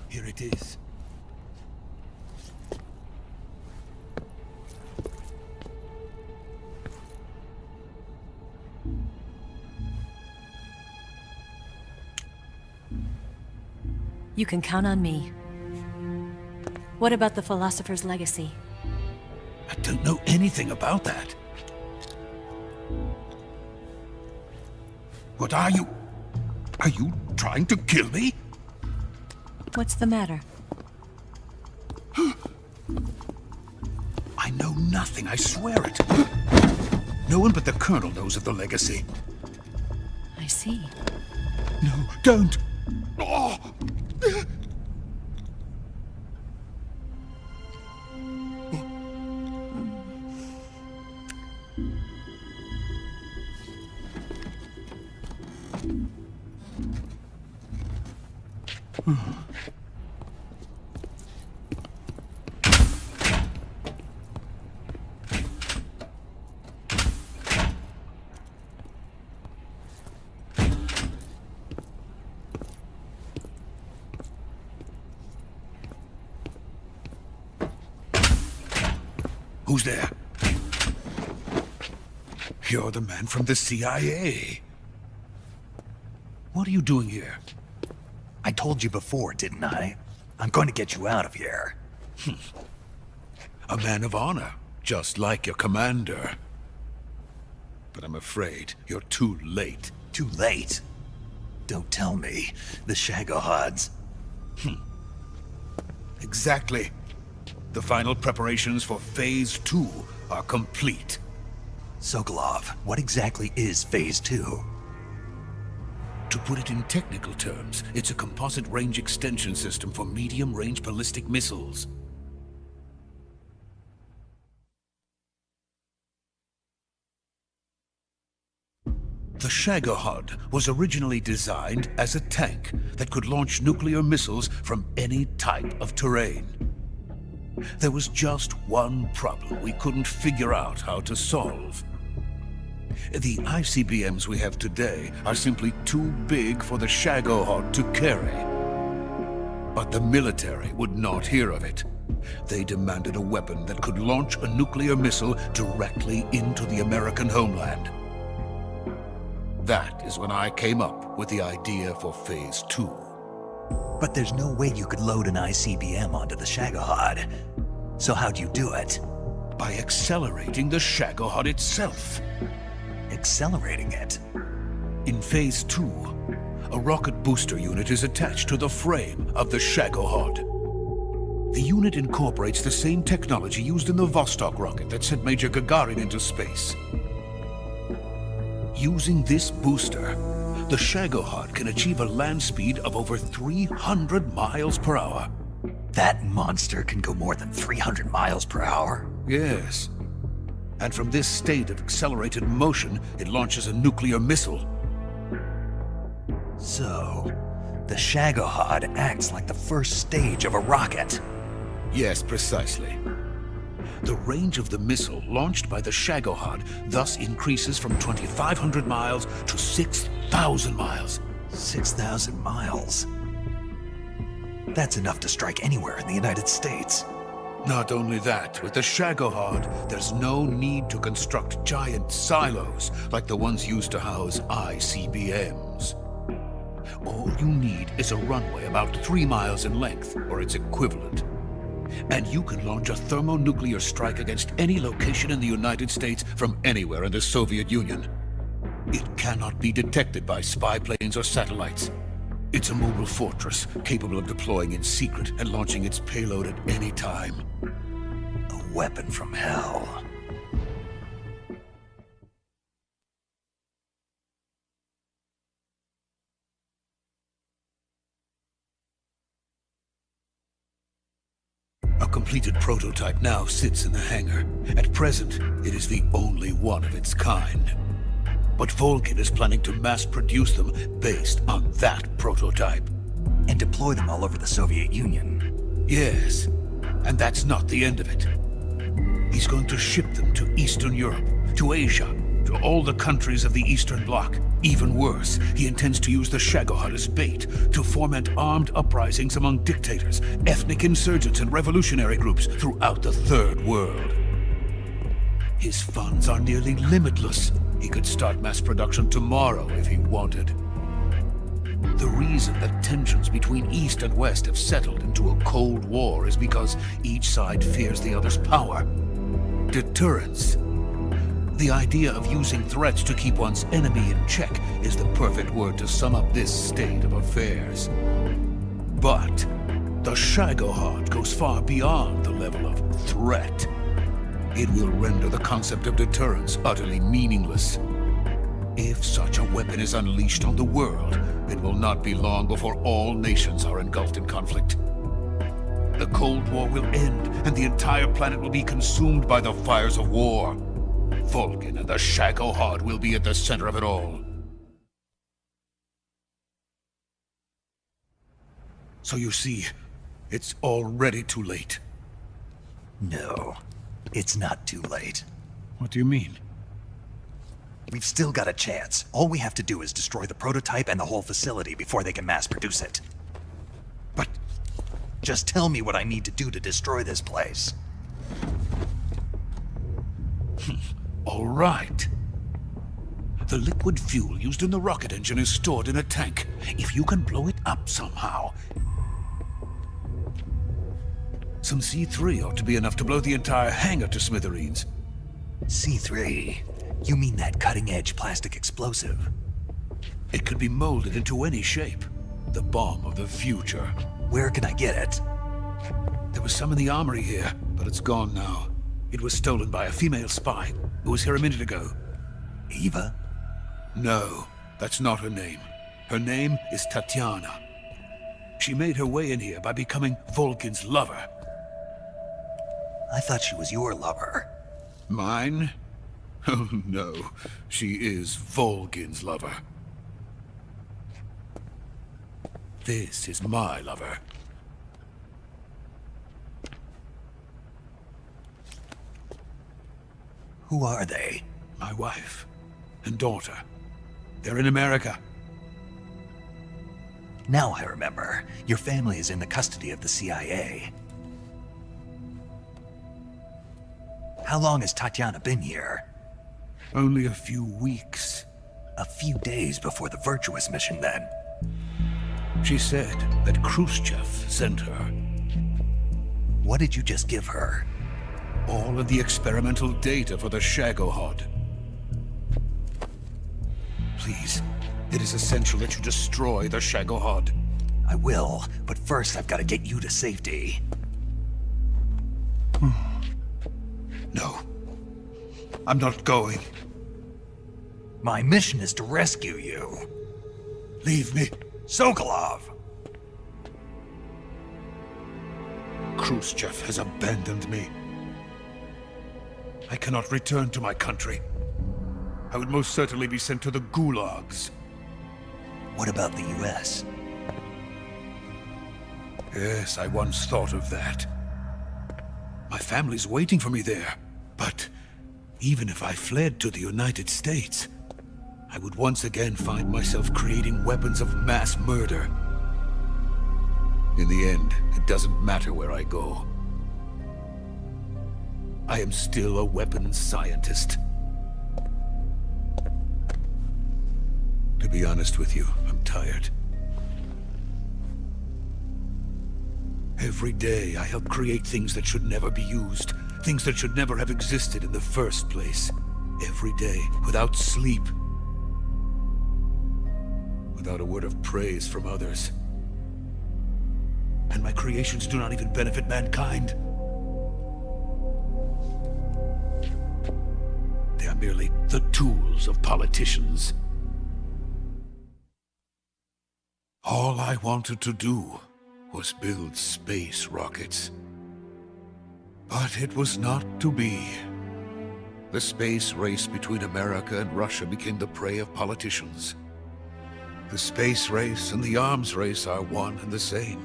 Here it is. You can count on me. What about the Philosopher's Legacy? I don't know anything about that. What are you? Are you trying to kill me? What's the matter? I know nothing, I swear it. No one but the Colonel knows of the legacy. I see. No, don't! Oh. Who's there? You're the man from the CIA. What are you doing here? I told you before, didn't I? I'm going to get you out of here. A man of honor, just like your commander. But I'm afraid you're too late. Too late? Don't tell me. The Shagohods. Exactly. The final preparations for Phase 2 are complete. Sokolov, what exactly is Phase 2? To put it in technical terms, it's a composite range extension system for medium-range ballistic missiles. The Shagohod was originally designed as a tank that could launch nuclear missiles from any type of terrain. There was just one problem we couldn't figure out how to solve. The ICBMs we have today are simply too big for the Shagohod to carry. But the military would not hear of it. They demanded a weapon that could launch a nuclear missile directly into the American homeland. That is when I came up with the idea for Phase 2. But there's no way you could load an ICBM onto the Shagohod. So how'd you do it? By accelerating the Shagohod itself. Accelerating it? In Phase 2, a rocket booster unit is attached to the frame of the Shagohod. The unit incorporates the same technology used in the Vostok rocket that sent Major Gagarin into space. Using this booster, the Shagohod can achieve a land speed of over 300 miles per hour. That monster can go more than 300 miles per hour? Yes. And from this state of accelerated motion, it launches a nuclear missile. So, the Shagohod acts like the first stage of a rocket. Yes, precisely. The range of the missile launched by the Shagohod thus increases from 2,500 miles to 6,000 miles. 6,000 miles? That's enough to strike anywhere in the United States. Not only that, with the Shagohod, there's no need to construct giant silos like the ones used to house ICBMs. All you need is a runway about 3 miles in length, or its equivalent. And you can launch a thermonuclear strike against any location in the United States from anywhere in the Soviet Union. It cannot be detected by spy planes or satellites. It's a mobile fortress, capable of deploying in secret and launching its payload at any time. A weapon from hell. A completed prototype now sits in the hangar. At present, it is the only one of its kind. But Volgin is planning to mass-produce them based on that prototype. And deploy them all over the Soviet Union. Yes, and that's not the end of it. He's going to ship them to Eastern Europe, to Asia, to all the countries of the Eastern Bloc. Even worse, he intends to use the Shagohod as bait to foment armed uprisings among dictators, ethnic insurgents, and revolutionary groups throughout the Third World. His funds are nearly limitless. He could start mass production tomorrow if he wanted. The reason that tensions between East and West have settled into a Cold War is because each side fears the other's power. Deterrence. The idea of using threats to keep one's enemy in check is the perfect word to sum up this state of affairs. But the Shagohod goes far beyond the level of threat. It will render the concept of deterrence utterly meaningless. If such a weapon is unleashed on the world, it will not be long before all nations are engulfed in conflict. The Cold War will end, and the entire planet will be consumed by the fires of war. Vulcan and the Shagohod will be at the center of it all. So you see, it's already too late. No, it's not too late. What do you mean? We've still got a chance. All we have to do is destroy the prototype and the whole facility before they can mass produce it. But... just tell me what I need to do to destroy this place. All right. The liquid fuel used in the rocket engine is stored in a tank. If you can blow it up somehow... some C3 ought to be enough to blow the entire hangar to smithereens. C3? You mean that cutting-edge plastic explosive? It could be molded into any shape. The bomb of the future. Where can I get it? There was some in the armory here, but it's gone now. It was stolen by a female spy who was here a minute ago. Eva? No, that's not her name. Her name is Tatiana. She made her way in here by becoming Vulcan's lover. I thought she was your lover. Mine? Oh no, she is Vulcan's lover. This is my lover. Who are they? My wife and daughter. They're in America. Now I remember. Your family is in the custody of the CIA. How long has Tatiana been here? Only a few weeks. A few days before the Virtuous mission, then. She said that Khrushchev sent her. What did you just give her? All of the experimental data for the Shagohod. Please, it is essential that you destroy the Shagohod. I will, but first I've got to get you to safety. No. I'm not going. My mission is to rescue you. Leave me. Sokolov! Khrushchev has abandoned me. I cannot return to my country. I would most certainly be sent to the gulags. What about the US? Yes, I once thought of that. My family's waiting for me there. But even if I fled to the United States, I would once again find myself creating weapons of mass murder. In the end, it doesn't matter where I go. I am still a weapons scientist. To be honest with you, I'm tired. Every day, I help create things that should never be used. Things that should never have existed in the first place. Every day, without sleep. Without a word of praise from others. And my creations do not even benefit mankind. They are merely the tools of politicians. All I wanted to do was build space rockets. But it was not to be. The space race between America and Russia became the prey of politicians. The space race and the arms race are one and the same.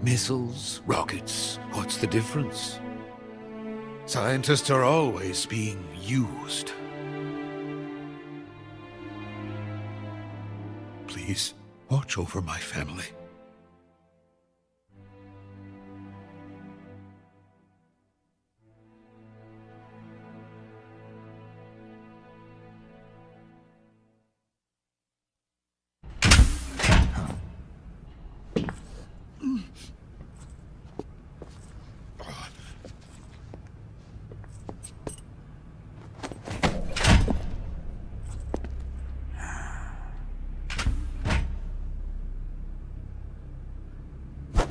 Missiles, rockets, what's the difference? Scientists are always being used. Please, watch over my family.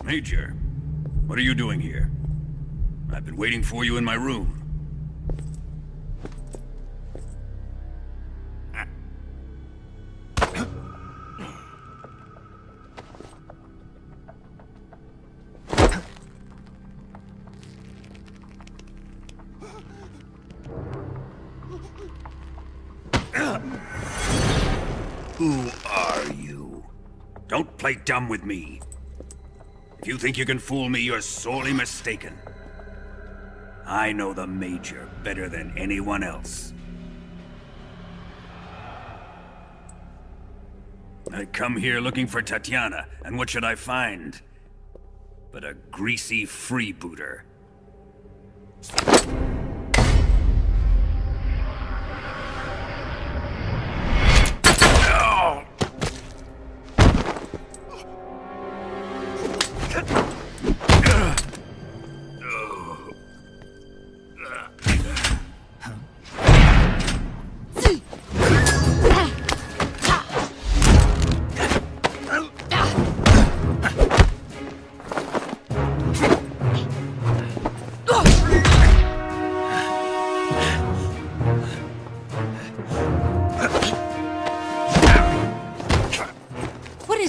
Major, what are you doing here? I've been waiting for you in my room. Who are you? Don't play dumb with me. If you think you can fool me, you're sorely mistaken. I know the Major better than anyone else. I come here looking for Tatiana, and what should I find? But a greasy freebooter.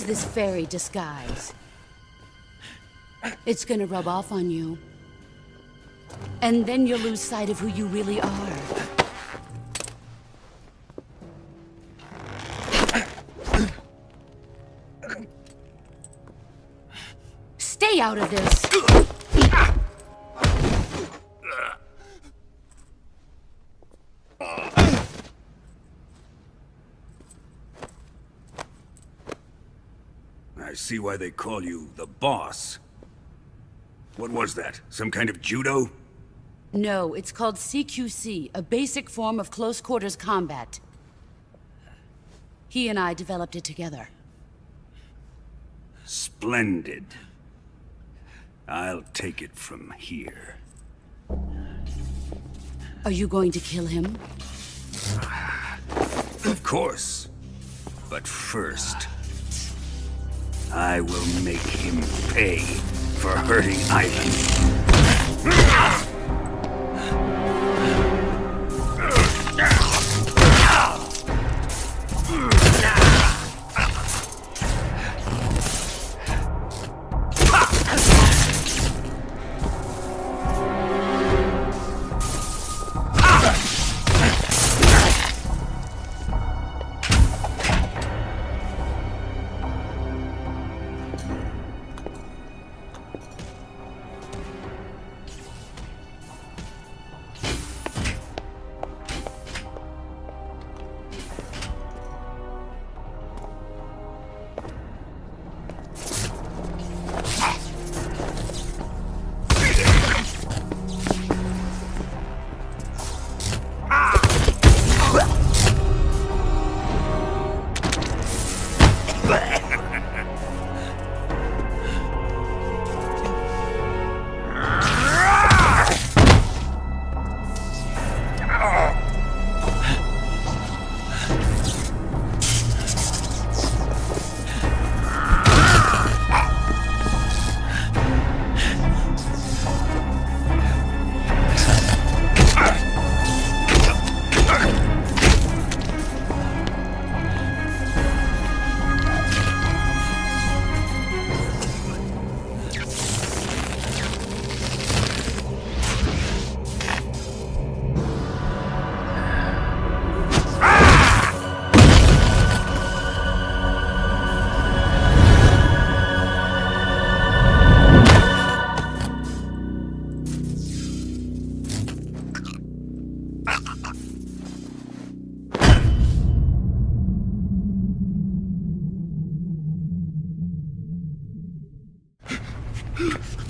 This fairy disguise. It's gonna rub off on you. And then you'll lose sight of who you really are. Stay out of this! I see why they call you the boss. What was that? Some kind of judo? No, it's called CQC, a basic form of close quarters combat. He and I developed it together. Splendid. I'll take it from here. Are you going to kill him? Of course. But first, I will make him pay for hurting Ivan.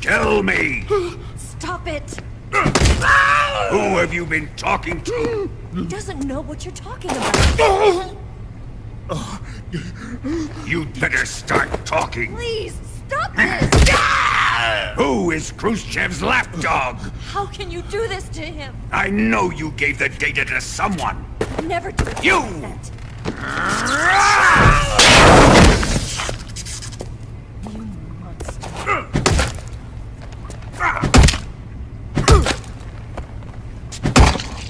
Tell me! Stop it! Who have you been talking to? He doesn't know what you're talking about. You'd better start talking. Please, stop this! Who is Khrushchev's lapdog? How can you do this to him? I know you gave the data to someone. Never do it. You! You monster.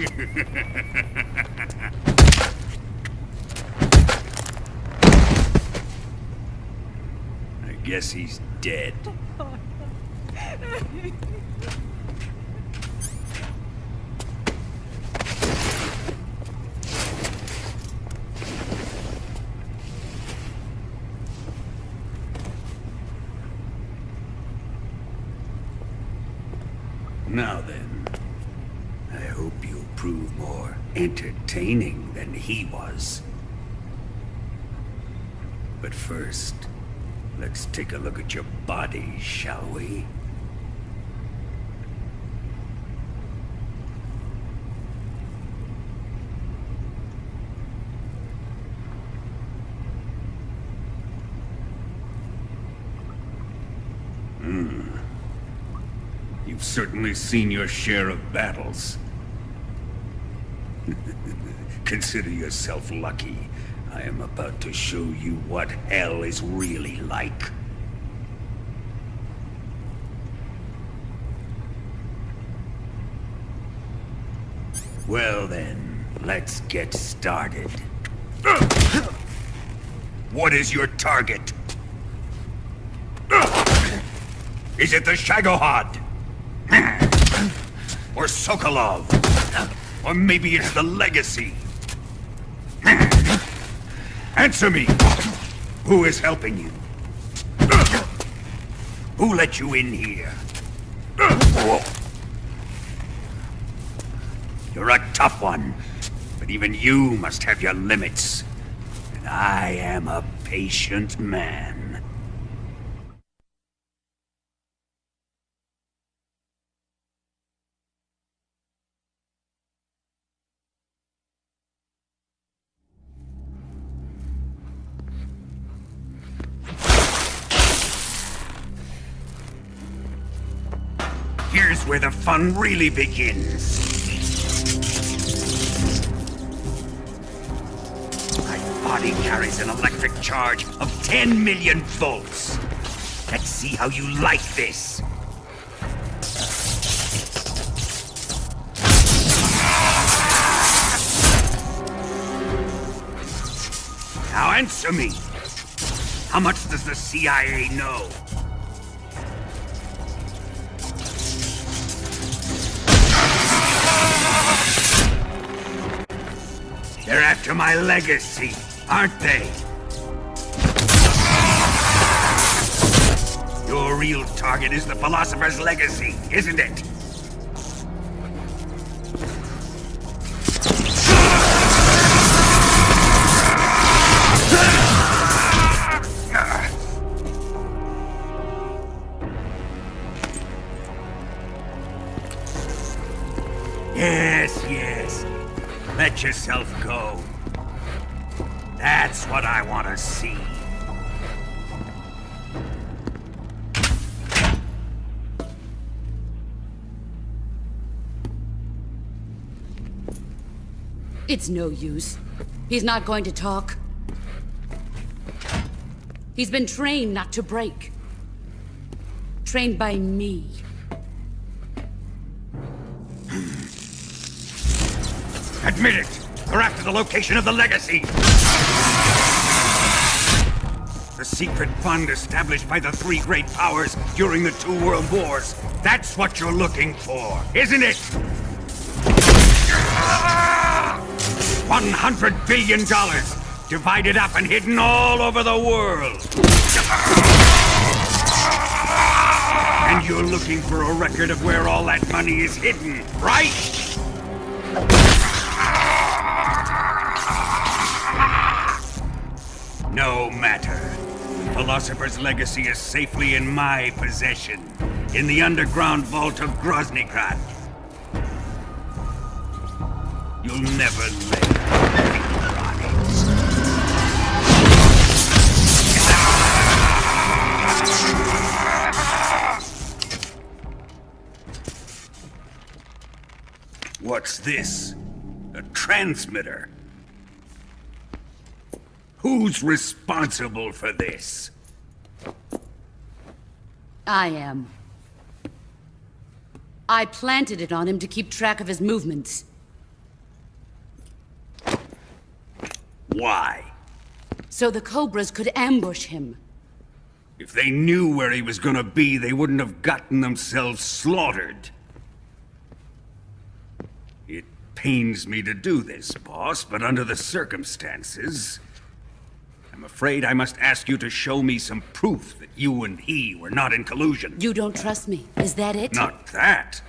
I guess he's dead. Now then, I hope you'll prove more entertaining than he was. But first, let's take a look at your body, shall we? You've certainly seen your share of battles. Consider yourself lucky. I am about to show you what hell is really like. Well then, let's get started. What is your target? Is it the Shagohod? Or Sokolov? Or maybe it's the Legacy? Answer me! Who is helping you? Who let you in here? You're a tough one, but even you must have your limits. And I am a patient man. Here's where the fun really begins. My body carries an electric charge of 10 million volts. Let's see how you like this. Now answer me. How much does the CIA know? They're after my legacy, aren't they? Your real target is the Philosopher's Legacy, isn't it? Yes. Let yourself go. That's what I want to see. It's no use. He's not going to talk. He's been trained not to break. Trained by me. Admit it! They're after the location of the Legacy! The secret fund established by the three great powers during the 2 world wars. That's what you're looking for, isn't it? $100 billion, divided up and hidden all over the world. And you're looking for a record of where all that money is hidden, right? No matter. Philosopher's Legacy is safely in my possession, in the underground vault of Groznygrad. You'll never lay a finger on it. What's this? A transmitter? Who's responsible for this? I am. I planted it on him to keep track of his movements. Why? So the Cobras could ambush him. If they knew where he was gonna be, they wouldn't have gotten themselves slaughtered. It pains me to do this, boss, but under the circumstances, I'm afraid I must ask you to show me some proof that you and he were not in collusion. You don't trust me, is that it? Not that,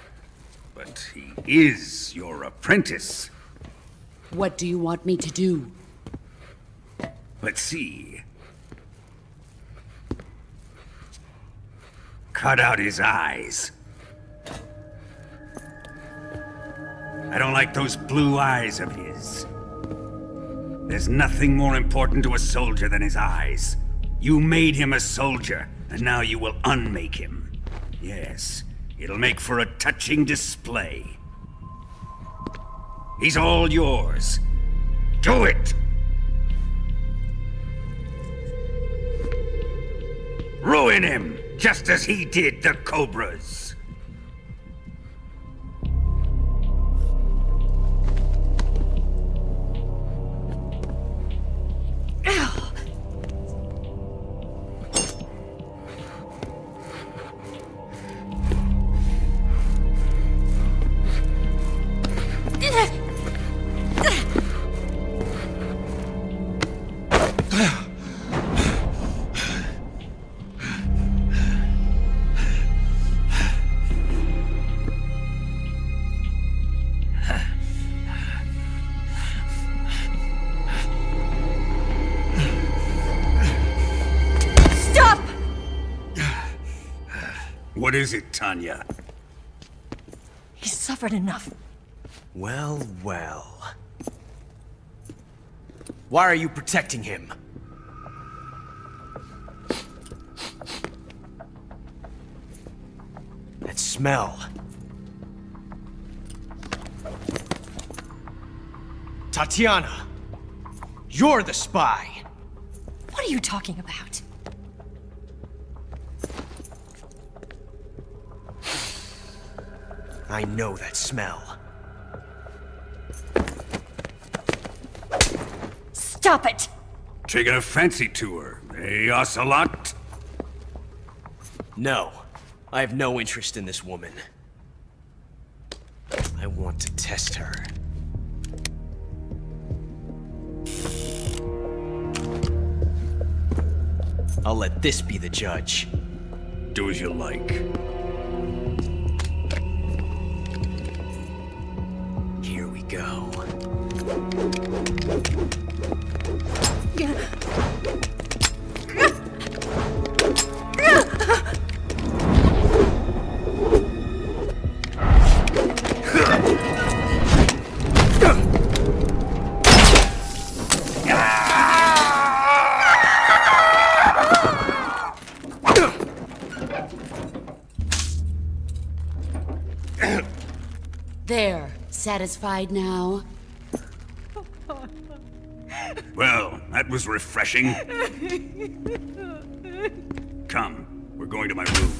but he is your apprentice. What do you want me to do? Let's see. Cut out his eyes. I don't like those blue eyes of his. There's nothing more important to a soldier than his eyes. You made him a soldier, and now you will unmake him. Yes, it'll make for a touching display. He's all yours. Do it! Ruin him, just as he did the Cobras. What is it, Tanya? He's suffered enough. Well, well. Why are you protecting him? That smell. Tatiana! You're the spy! What are you talking about? I know that smell. Stop it! Taking a fancy to her, eh, Ocelot? No. I have no interest in this woman. I want to test her. I'll let this be the judge. Do as you like. Here we go. There. Satisfied now? Well, that was refreshing. Come, we're going to my room.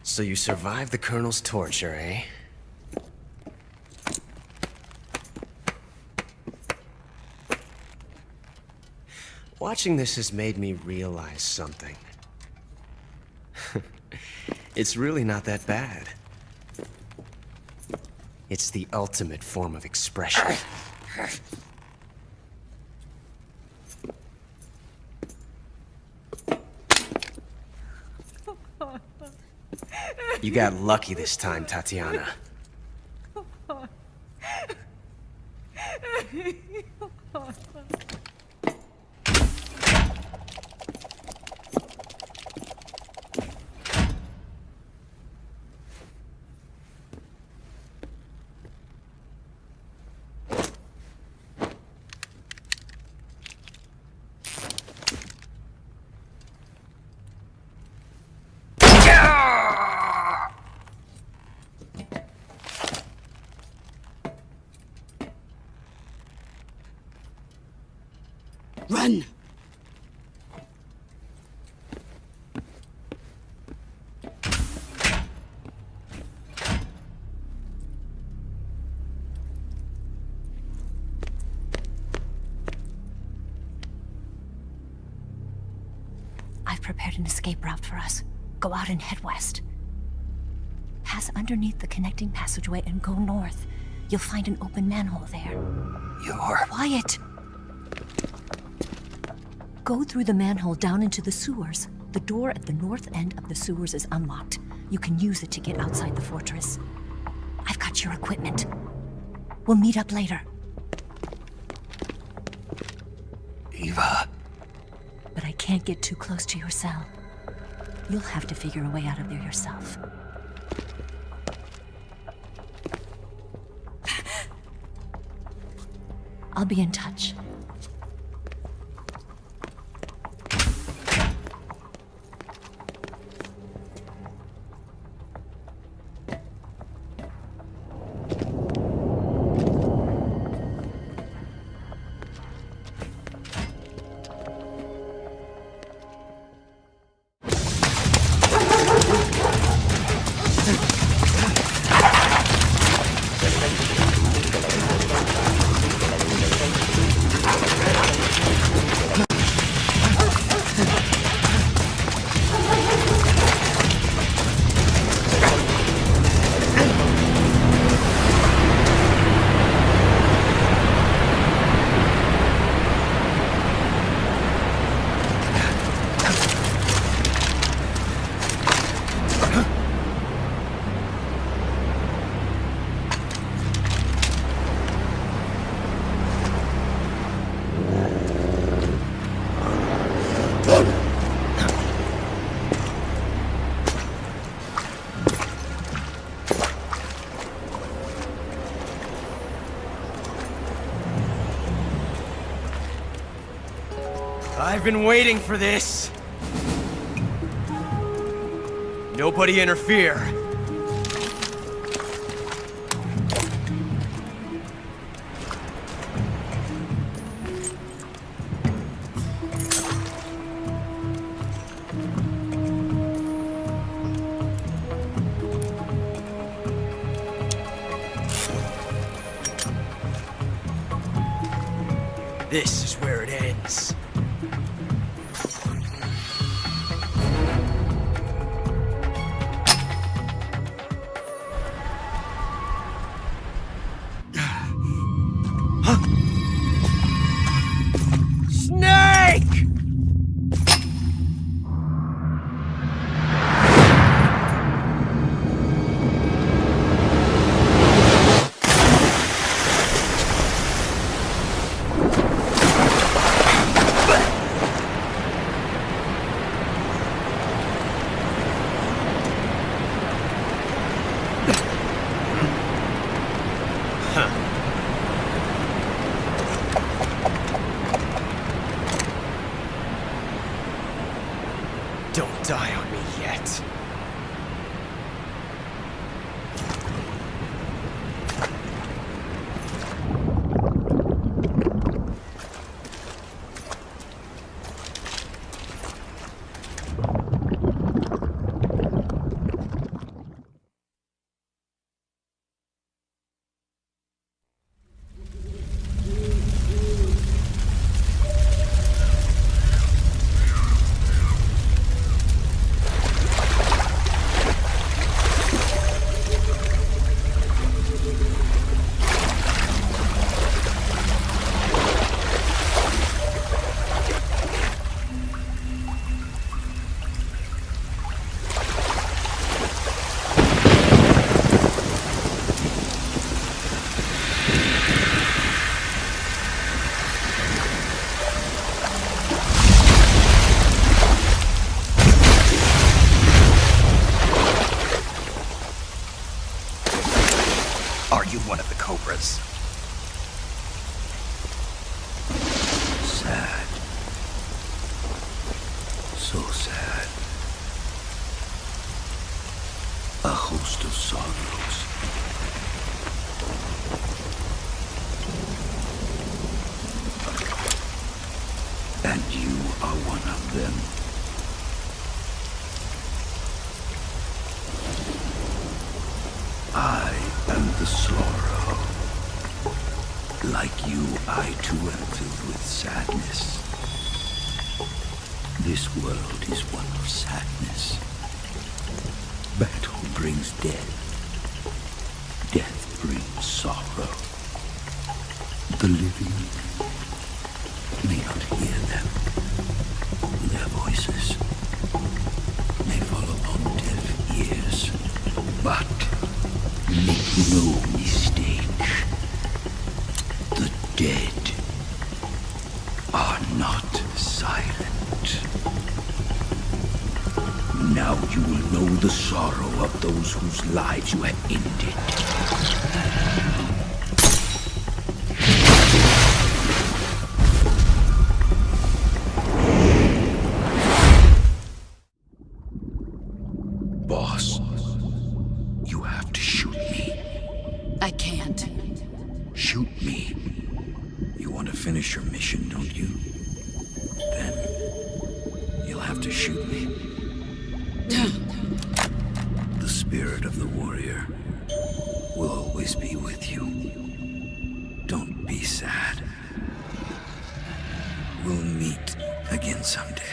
So you survived the Colonel's torture, eh? Watching this has made me realize something. It's really not that bad. It's the ultimate form of expression. You got lucky this time, Tatiana. Run! I've prepared an escape route for us. Go out and head west. Pass underneath the connecting passageway and go north. You'll find an open manhole there. You're... Quiet! Go through the manhole down into the sewers. The door at the north end of the sewers is unlocked. You can use it to get outside the fortress. I've got your equipment. We'll meet up later. Eva... But I can't get too close to your cell. You'll have to figure a way out of there yourself. I'll be in touch. I've been waiting for this. Nobody interfere. This is where it ends. Don't die on me yet. Are you one of the Cobras? Sad. So sad. A host of sorrows. the sorrow. Like you, I too am filled with sadness. This world is one of sadness. Battle brings death. Death brings sorrow. The living may not hear them. Their voices may fall upon deaf ears. But make no mistake. The dead are not silent. Now you will know the sorrow of those whose lives you have ended. Boss, you have to shoot me. I can't. Shoot me. You want to finish your mission, don't you? Then you'll have to shoot me. The spirit of the warrior will always be with you. Don't be sad. We'll meet again someday.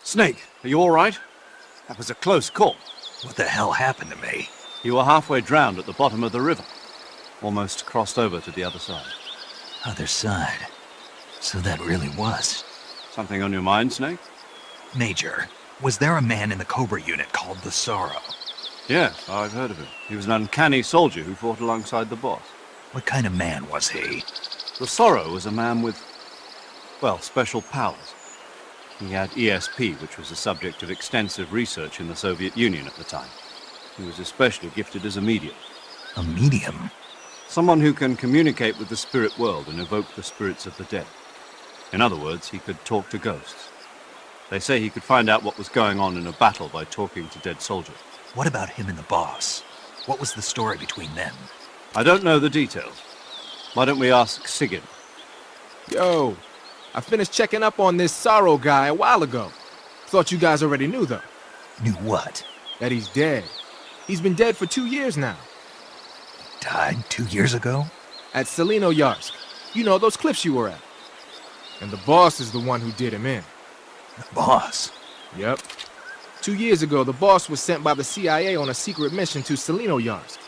Snake, are you all right? That was a close call. What the hell happened to me? You were halfway drowned at the bottom of the river. Almost crossed over to the other side. Other side? So that really was. Something on your mind, Snake? Major, was there a man in the Cobra unit called the Sorrow? Yes, I've heard of him. He was an uncanny soldier who fought alongside the boss. What kind of man was he? The Sorrow was a man with, well, special powers. He had ESP, which was the subject of extensive research in the Soviet Union at the time. He was especially gifted as a medium. A medium? Someone who can communicate with the spirit world and evoke the spirits of the dead. In other words, he could talk to ghosts. They say he could find out what was going on in a battle by talking to dead soldiers. What about him and the boss? What was the story between them? I don't know the details. Why don't we ask Sigyn? Yo, I finished checking up on this Sorrow guy a while ago. Thought you guys already knew, though. Knew what? That he's dead. He's been dead for 2 years now. Died 2 years ago? At Selino-Yarsk. You know, those cliffs you were at. And the boss is the one who did him in. The boss? Yep. 2 years ago, the boss was sent by the CIA on a secret mission to Selino-Yarsk.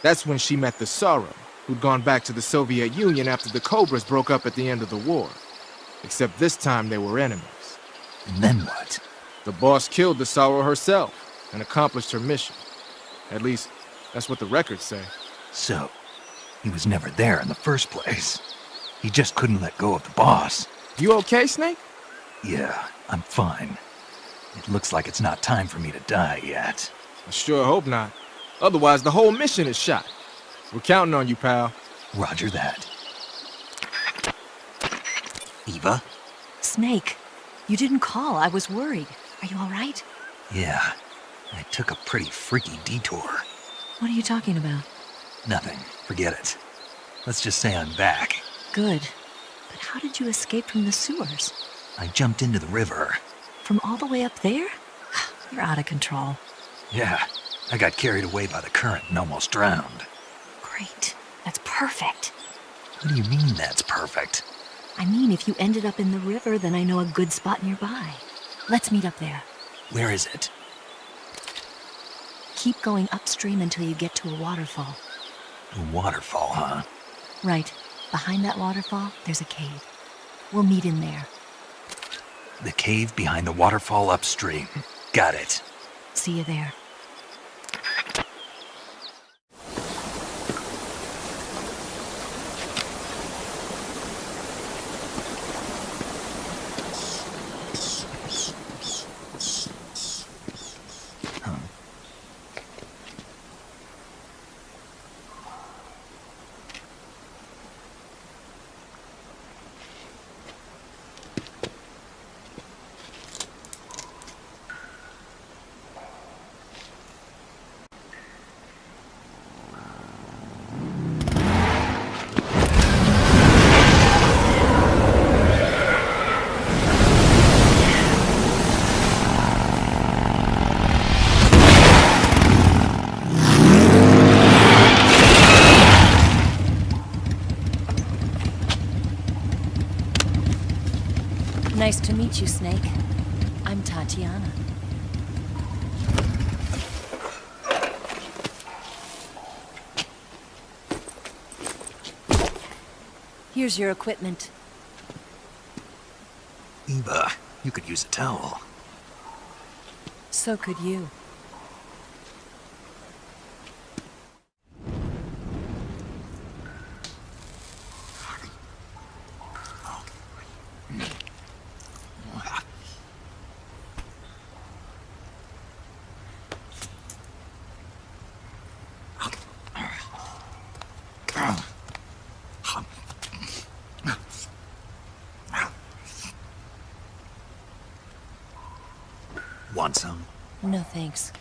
That's when she met the Sorrow, who'd gone back to the Soviet Union after the Cobras broke up at the end of the war. Except this time they were enemies. And then what? The boss killed the Sorrow herself and accomplished her mission. At least, that's what the records say. So, he was never there in the first place. He just couldn't let go of the boss. You okay, Snake? Yeah, I'm fine. It looks like it's not time for me to die yet. I sure hope not. Otherwise, the whole mission is shot. We're counting on you, pal. Roger that. Eva? Snake, you didn't call. I was worried. Are you all right? Yeah, I took a pretty freaky detour. What are you talking about? Nothing. Forget it. Let's just say I'm back. Good. But how did you escape from the sewers? I jumped into the river. From all the way up there? You're out of control. Yeah, I got carried away by the current and almost drowned. Great. That's perfect. What do you mean that's perfect? I mean, if you ended up in the river, then I know a good spot nearby. Let's meet up there. Where is it? Keep going upstream until you get to a waterfall. A waterfall, huh? Right. Behind that waterfall, there's a cave. We'll meet in there. The cave behind the waterfall upstream. Got it. See you there. Nice to meet you, Snake. I'm Tatiana. Here's your equipment. Eva, you could use a towel. So could you. Want some? No, thanks.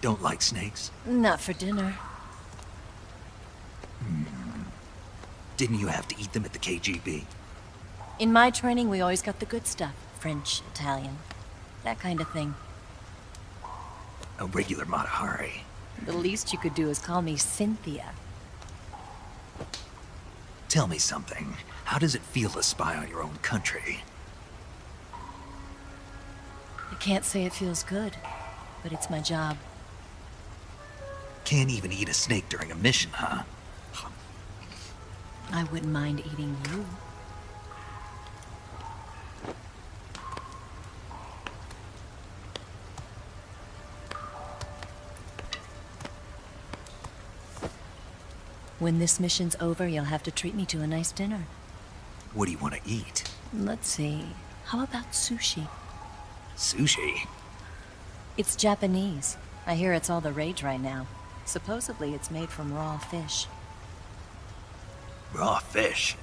Don't like snakes? Not for dinner. Didn't you have to eat them at the KGB? In my training, we always got the good stuff. French, Italian, that kind of thing. A regular Mata Hari. The least you could do is call me Cynthia. Tell me something. How does it feel to spy on your own country? I can't say it feels good, but it's my job. Can't even eat a snake during a mission, huh? I wouldn't mind eating you. When this mission's over, you'll have to treat me to a nice dinner. What do you want to eat? Let's see. How about sushi? Sushi? It's Japanese. I hear it's all the rage right now. Supposedly it's made from raw fish. Raw fish?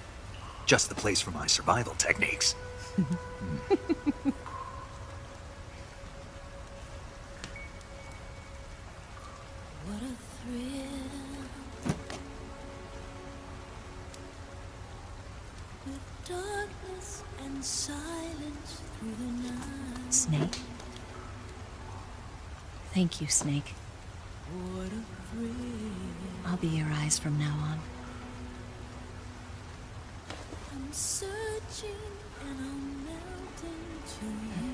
Just the place for my survival techniques. What a thrill. With darkness and silence through the night. Snake? Thank you, Snake. What a thrill. I'll be your eyes from now on. I'm searching and I'm melting to you.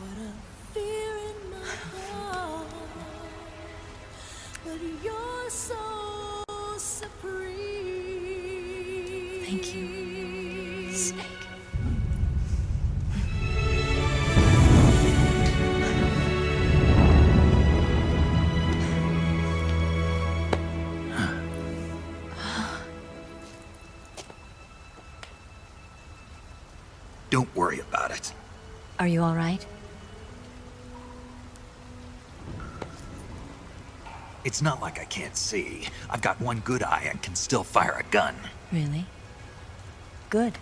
What a fear in my heart, but you're so supreme. Thank you, Snake. Don't worry about it. Are you all right? It's not like I can't see. I've got one good eye and can still fire a gun. Really? Good.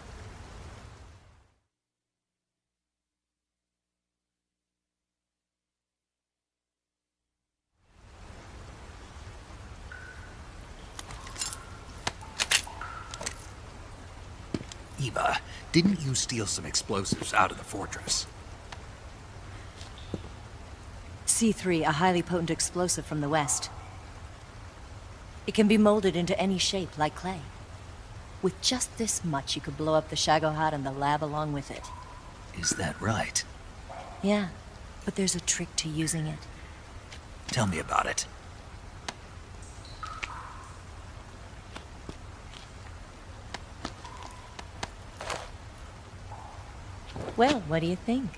Eva, didn't you steal some explosives out of the fortress? C3, a highly potent explosive from the west. It can be molded into any shape, like clay. With just this much, you could blow up the Shagohod and the lab along with it. Is that right? Yeah, but there's a trick to using it. Tell me about it. Well, what do you think?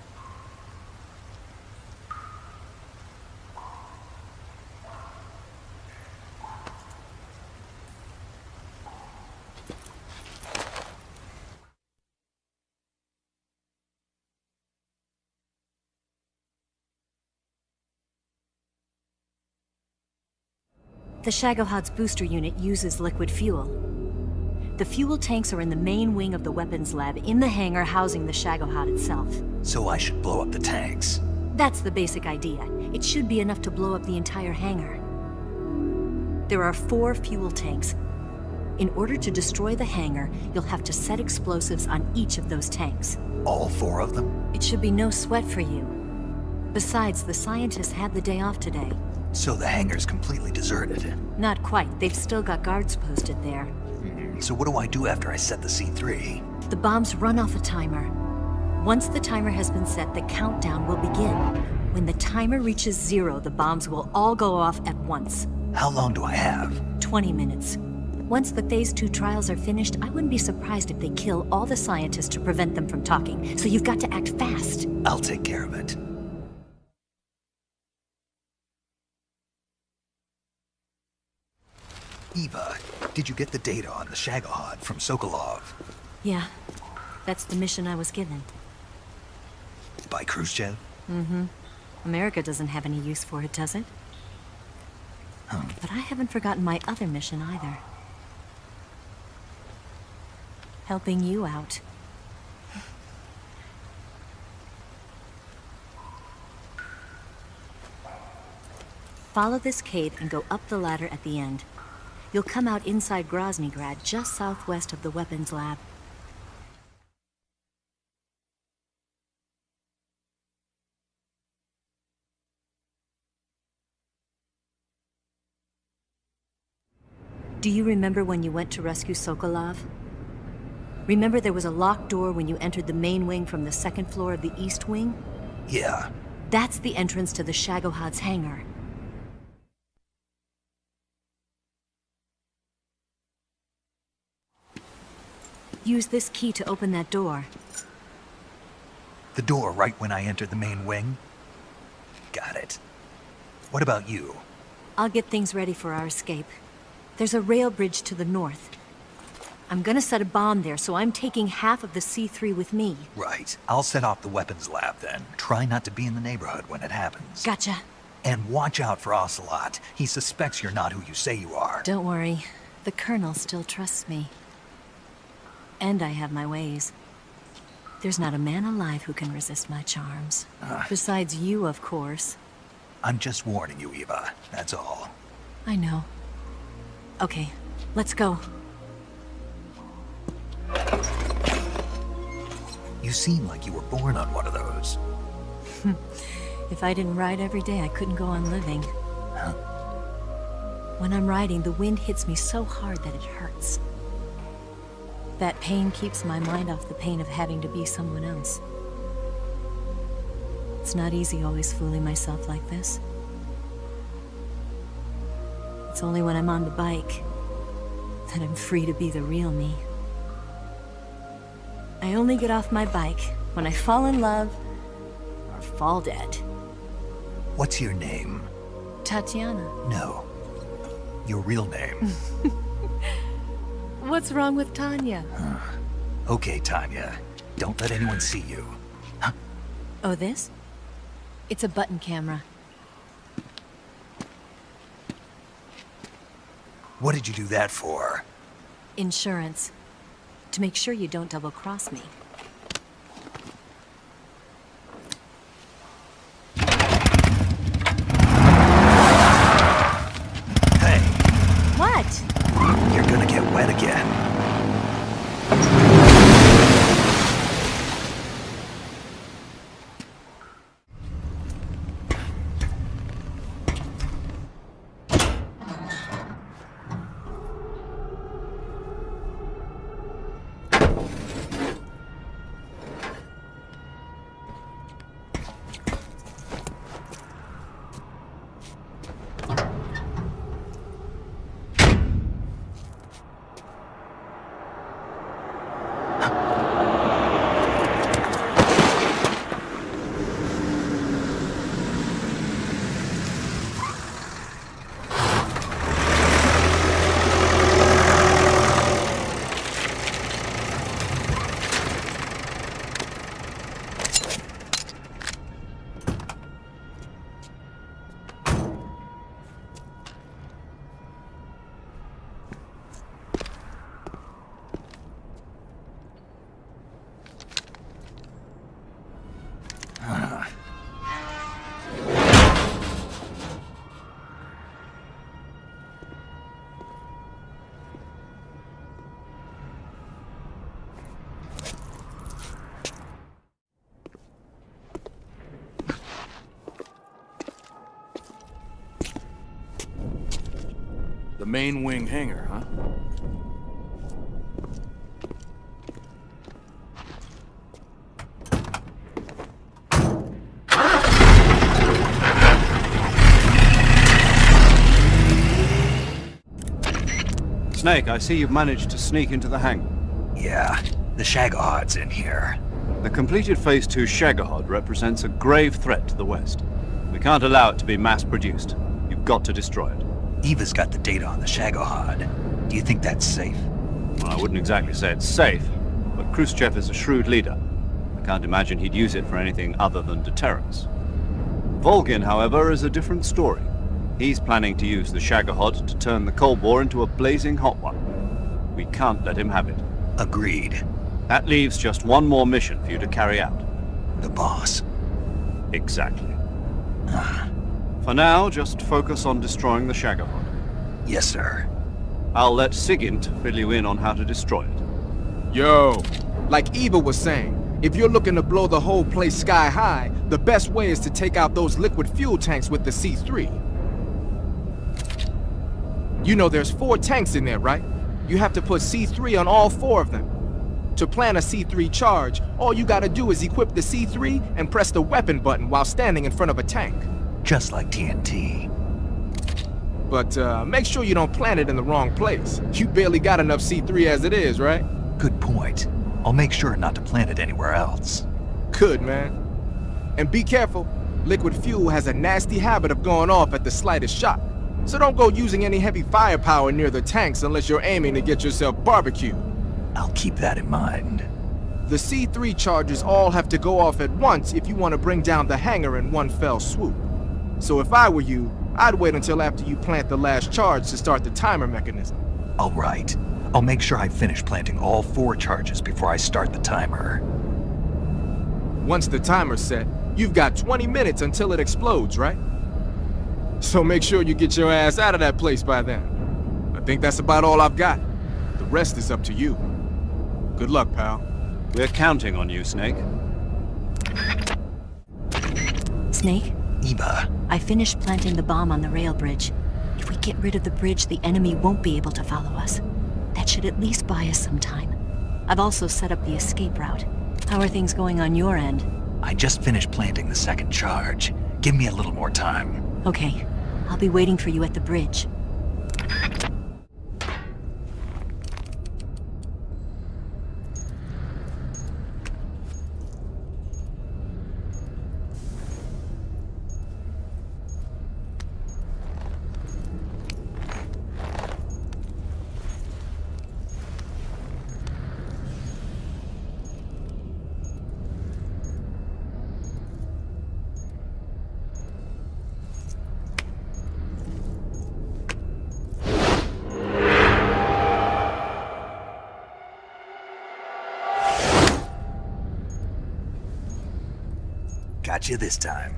The Shagohod's booster unit uses liquid fuel. The fuel tanks are in the main wing of the weapons lab in the hangar housing the Shagohod itself. So I should blow up the tanks. That's the basic idea. It should be enough to blow up the entire hangar. There are 4 fuel tanks. In order to destroy the hangar, you'll have to set explosives on each of those tanks. All 4 of them? It should be no sweat for you. Besides, the scientists had the day off today. So the hangar's completely deserted. Not quite. They've still got guards posted there. So what do I do after I set the C3? The bombs run off a timer. Once the timer has been set, the countdown will begin. When the timer reaches 0, the bombs will all go off at once. How long do I have? 20 minutes. Once the Phase 2 trials are finished, I wouldn't be surprised if they kill all the scientists to prevent them from talking. So you've got to act fast. I'll take care of it. Eva, did you get the data on the Shagohod from Sokolov? Yeah, that's the mission I was given. By Khrushchev? Mm-hmm. America doesn't have any use for it, does it? But I haven't forgotten my other mission either. Helping you out. Follow this cave and go up the ladder at the end. You'll come out inside Groznygrad, just southwest of the weapons lab. Do you remember when you went to rescue Sokolov? Remember there was a locked door when you entered the main wing from the 2nd floor of the East Wing? Yeah. That's the entrance to the Shagohod's hangar. Use this key to open that door. The door right when I entered the main wing? Got it. What about you? I'll get things ready for our escape. There's a rail bridge to the north. I'm gonna set a bomb there, so I'm taking half of the C3 with me. Right. I'll set off the weapons lab then. Try not to be in the neighborhood when it happens. Gotcha. And watch out for Ocelot. He suspects you're not who you say you are. Don't worry. The Colonel still trusts me. And I have my ways. There's not a man alive who can resist my charms. Besides you, of course. I'm just warning you, Eva. That's all. I know. Okay, let's go. You seem like you were born on one of those. If I didn't ride every day, I couldn't go on living. Huh? When I'm riding, the wind hits me so hard that it hurts. That pain keeps my mind off the pain of having to be someone else. It's not easy always fooling myself like this. It's only when I'm on the bike that I'm free to be the real me. I only get off my bike when I fall in love or fall dead. What's your name? Tatiana. No. Your real name. What's wrong with Tanya? Okay, Tanya. Don't let anyone see you. Huh? Oh, this? It's a button camera. What did you do that for? Insurance. To make sure you don't double-cross me. Hey. What? You're gonna get wet again. The main wing hangar, huh? Snake, I see you've managed to sneak into the hangar. Yeah, the Shagohod's in here. The completed Phase 2 Shagohod represents a grave threat to the West. We can't allow it to be mass-produced. You've got to destroy it. Eva's got the data on the Shagohod. Do you think that's safe? Well, I wouldn't exactly say it's safe, but Khrushchev is a shrewd leader. I can't imagine he'd use it for anything other than deterrence. Volgin, however, is a different story. He's planning to use the Shagohod to turn the Cold War into a blazing hot one. We can't let him have it. Agreed. That leaves just one more mission for you to carry out. The boss. Exactly. For now, just focus on destroying the Shagohod. Yes, sir. I'll let Sigint fill you in on how to destroy it. Yo, like Eva was saying, if you're looking to blow the whole place sky high, the best way is to take out those liquid fuel tanks with the C3. You know there's 4 tanks in there, right? You have to put C3 on all 4 of them. To plan a C3 charge, all you gotta do is equip the C3 and press the weapon button while standing in front of a tank. Just like TNT. But make sure you don't plant it in the wrong place. You barely got enough C3 as it is, right? Good point. I'll make sure not to plant it anywhere else. Good, man. And be careful. Liquid fuel has a nasty habit of going off at the slightest shock. So don't go using any heavy firepower near the tanks unless you're aiming to get yourself barbecued. I'll keep that in mind. The C3 charges all have to go off at once if you want to bring down the hangar in one fell swoop. So if I were you, I'd wait until after you plant the last charge to start the timer mechanism. All right. I'll make sure I finish planting all 4 charges before I start the timer. Once the timer's set, you've got 20 minutes until it explodes, right? So make sure you get your ass out of that place by then. I think that's about all I've got. The rest is up to you. Good luck, pal. We're counting on you, Snake. Snake? Eva. I finished planting the bomb on the rail bridge. If we get rid of the bridge, the enemy won't be able to follow us. That should at least buy us some time. I've also set up the escape route. How are things going on your end? I just finished planting the 2nd charge. Give me a little more time. Okay. I'll be waiting for you at the bridge. Got you this time.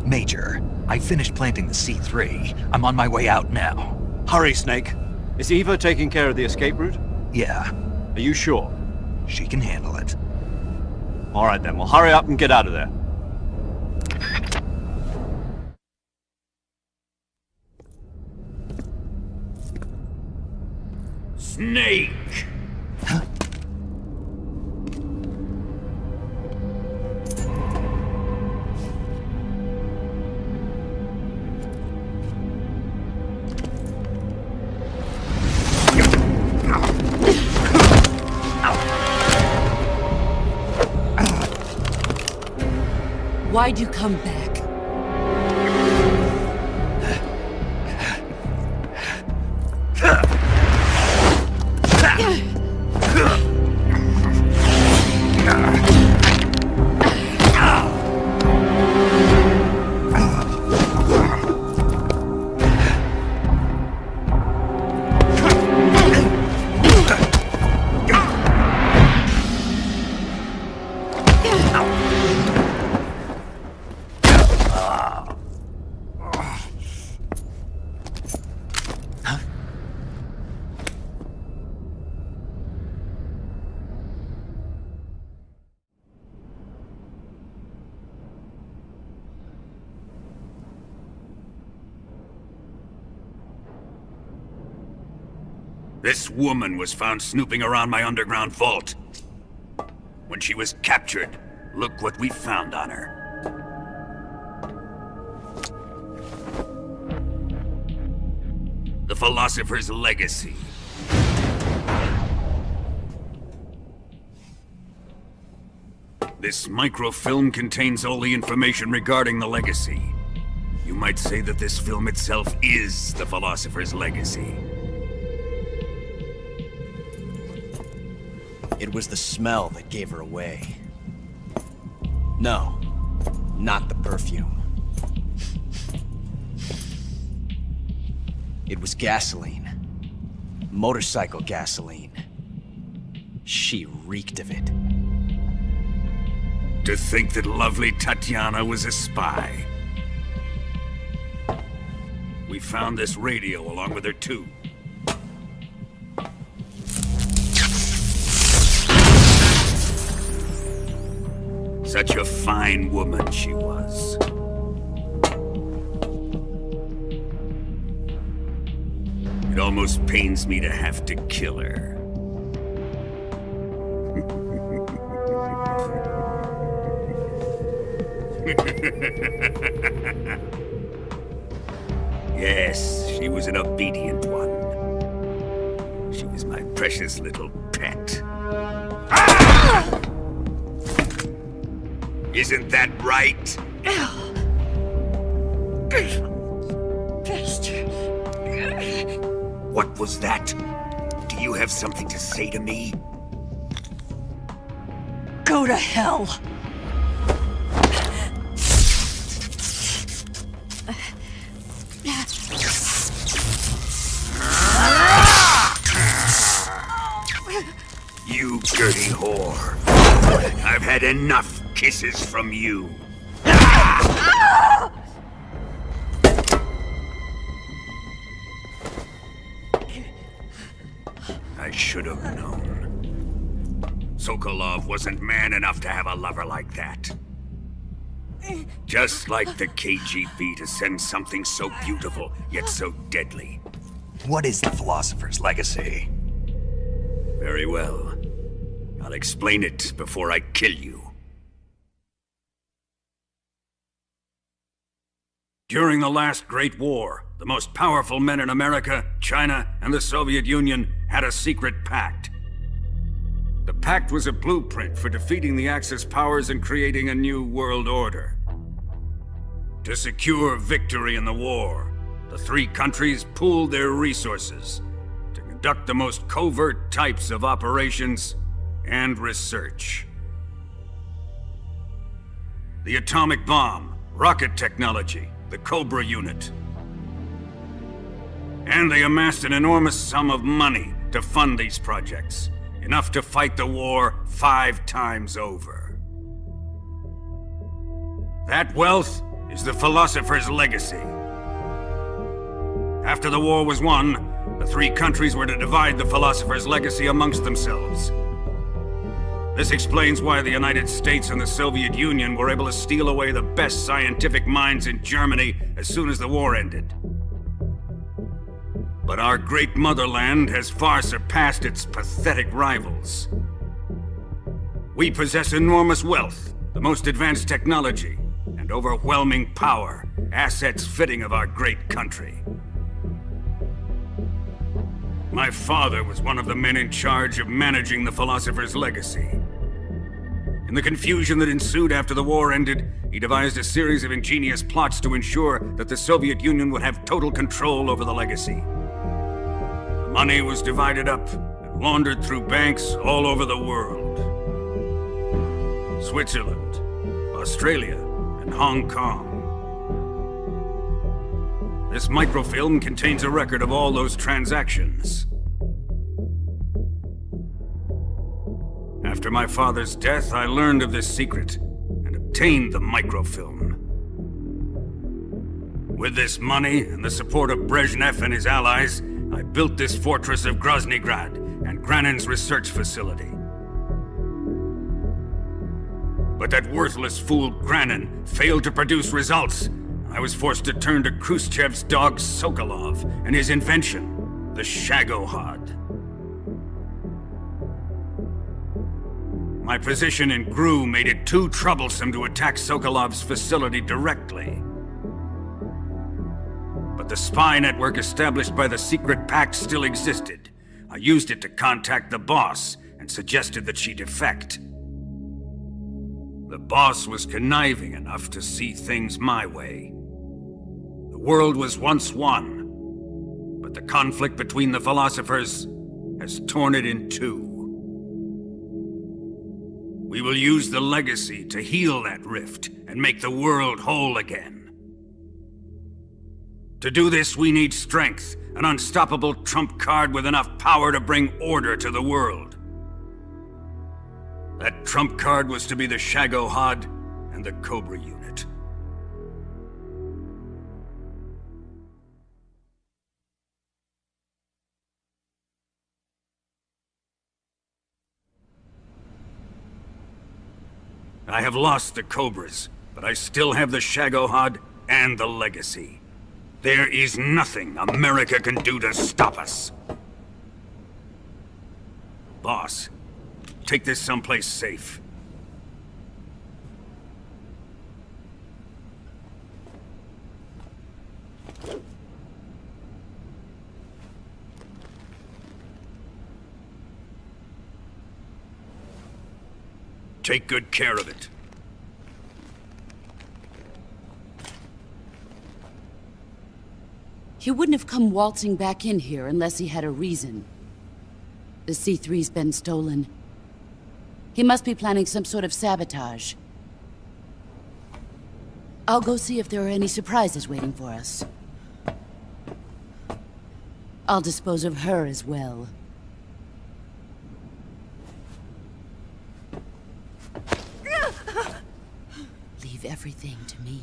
Major, I finished planting the C3. I'm on my way out now. Hurry, Snake. Is Eva taking care of the escape route? Yeah. Are you sure? She can handle it. All right then, well hurry up and get out of there. Snake! Huh? Why'd you come back? This woman was found snooping around my underground vault. When she was captured, look what we found on her. The Philosopher's Legacy. This microfilm contains all the information regarding the Legacy. You might say that this film itself is the Philosopher's Legacy. It was the smell that gave her away. No, not the perfume. It was gasoline. Motorcycle gasoline. She reeked of it. To think that lovely Tatiana was a spy. We found this radio along with her too. Such a fine woman she was. It almost pains me to have to kill her. Yes, she was an obedient one. She was my precious little pet. Ah! Isn't that right? Bastard. What was that? Do you have something to say to me? Go to hell. You dirty whore. I've had enough kisses from you. I should have known. Sokolov wasn't man enough to have a lover like that. Just like the KGB to send something so beautiful, yet so deadly. What is the Philosopher's Legacy? Very well. I'll explain it before I kill you. During the last Great War, the most powerful men in America, China, and the Soviet Union had a secret pact. The pact was a blueprint for defeating the Axis powers and creating a new world order. To secure victory in the war, the three countries pooled their resources to conduct the most covert types of operations and research. The atomic bomb, rocket technology, the Cobra unit. And they amassed an enormous sum of money to fund these projects, enough to fight the war 5 times over. That wealth is the Philosopher's Legacy. After the war was won, the three countries were to divide the Philosopher's Legacy amongst themselves. This explains why the United States and the Soviet Union were able to steal away the best scientific minds in Germany as soon as the war ended. But our great motherland has far surpassed its pathetic rivals. We possess enormous wealth, the most advanced technology, and overwhelming power, assets fitting of our great country. My father was one of the men in charge of managing the Philosopher's Legacy. In the confusion that ensued after the war ended, he devised a series of ingenious plots to ensure that the Soviet Union would have total control over the Legacy. The money was divided up and laundered through banks all over the world. Switzerland, Australia, and Hong Kong. This microfilm contains a record of all those transactions. After my father's death, I learned of this secret and obtained the microfilm. With this money and the support of Brezhnev and his allies, I built this fortress of Groznygrad and Granin's research facility. But that worthless fool Granin failed to produce results. I was forced to turn to Khrushchev's dog Sokolov and his invention, the Shagohod. My position in GRU made it too troublesome to attack Sokolov's facility directly. But the spy network established by the secret pact still existed. I used it to contact the boss and suggested that she defect. The boss was conniving enough to see things my way. The world was once one, but the conflict between the philosophers has torn it in two. We will use the legacy to heal that rift and make the world whole again. To do this, we need strength, an unstoppable trump card with enough power to bring order to the world. That trump card was to be the Shagohod and the Cobra unit. I have lost the Cobras, but I still have the Shagohod and the legacy. There is nothing America can do to stop us. Boss, take this someplace safe. Take good care of it. He wouldn't have come waltzing back in here unless he had a reason. The C3's been stolen. He must be planning some sort of sabotage. I'll go see if there are any surprises waiting for us. I'll dispose of her as well. Leave everything to me.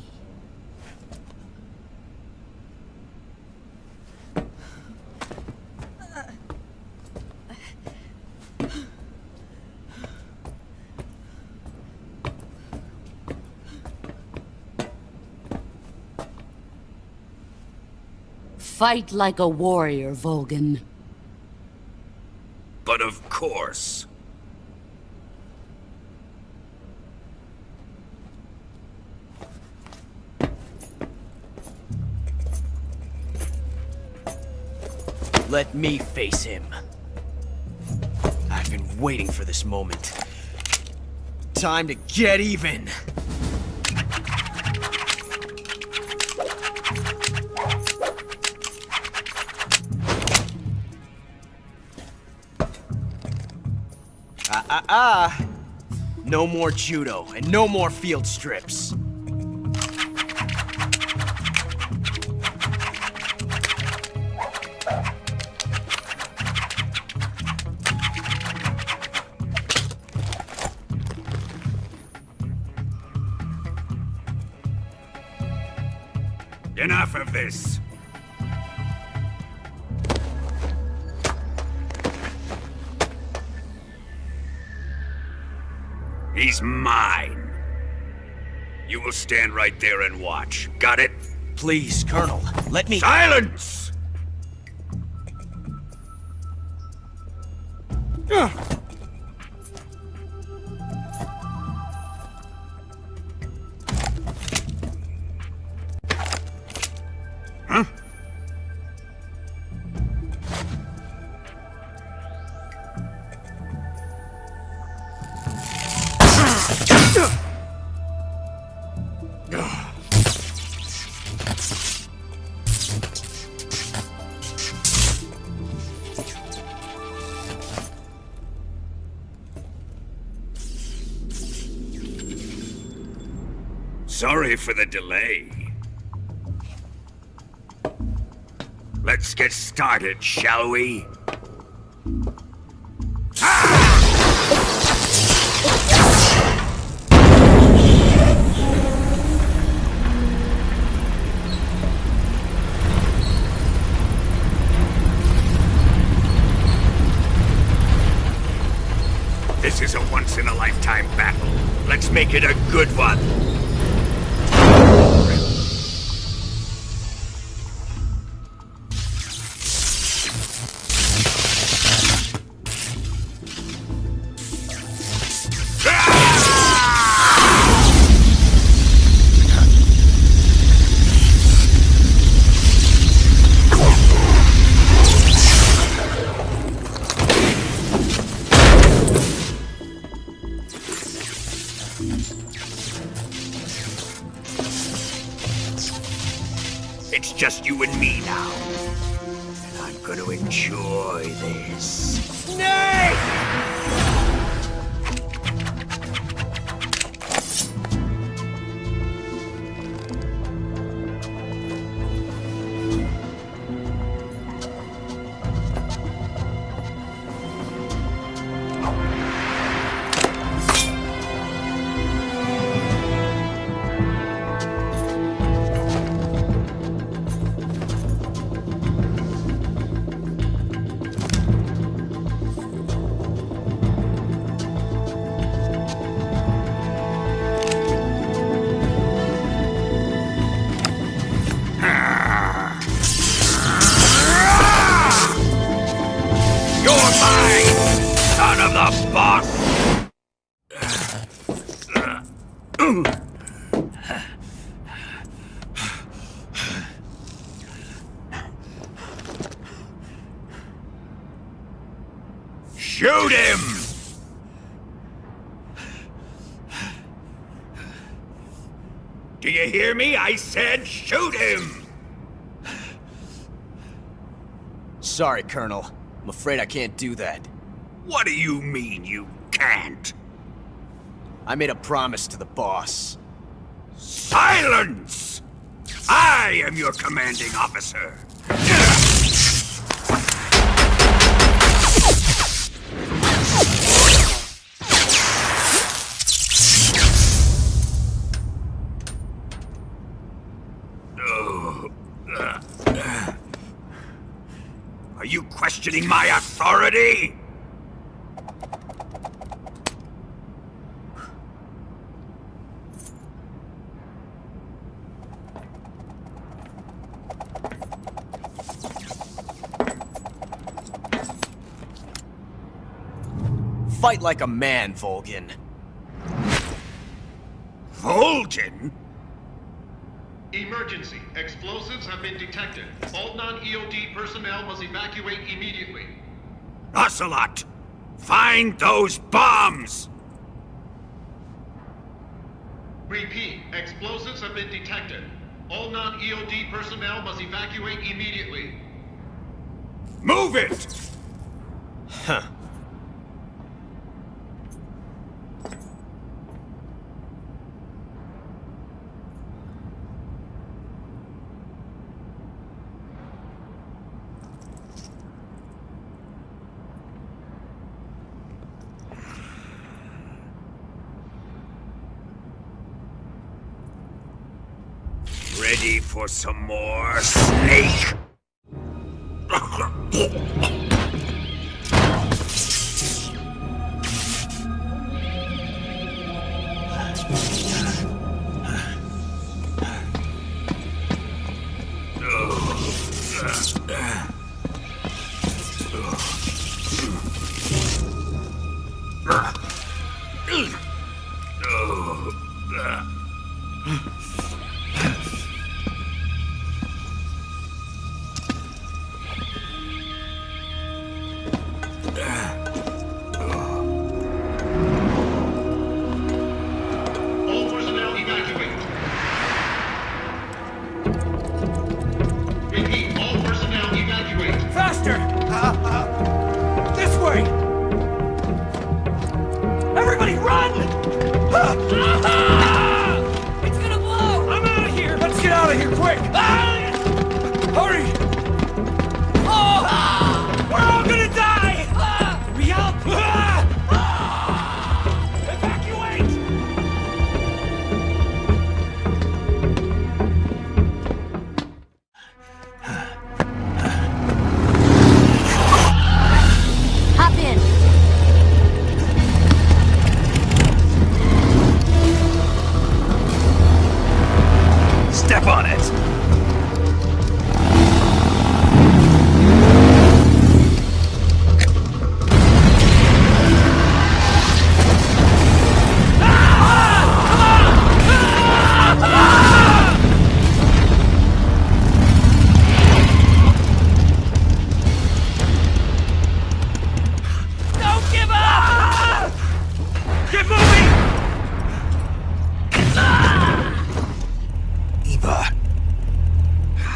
Fight like a warrior, Volgin. But of course. Let me face him. I've been waiting for this moment. Time to get even! No more judo, and no more field strips. Enough of this. He's mine. You will stand right there and watch. Got it? Please, Colonel, let me— Silence! Huh? Sorry for the delay. Let's get started, shall we? This is a once-in-a-lifetime battle. Let's make it a good one. It's just you and me now. And I'm gonna enjoy this. Snake! Shoot him! Do you hear me? I said shoot him! Sorry, Colonel. I'm afraid I can't do that. What do you mean you can't? I made a promise to the boss. Silence! I am your commanding officer. Are you questioning my authority? Fight like a man, Volgin. Volgin? Emergency. Explosives have been detected. All non-EOD personnel must evacuate immediately. Ocelot! Find those bombs! Repeat. Explosives have been detected. All non-EOD personnel must evacuate immediately. Move it! Huh. Ready for some more, Snake?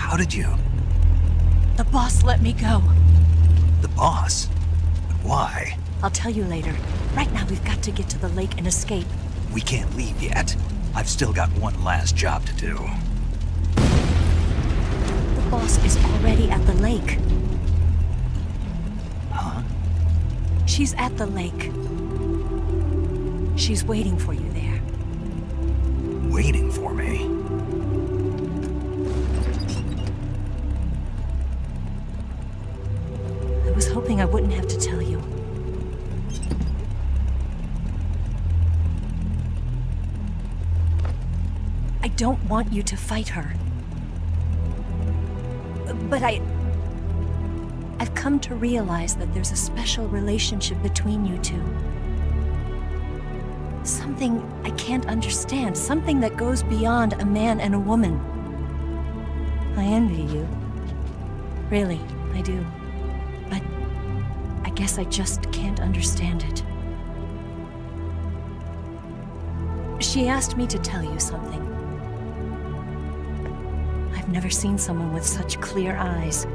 How did you? The boss let me go. The boss? But why? I'll tell you later. Right now, we've got to get to the lake and escape. We can't leave yet. I've still got one last job to do. The boss is already at the lake. Huh? She's at the lake. She's waiting for you there. Waiting for me? I was hoping I wouldn't have to tell you. I don't want you to fight her. But I've come to realize that there's a special relationship between you two. Something I can't understand. Something that goes beyond a man and a woman. I envy you. Really, I do. But I guess I just can't understand it. She asked me to tell you something. I've never seen someone with such clear eyes.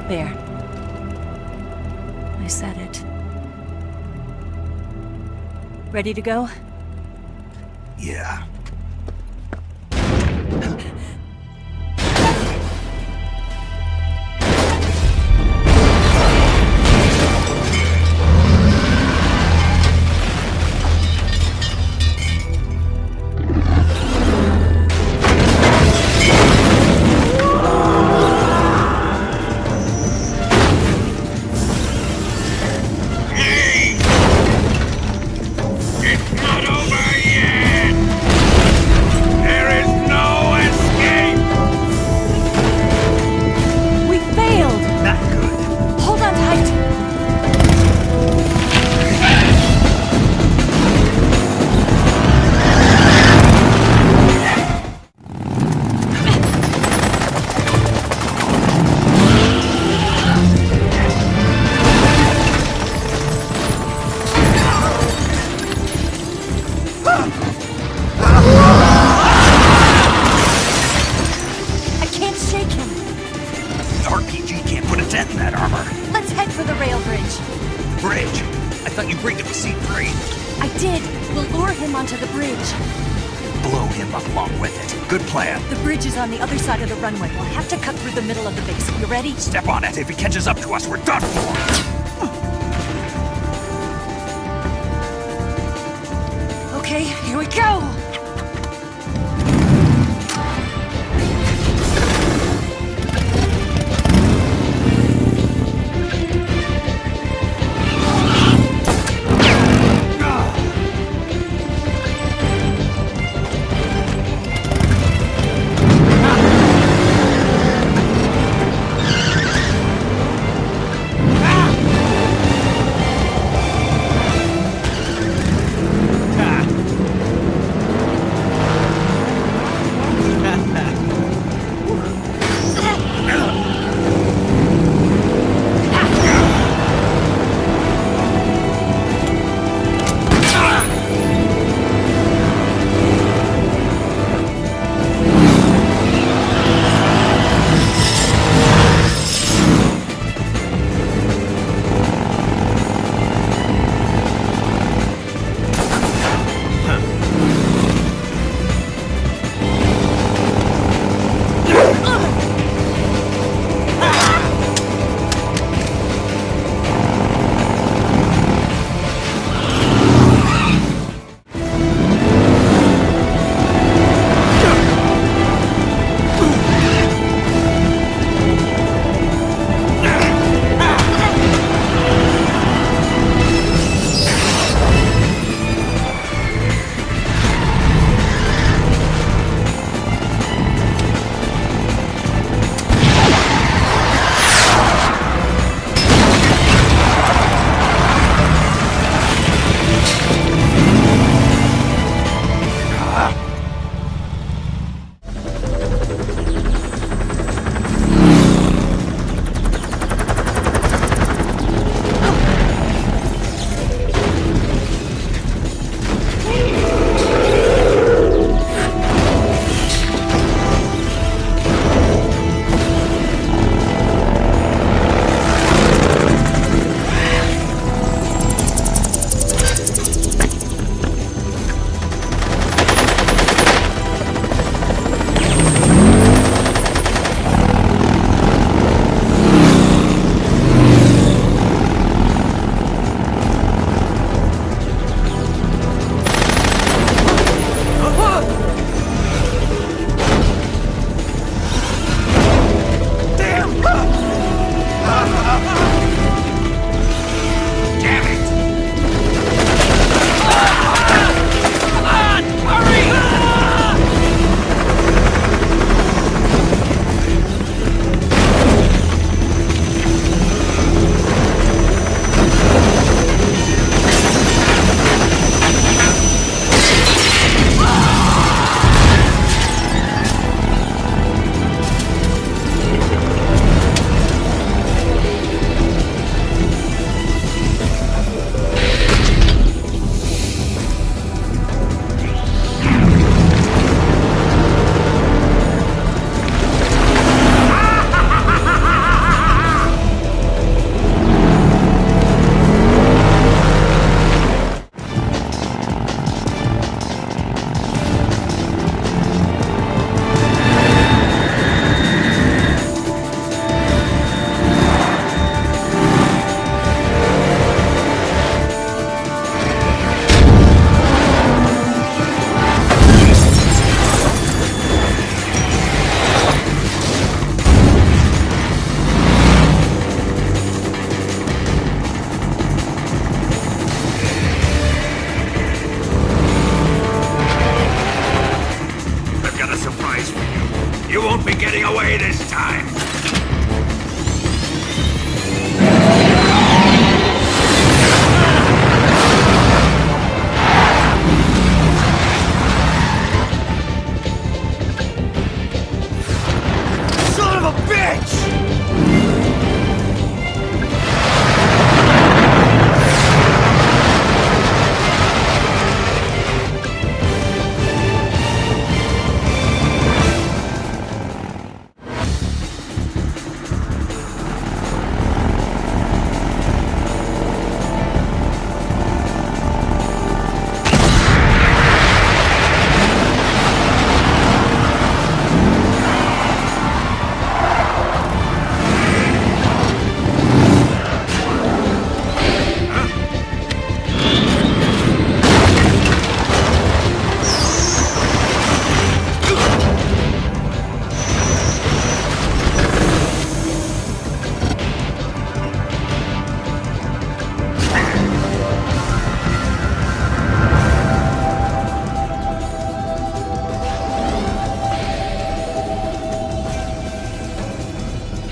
There. I said it. Ready to go? Yeah. Step on it. If he catches up to us, we're done for. Okay, here we go! time. Son of a bitch!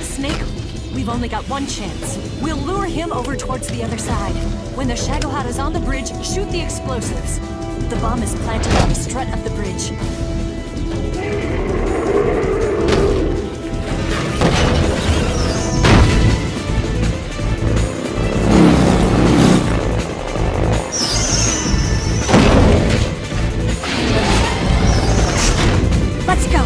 Snake, we've only got one chance. We'll lure him over towards the other side. When the Shagohod is on the bridge, shoot the explosives. The bomb is planted on the strut of the bridge. Let's go!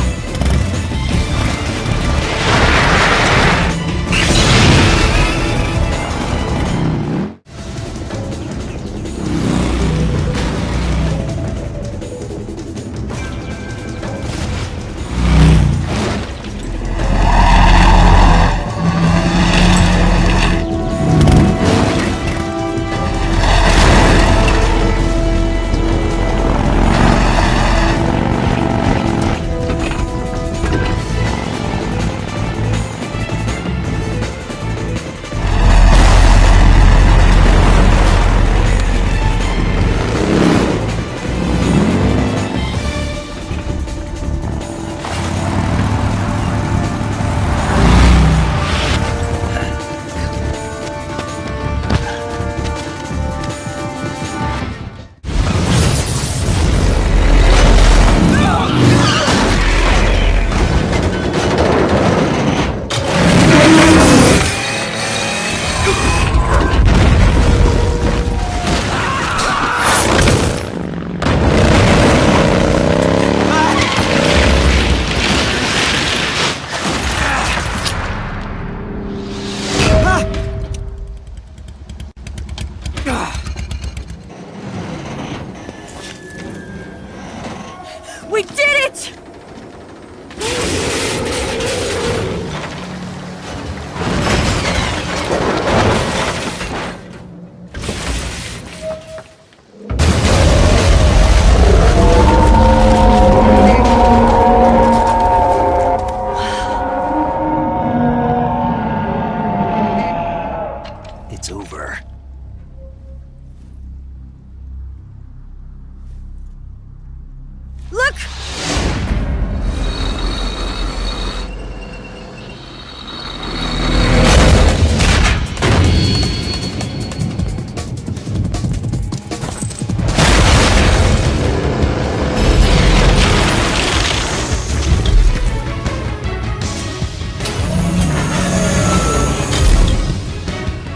We did it! It's over. Look!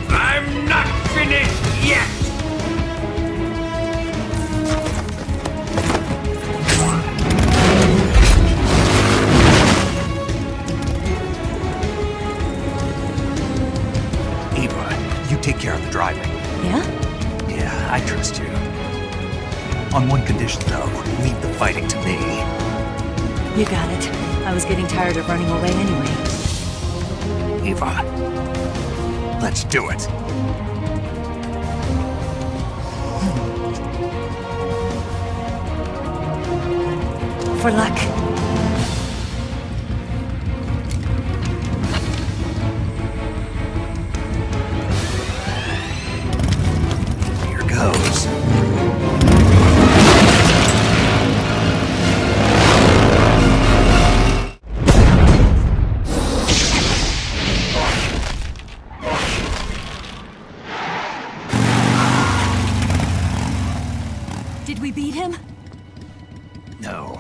I'm not finished yet! Eva, you take care of the driving. Yeah? Yeah, I trust you. On one condition, though, leave the fighting to me. You got it. I was getting tired of running away anyway. Eva, let's do it. For luck. Here goes. we beat him? No.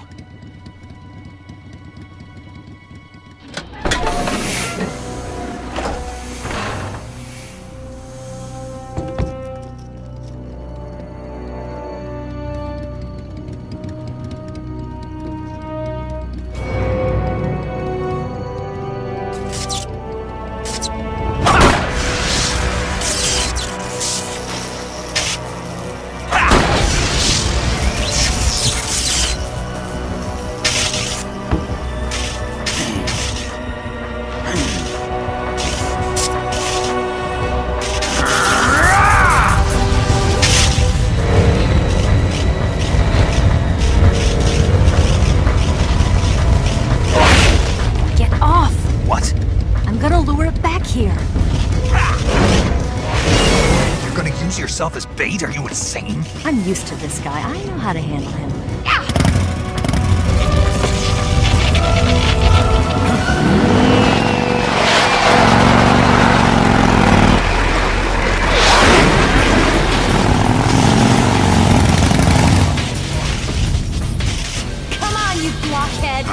Yourself as bait? Are you insane? I'm used to this guy. I know how to handle him. Come on, you blockhead!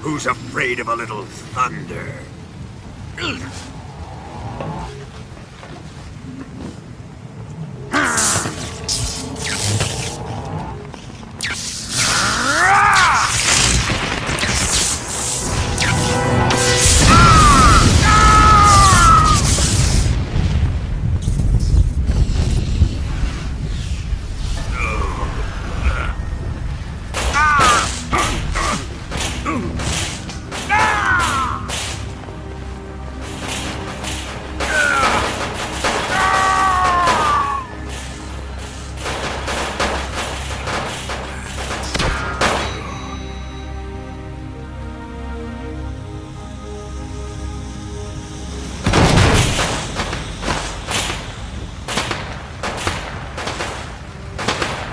Who's afraid of a little thunder?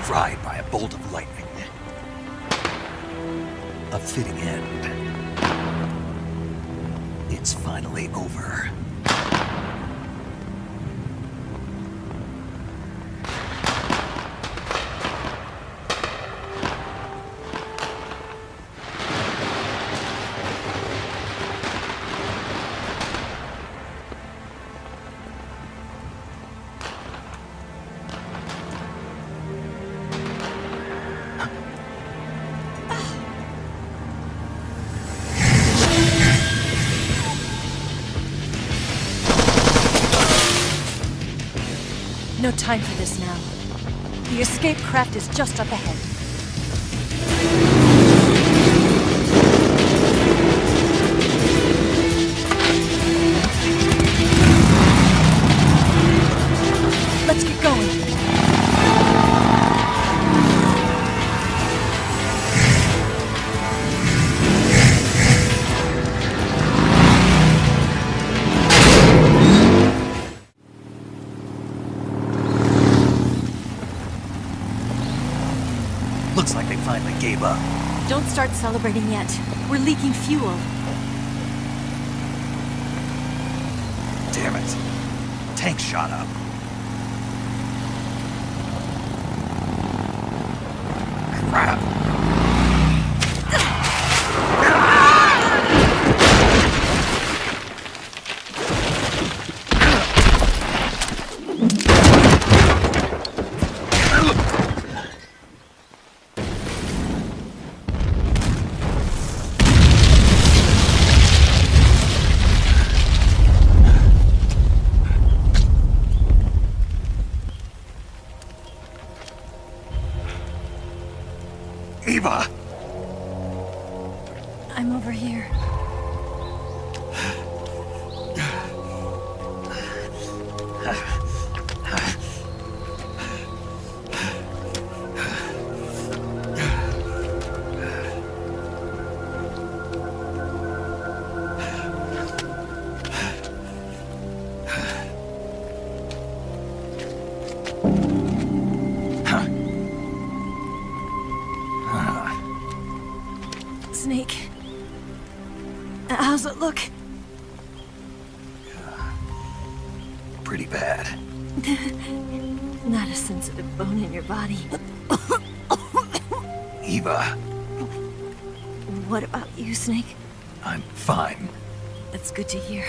Fried by a bolt of lightning. A fitting end. It's finally over. No time for this now. The escape craft is just up ahead. Let's get going. Looks like they finally gave up. Don't start celebrating yet. We're leaking fuel. Damn it. Tank shot up. Crap. Eva! I'm over here. Snake. How's it look? Pretty bad. Not a sensitive bone in your body. Eva, What about you, Snake? I'm fine. That's good to hear.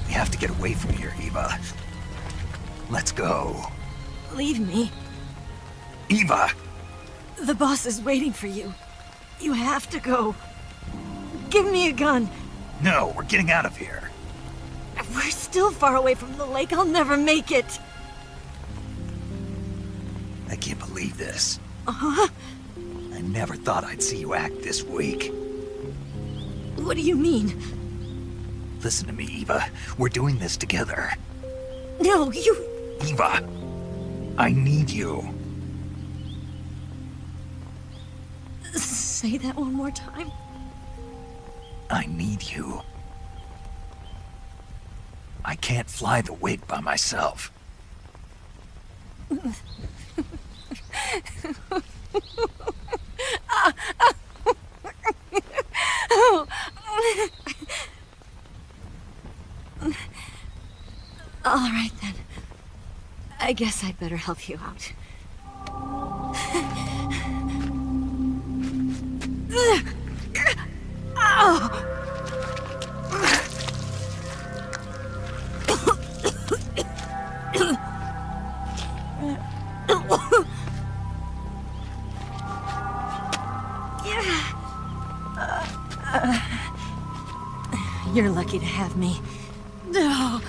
We have to get away from here, Eva. Let's go. Leave me. Eva! The boss is waiting for you. You have to go. Give me a gun. No, we're getting out of here. We're still far away from the lake. I'll never make it. I can't believe this. Uh-huh. I never thought I'd see you act this weak. What do you mean? Listen to me, Eva. We're doing this together. No, you... Eva, I need you. Say that one more time. I need you. I can't fly the wig by myself. All right, then. I guess I'd better help you out. You're lucky to have me. No.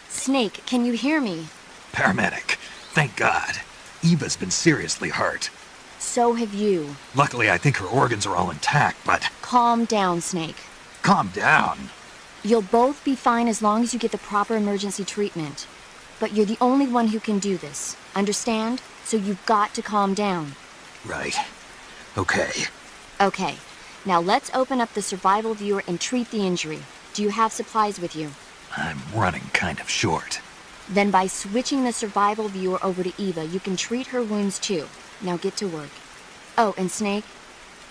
Snake, can you hear me? Paramedic, thank God. Eva's been seriously hurt. So have you. Luckily, I think her organs are all intact, but... Calm down, Snake. Calm down. You'll both be fine as long as you get the proper emergency treatment. But you're the only one who can do this. Understand? So you've got to calm down. Right. Okay. Okay. Now let's open up the survival viewer and treat the injury. Do you have supplies with you? I'm running kind of short. Then by switching the survival viewer over to Eva, you can treat her wounds too. Now get to work. Oh, and Snake,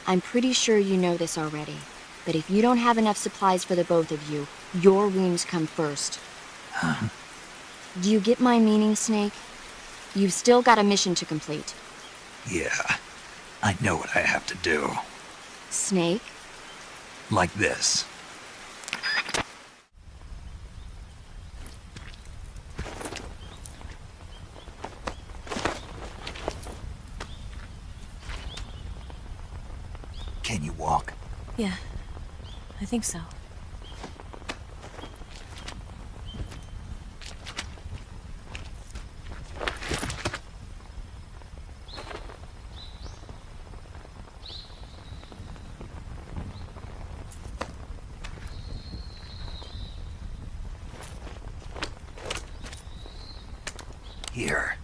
I'm pretty sure you know this already, but if you don't have enough supplies for the both of you, your wounds come first. Huh? Do you get my meaning, Snake? You've still got a mission to complete. Yeah, I know what I have to do. Snake? Like this. Can you walk? Yeah, I think so. Here.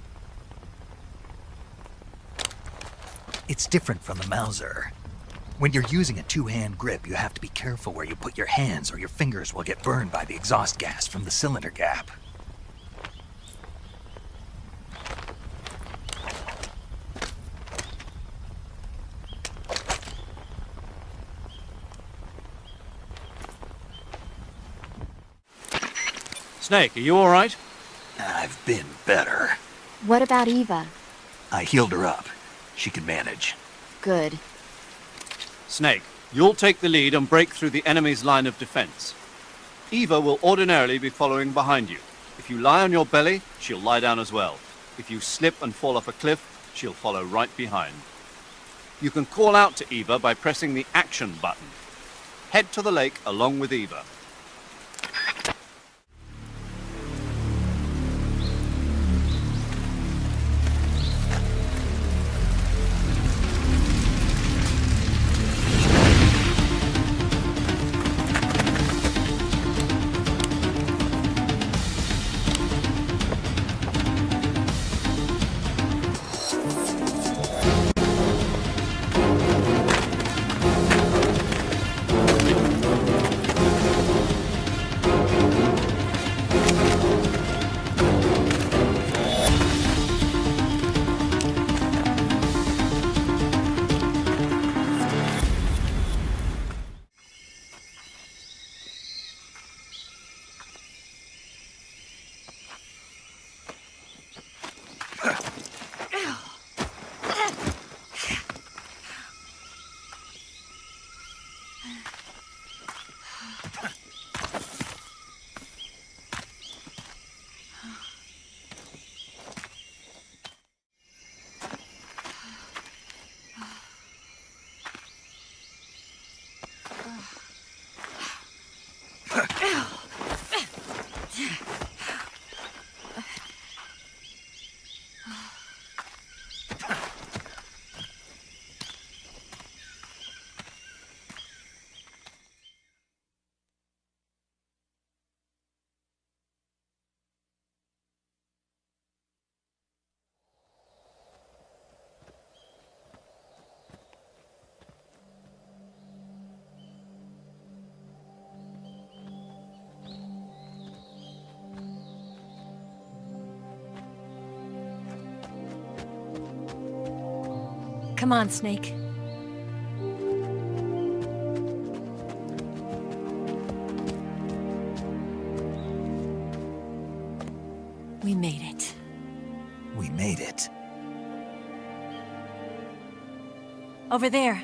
It's different from the Mauser. When you're using a two-hand grip, you have to be careful where you put your hands or your fingers will get burned by the exhaust gas from the cylinder gap. Snake, are you all right? I've been better. What about Eva? I healed her up. She can manage. Good. Snake, You'll take the lead and break through the enemy's line of defense. Eva will ordinarily be following behind you. If you lie on your belly, she'll lie down as well. If you slip and fall off a cliff, she'll follow right behind. You can call out to Eva by pressing the action button. Head to the lake along with Eva. Come on, Snake. We made it. We made it. Over there.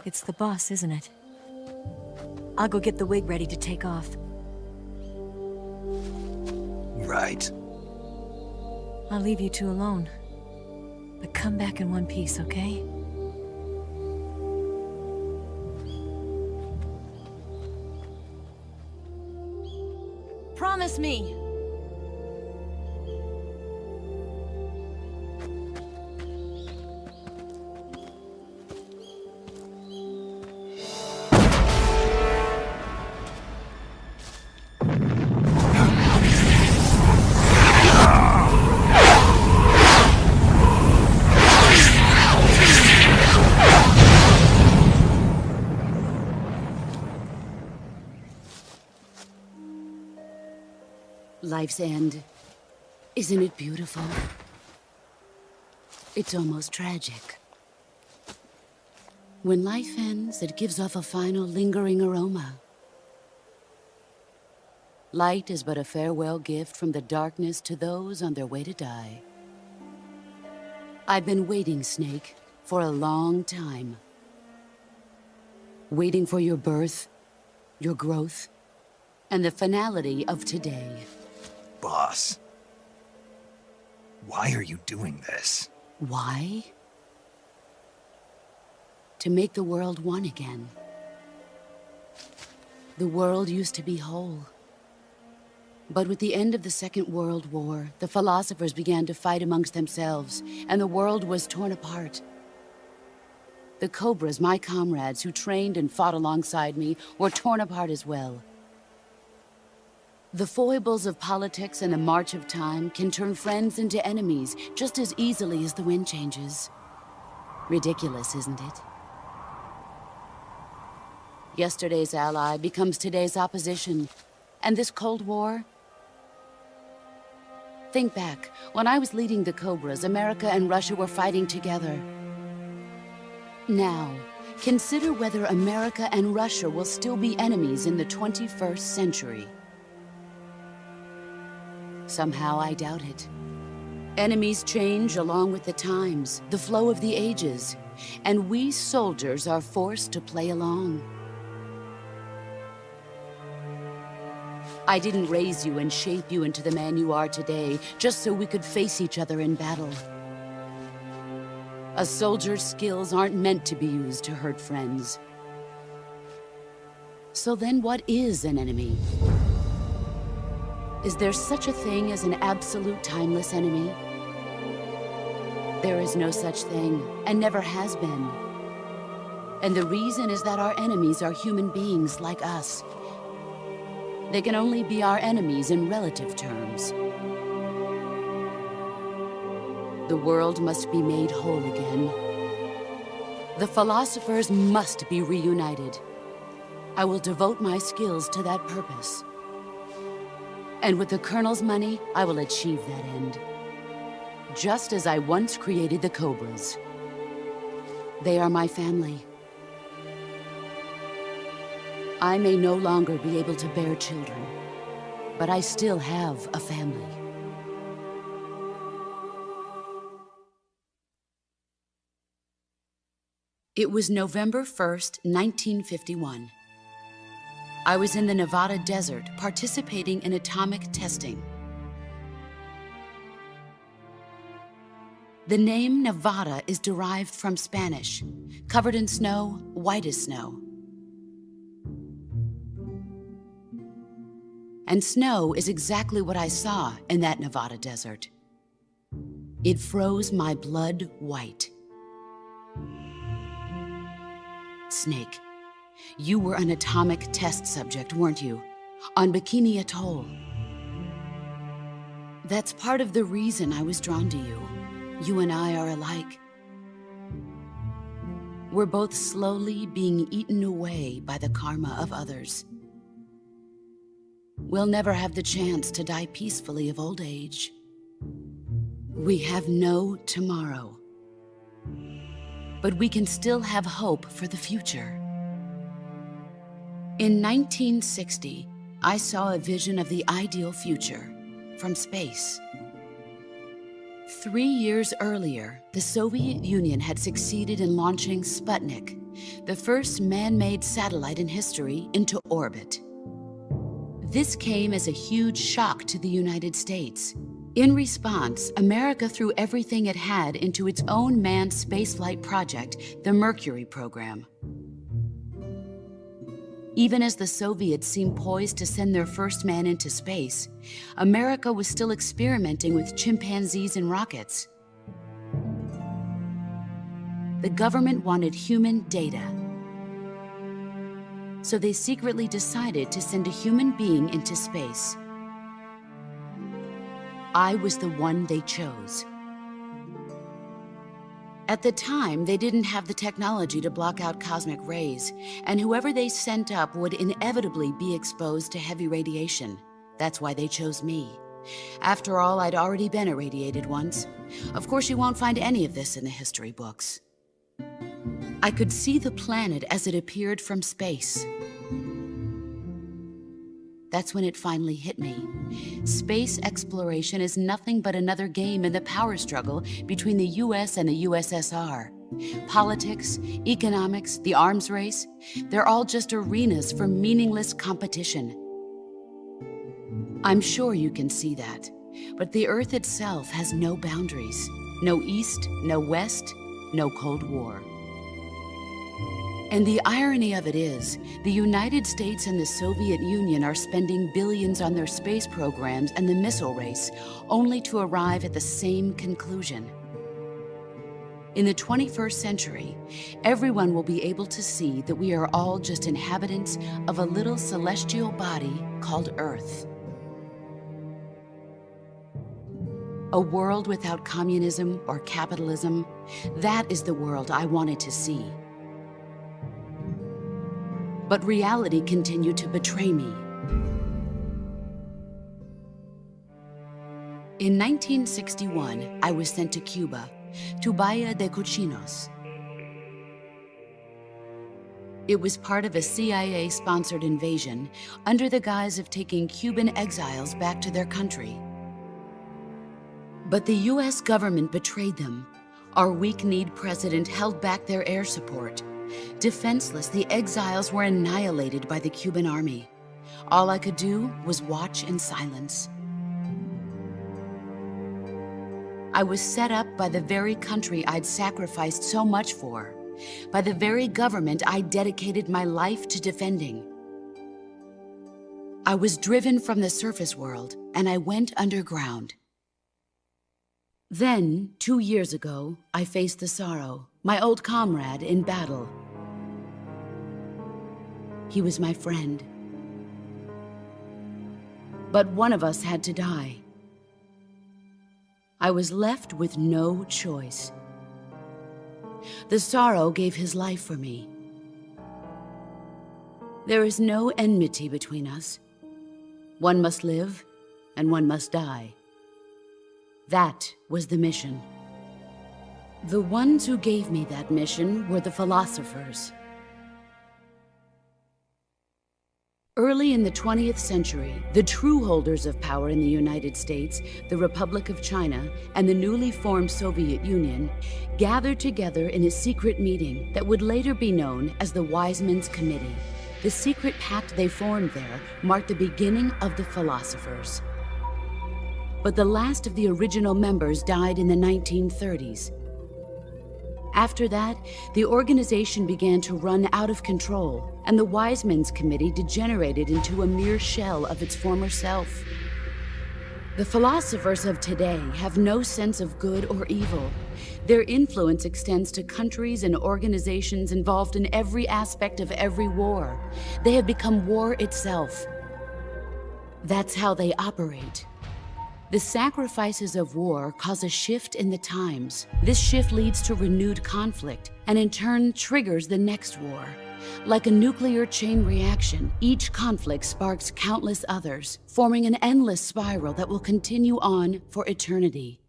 It's the boss, isn't it? I'll go get the wig ready to take off. Right. I'll leave you two alone. But come back in one piece, okay? Promise me! Life's end. Isn't it beautiful? It's almost tragic. When life ends, it gives off a final lingering aroma. Light is but a farewell gift from the darkness to those on their way to die. I've been waiting, Snake, for a long time. Waiting for your birth, your growth, and the finality of today. Boss, why are you doing this? Why? To make the world one again. The world used to be whole. But with the end of the Second World War, the philosophers began to fight amongst themselves, and the world was torn apart. The Cobras, my comrades who trained and fought alongside me, were torn apart as well. The foibles of politics and the march of time can turn friends into enemies just as easily as the wind changes. Ridiculous, isn't it? Yesterday's ally becomes today's opposition. And this Cold War? Think back. When I was leading the Cobras, America and Russia were fighting together. Now, consider whether America and Russia will still be enemies in the 21st century. Somehow I doubt it. Enemies change along with the times, the flow of the ages, and we soldiers are forced to play along. I didn't raise you and shape you into the man you are today just so we could face each other in battle. A soldier's skills aren't meant to be used to hurt friends. So then what is an enemy? Is there such a thing as an absolute timeless enemy? There is no such thing, and never has been. And the reason is that our enemies are human beings like us. They can only be our enemies in relative terms. The world must be made whole again. The philosophers must be reunited. I will devote my skills to that purpose. And with the Colonel's money, I will achieve that end. Just as I once created the Cobras. They are my family. I may no longer be able to bear children, but I still have a family. It was November 1st, 1951. I was in the Nevada desert participating in atomic testing. The name Nevada is derived from Spanish, covered in snow, white as snow. And snow is exactly what I saw in that Nevada desert. It froze my blood white. Snake, you were an atomic test subject, weren't you? On Bikini Atoll. That's part of the reason I was drawn to you. You and I are alike. We're both slowly being eaten away by the karma of others. We'll never have the chance to die peacefully of old age. We have no tomorrow. But we can still have hope for the future. In 1960, I saw a vision of the ideal future from space. 3 years earlier, the Soviet Union had succeeded in launching Sputnik, the first man-made satellite in history, into orbit. This came as a huge shock to the United States. In response, America threw everything it had into its own manned spaceflight project, the Mercury program. Even as the Soviets seemed poised to send their first man into space, America was still experimenting with chimpanzees and rockets. The government wanted human data. So they secretly decided to send a human being into space. I was the one they chose. At the time, they didn't have the technology to block out cosmic rays, and whoever they sent up would inevitably be exposed to heavy radiation. That's why they chose me. After all, I'd already been irradiated once. Of course, you won't find any of this in the history books. I could see the planet as it appeared from space. That's when it finally hit me. Space exploration is nothing but another game in the power struggle between the US and the USSR. Politics, economics, the arms race, they're all just arenas for meaningless competition. I'm sure you can see that, but the Earth itself has no boundaries. No East, no West, no Cold War. And the irony of it is, the United States and the Soviet Union are spending billions on their space programs and the missile race, only to arrive at the same conclusion. In the 21st century, everyone will be able to see that we are all just inhabitants of a little celestial body called Earth. A world without communism or capitalism, that is the world I wanted to see. But reality continued to betray me. In 1961, I was sent to Cuba, to Bahia de Cochinos. It was part of a CIA-sponsored invasion under the guise of taking Cuban exiles back to their country. But the US government betrayed them. Our weak-kneed president held back their air support. Defenseless, the exiles were annihilated by the Cuban army. All I could do was watch in silence. I was set up by the very country I'd sacrificed so much for, by the very government I dedicated my life to defending. I was driven from the surface world, and I went underground. Then, 2 years ago, I faced the Sorrow, my old comrade in battle. He was my friend. But one of us had to die. I was left with no choice. The Sorrow gave his life for me. There is no enmity between us. One must live, and one must die. That was the mission. The ones who gave me that mission were the philosophers. Early in the 20th century, the true holders of power in the United States, the Republic of China, and the newly formed Soviet Union gathered together in a secret meeting that would later be known as the Wiseman's Committee. The secret pact they formed there marked the beginning of the philosophers. But the last of the original members died in the 1930s. After that, the organization began to run out of control, and the Wiseman's Committee degenerated into a mere shell of its former self. The philosophers of today have no sense of good or evil. Their influence extends to countries and organizations involved in every aspect of every war. They have become war itself. That's how they operate. The sacrifices of war cause a shift in the times. This shift leads to renewed conflict, and in turn triggers the next war. Like a nuclear chain reaction, each conflict sparks countless others, forming an endless spiral that will continue on for eternity.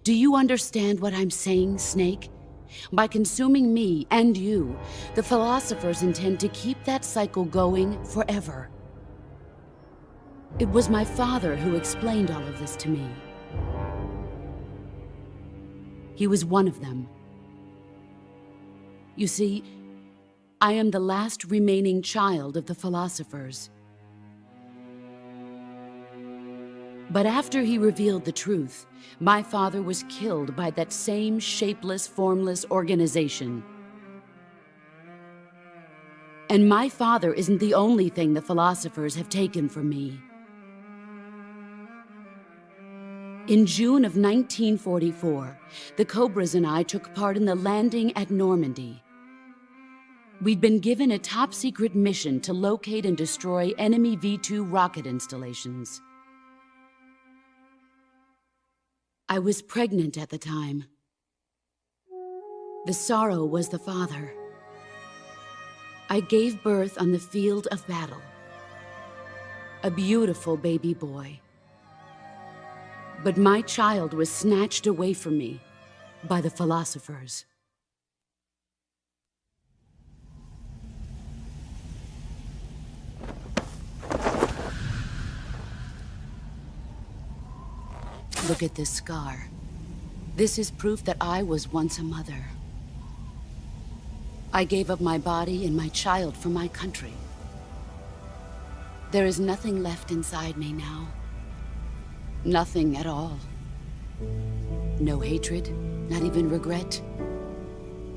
Do you understand what I'm saying, Snake? By consuming me and you, the philosophers intend to keep that cycle going forever. It was my father who explained all of this to me. He was one of them. You see, I am the last remaining child of the philosophers. But after he revealed the truth, my father was killed by that same shapeless, formless organization. And my father isn't the only thing the philosophers have taken from me. In June of 1944, the Cobras and I took part in the landing at Normandy. We'd been given a top-secret mission to locate and destroy enemy V-2 rocket installations. I was pregnant at the time. The Sorrow was the father. I gave birth on the field of battle. A beautiful baby boy. But my child was snatched away from me by the philosophers. Look at this scar. This is proof that I was once a mother. I gave up my body and my child for my country. There is nothing left inside me now. Nothing at all. No hatred, not even regret.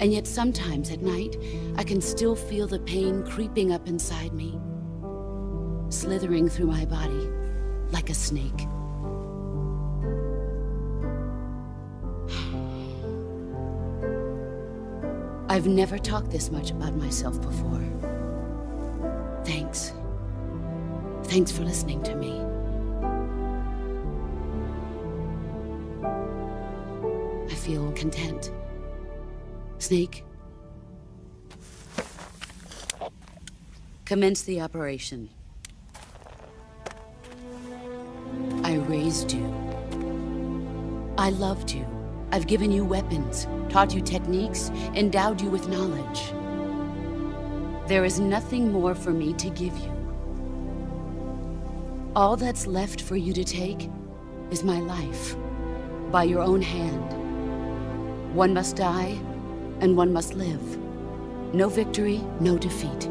And yet sometimes at night, I can still feel the pain creeping up inside me, slithering through my body like a snake. I've never talked this much about myself before. Thanks. Thanks for listening to me. I feel content. Snake, commence the operation. I raised you. I loved you. I've given you weapons, taught you techniques, endowed you with knowledge. There is nothing more for me to give you. All that's left for you to take is my life, by your own hand. One must die, and one must live. No victory, no defeat.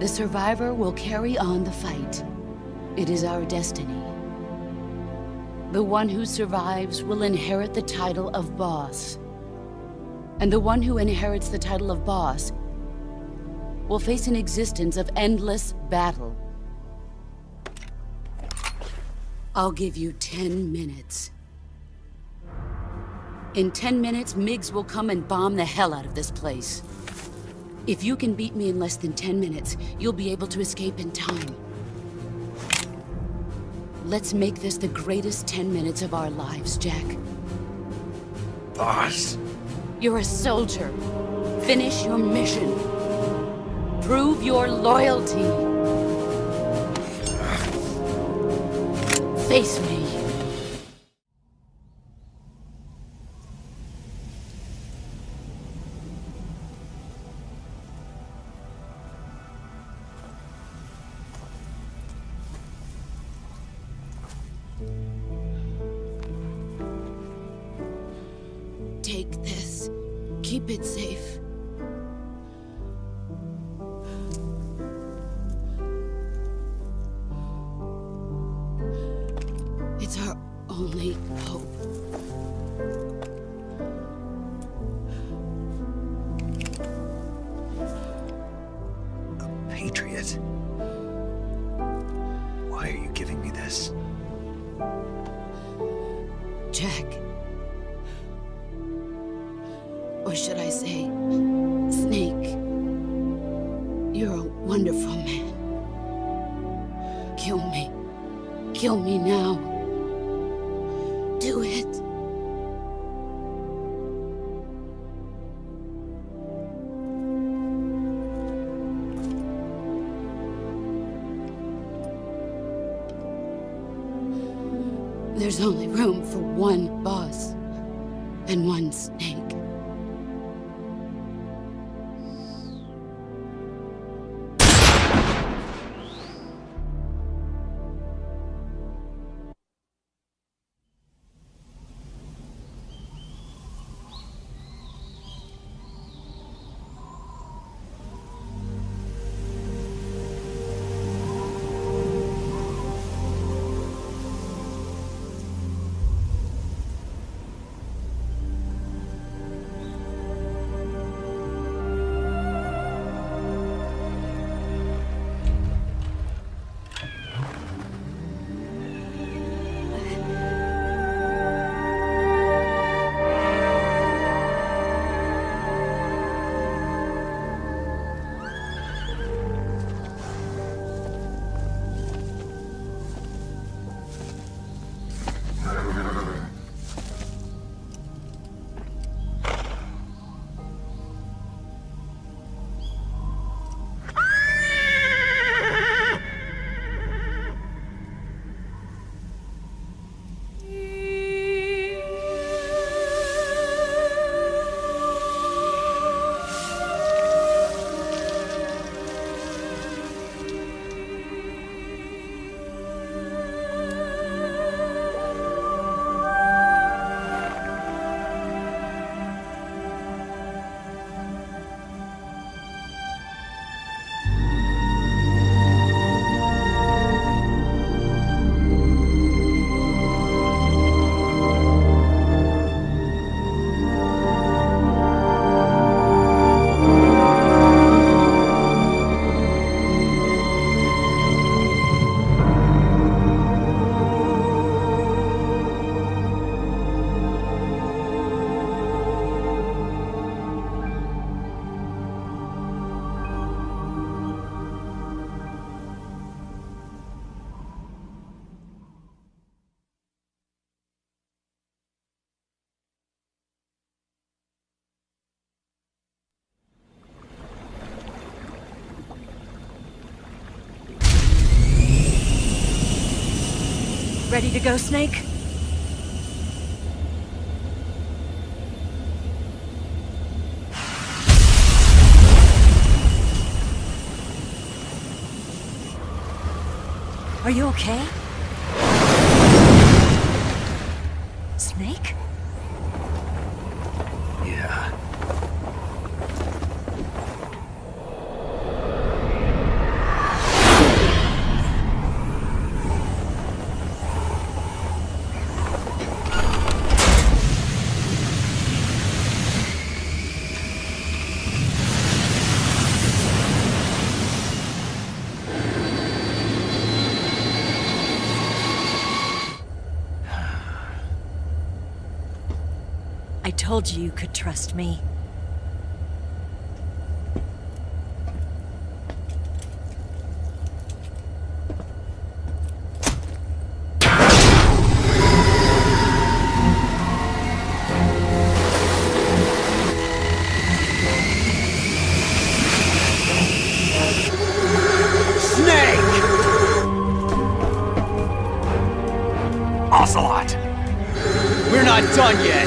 The survivor will carry on the fight. It is our destiny. The one who survives will inherit the title of boss. And the one who inherits the title of boss will face an existence of endless battle. I'll give you 10 minutes. In 10 minutes, Miggs will come and bomb the hell out of this place. If you can beat me in less than 10 minutes, you'll be able to escape in time. Let's make this the greatest 10 minutes of our lives, Jack. Boss? You're a soldier. Finish your mission. Prove your loyalty. Face me. Take this. Keep it safe. It's our only hope. A patriot? Why are you giving me this? Jack. Or should I say, Snake? You're a wonderful man. Kill me. Kill me now. Do it. There's only room for one boss and one Snake. Ready to go, Snake? Are you okay? Snake? Yeah. I told you you could trust me. Ocelot! We're not done yet!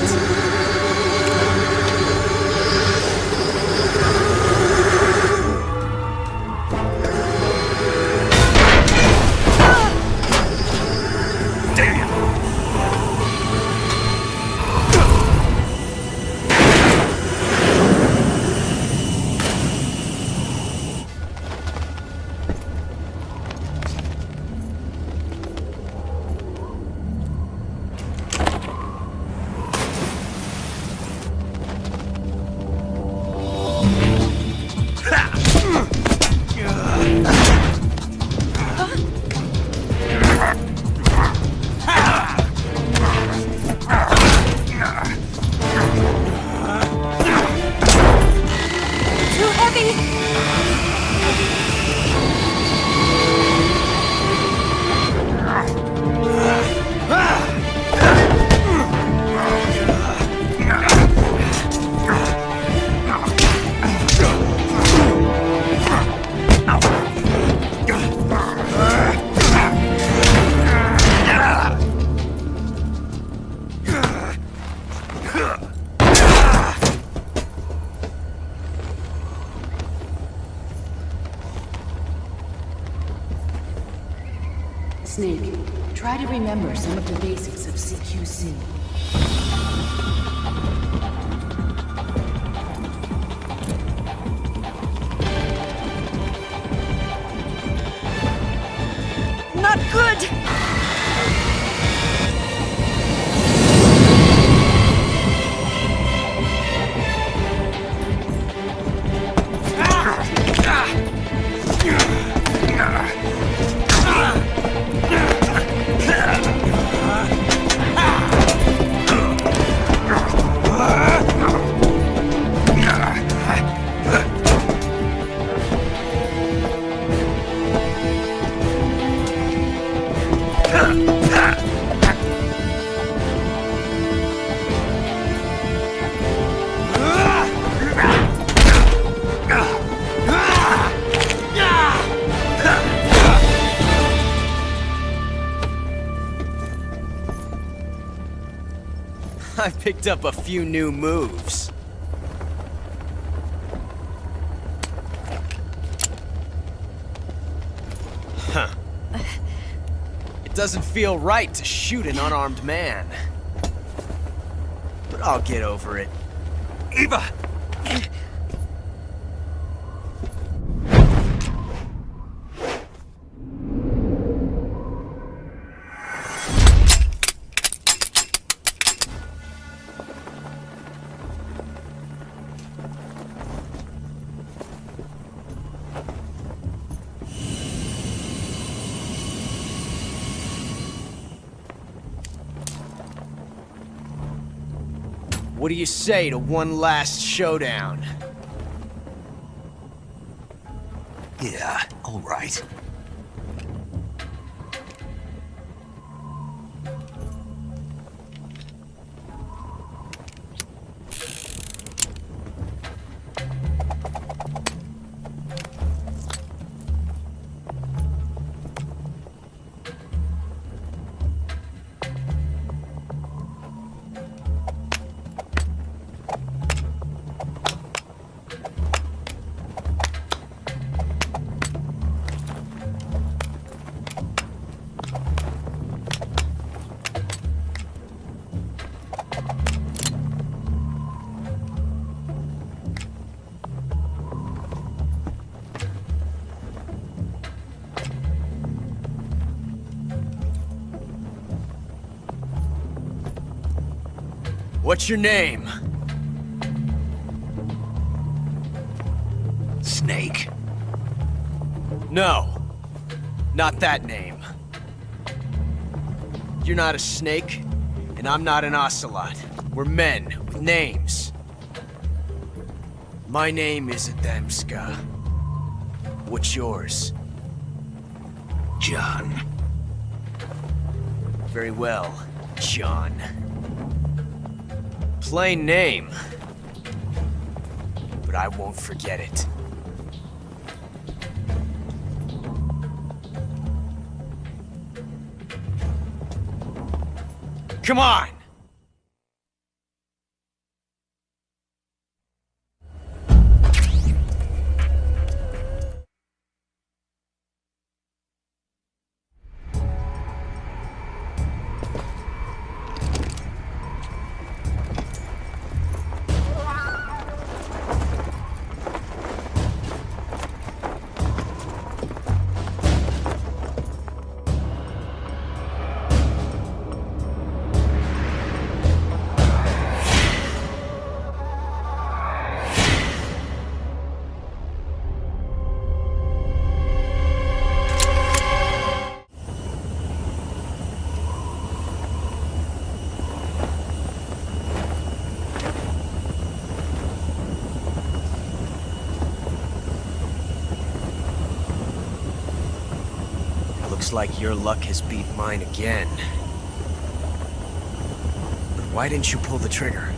Snake, try to remember some of the basics of CQC. Not good! I picked up a few new moves. Huh. It doesn't feel right to shoot an unarmed man. But I'll get over it. Eva! What do you say to one last showdown? Yeah, all right. What's your name? Snake. No. Not that name. You're not a snake, and I'm not an ocelot. We're men with names. My name is Adamska. What's yours? John. Very well, John. Plain name. But I won't forget it. Come on! Looks like your luck has beat mine again. But why didn't you pull the trigger?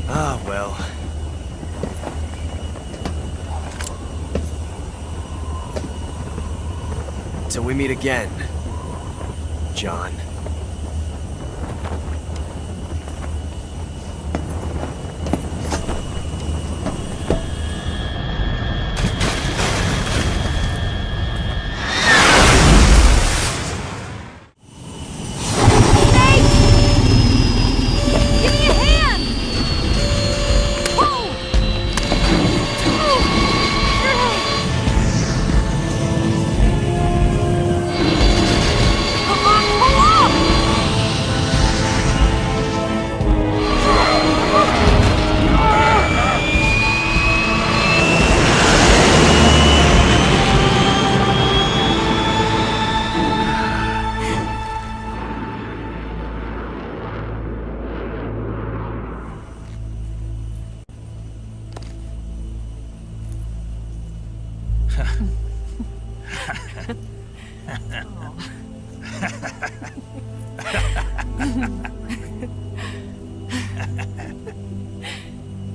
Ah, well. Till we meet again, John.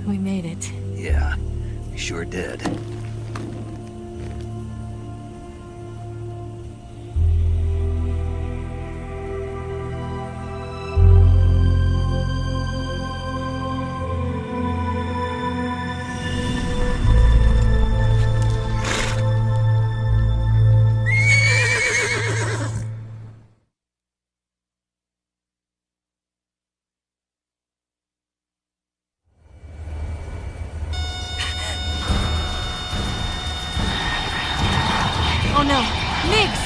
We made it. Yeah, we sure did. Oh no, Niggs!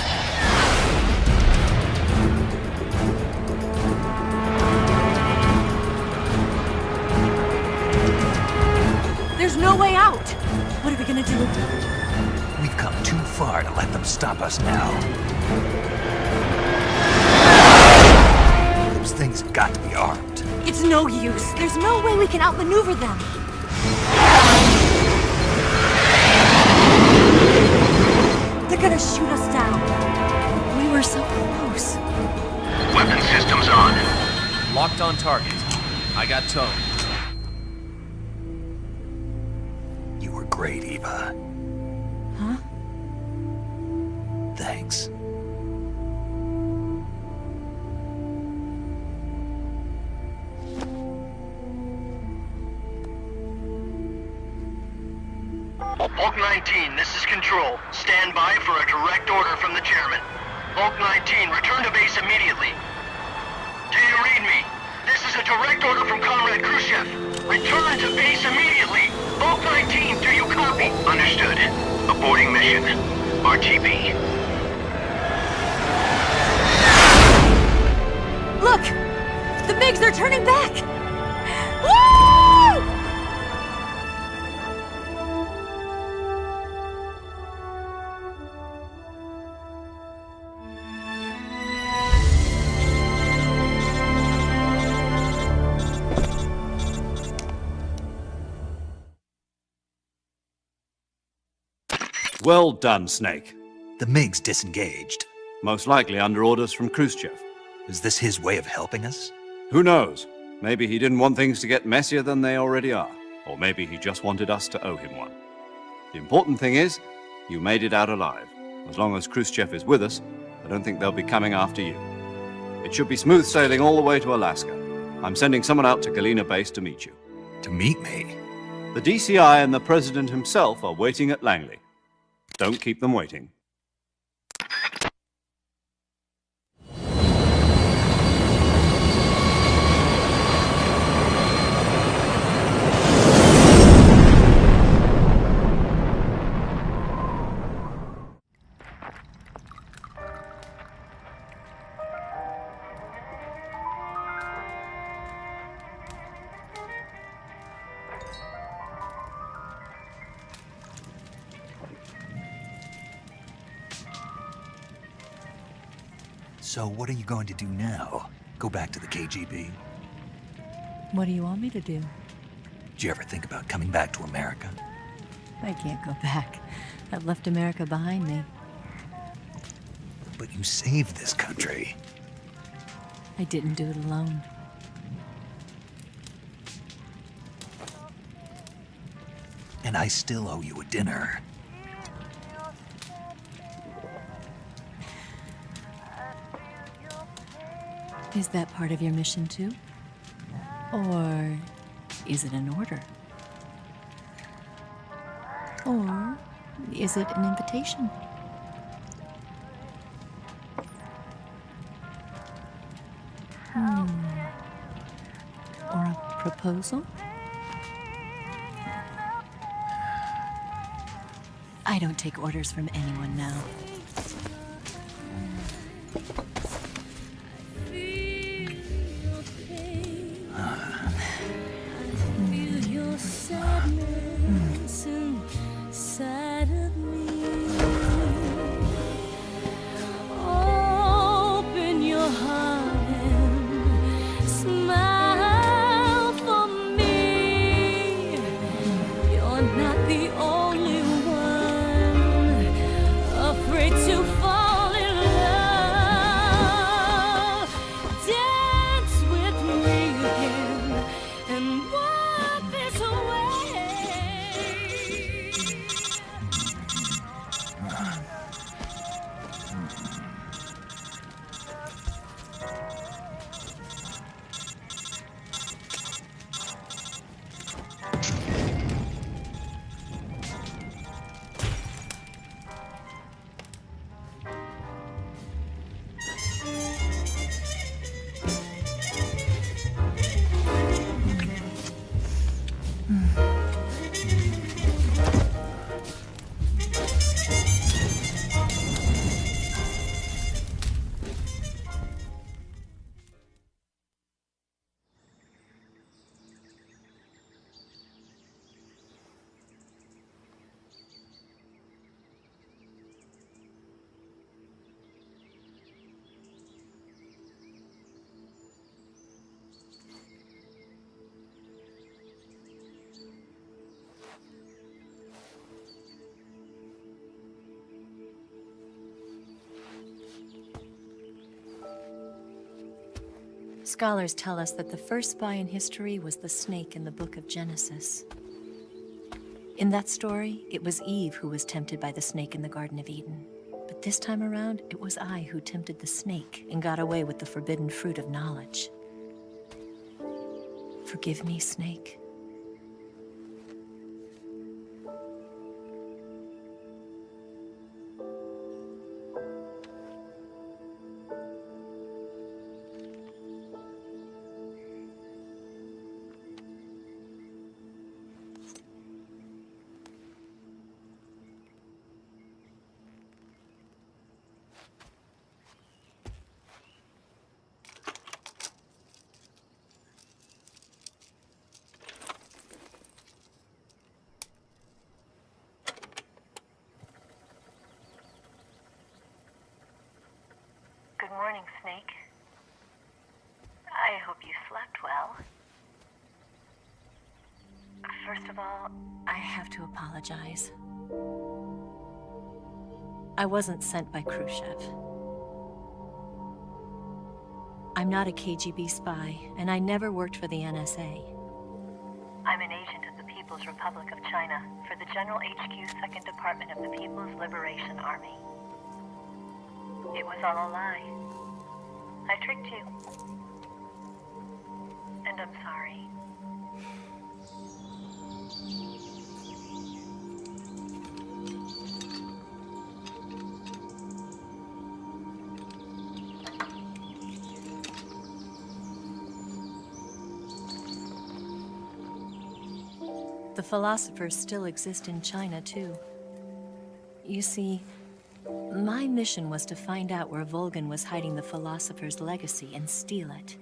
There's no way out! What are we gonna do? We've come too far to let them stop us now. Those things have got to be armed. It's no use. There's no way we can outmaneuver them. They're gonna shoot us down. We were so close. Weapon systems on. Locked on target. I got towed. You were great, Eva. Huh? Thanks. Bulk 19, this is Control. Stand by for a direct order from the chairman. Bulk 19, return to base immediately. Do you read me? This is a direct order from Comrade Khrushchev. Return to base immediately. Bulk 19, do you copy? Understood. Aborting mission. RTB. Look! The MiGs, they're turning back! Woo! Well done, Snake. The MiGs disengaged. Most likely under orders from Khrushchev. Is this his way of helping us? Who knows? Maybe he didn't want things to get messier than they already are. Or maybe he just wanted us to owe him one. The important thing is, you made it out alive. As long as Khrushchev is with us, I don't think they'll be coming after you. It should be smooth sailing all the way to Alaska. I'm sending someone out to Galena Base to meet you. To meet me? The DCI and the President himself are waiting at Langley. Don't keep them waiting. So what are you going to do now? Go back to the KGB? What do you want me to do? Did you ever think about coming back to America? I can't go back. I've left America behind me. But you saved this country. I didn't do it alone. And I still owe you a dinner. Is that part of your mission too? Or is it an order? Or is it an invitation? Or a proposal? I don't take orders from anyone now. Scholars tell us that the first spy in history was the snake in the book of Genesis. In that story, it was Eve who was tempted by the snake in the Garden of Eden. But this time around, it was I who tempted the snake and got away with the forbidden fruit of knowledge. Forgive me, Snake. morning, Snake. I hope you slept well. First of all, I have to apologize. I wasn't sent by Khrushchev. I'm not a KGB spy, and I never worked for the NSA. I'm an agent of the People's Republic of China for the General HQ 2nd Department of the People's Liberation Army. It was all a lie. I tricked you. And I'm sorry. The philosophers still exist in China, too. You see, my mission was to find out where Volgin was hiding the philosopher's legacy and steal it.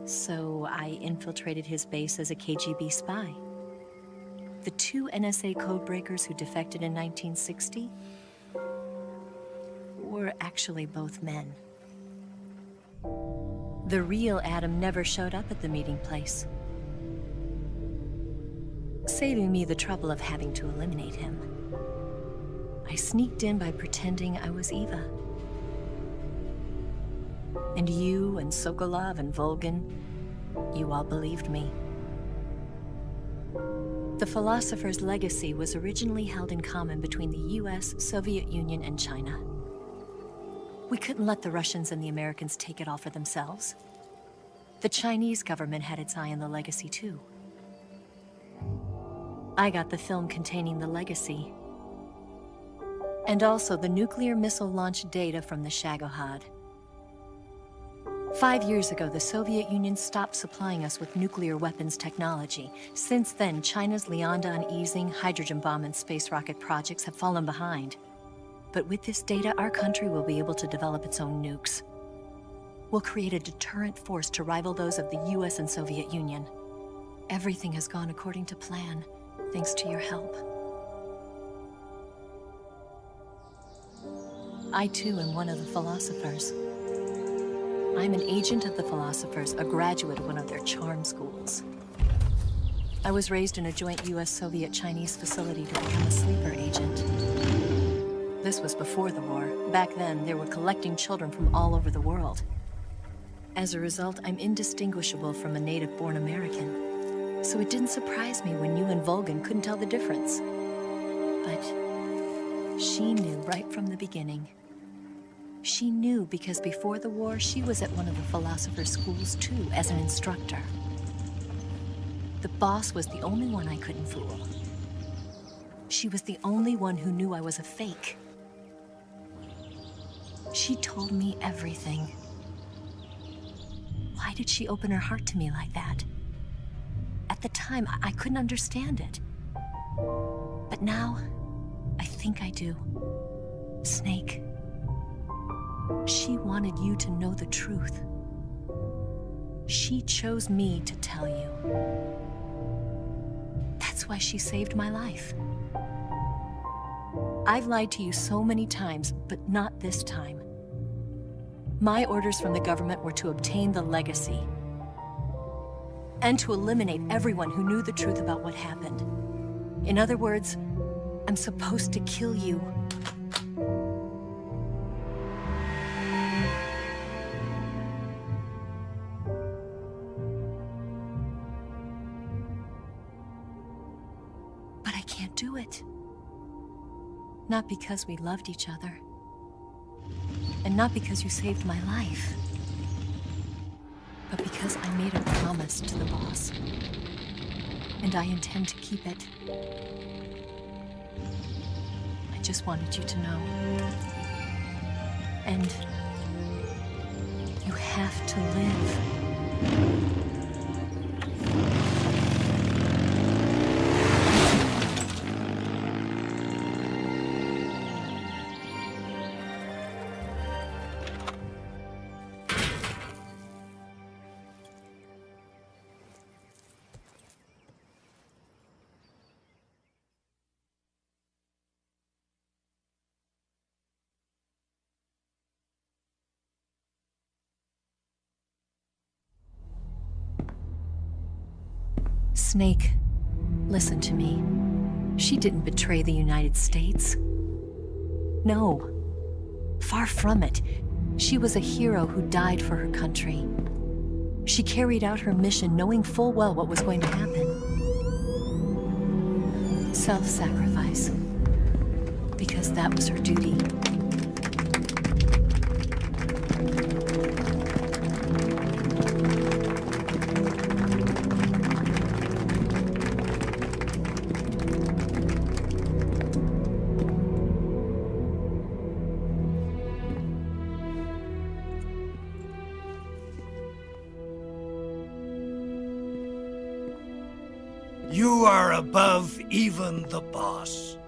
So I infiltrated his base as a KGB spy. The 2 NSA codebreakers who defected in 1960 were actually both men. The real Adam never showed up at the meeting place, saving me the trouble of having to eliminate him. I sneaked in by pretending I was Eva. And you and Sokolov and Volgin, you all believed me. The philosopher's legacy was originally held in common between the US, Soviet Union, and China. We couldn't let the Russians and the Americans take it all for themselves. The Chinese government had its eye on the legacy, too. I got the film containing the legacy, and also the nuclear missile launch data from the Shagohod. 5 years ago, the Soviet Union stopped supplying us with nuclear weapons technology. Since then, China's Liaodong easing, hydrogen bomb, and space rocket projects have fallen behind. But with this data, our country will be able to develop its own nukes. We'll create a deterrent force to rival those of the US and Soviet Union. Everything has gone according to plan, thanks to your help. I, too, am one of the philosophers. I'm an agent of the philosophers, a graduate of one of their charm schools. I was raised in a joint US-Soviet-Chinese facility to become a sleeper agent. This was before the war. Back then, they were collecting children from all over the world. As a result, I'm indistinguishable from a native-born American. So it didn't surprise me when you and Volgin couldn't tell the difference. But she knew right from the beginning. She knew because before the war, she was at one of the philosopher's schools too, as an instructor. The boss was the only one I couldn't fool. She was the only one who knew I was a fake. She told me everything. Why did she open her heart to me like that? At the time, I couldn't understand it. But now, I think I do. Snake. She wanted you to know the truth. She chose me to tell you. That's why she saved my life. I've lied to you so many times, but not this time. My orders from the government were to obtain the legacy and to eliminate everyone who knew the truth about what happened. In other words, I'm supposed to kill you. But I can't do it. Not because we loved each other. And not because you saved my life. But because I made a promise to the boss. And I intend to keep it. I just wanted you to know. And you have to live. Snake, listen to me. She didn't betray the United States. No. Far from it. She was a hero who died for her country. She carried out her mission knowing full well what was going to happen. Self-sacrifice. Because that was her duty. You are above even the boss.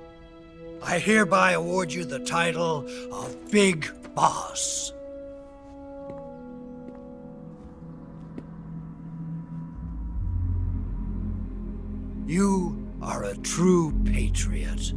I hereby award you the title of Big Boss. You are a true patriot.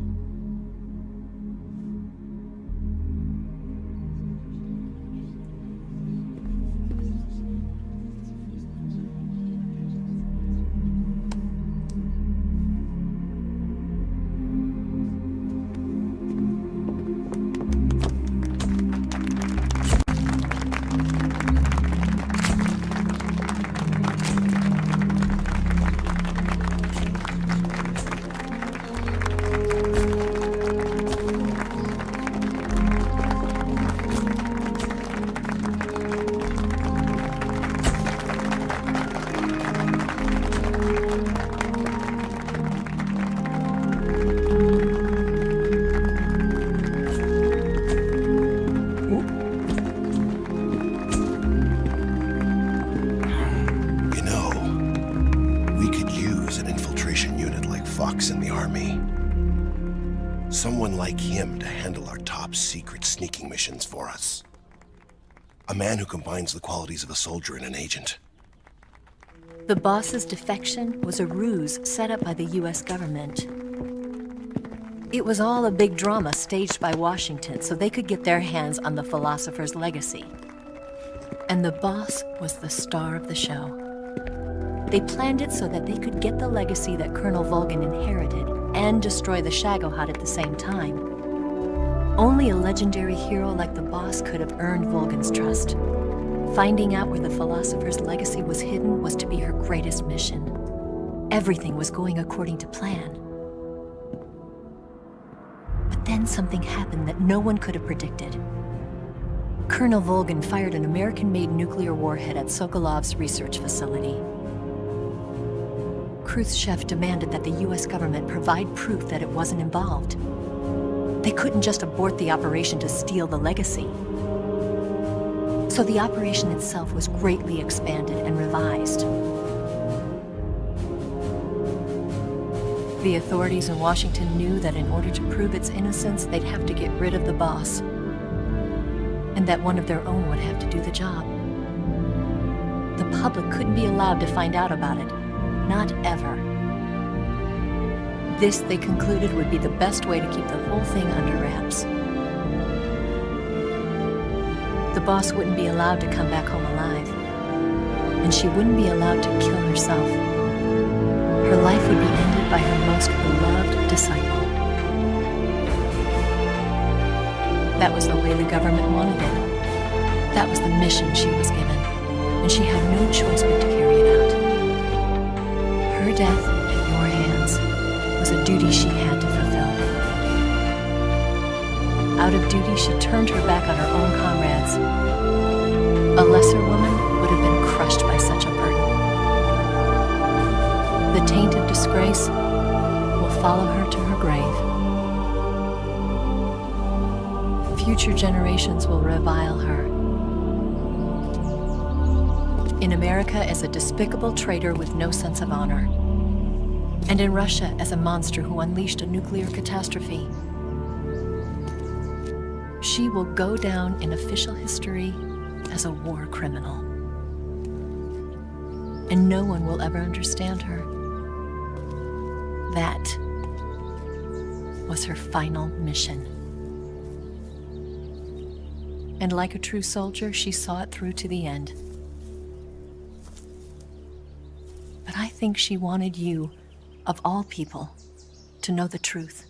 Someone like him to handle our top secret sneaking missions for us. A man who combines the qualities of a soldier and an agent. The boss's defection was a ruse set up by the US government. It was all a big drama staged by Washington so they could get their hands on the philosopher's legacy. And the boss was the star of the show. They planned it so that they could get the legacy that Colonel Volgin inherited and destroy the Shagohod at the same time. Only a legendary hero like the boss could have earned Volgin's trust. Finding out where the philosopher's legacy was hidden was to be her greatest mission. Everything was going according to plan. But then something happened that no one could have predicted. Colonel Volgin fired an American-made nuclear warhead at Sokolov's research facility. Khrushchev demanded that the US government provide proof that it wasn't involved. They couldn't just abort the operation to steal the legacy. So the operation itself was greatly expanded and revised. The authorities in Washington knew that in order to prove its innocence, they'd have to get rid of the boss, and that one of their own would have to do the job. The public couldn't be allowed to find out about it. Not ever. This, they concluded, would be the best way to keep the whole thing under wraps. The boss wouldn't be allowed to come back home alive, and she wouldn't be allowed to kill herself. Her life would be ended by her most beloved disciple. That was the way the government wanted it. That was the mission she was given, and she had no choice but to carry it out. Her death at your hands was a duty she had to fulfill. Out of duty, she turned her back on her own comrades. A lesser woman would have been crushed by such a burden. The taint of disgrace will follow her to her grave. Future generations will revile her. In America as a despicable traitor with no sense of honor. And in Russia as a monster who unleashed a nuclear catastrophe. She will go down in official history as a war criminal. And no one will ever understand her. That was her final mission. And like a true soldier, she saw it through to the end. But I think she wanted you, of all people, to know the truth.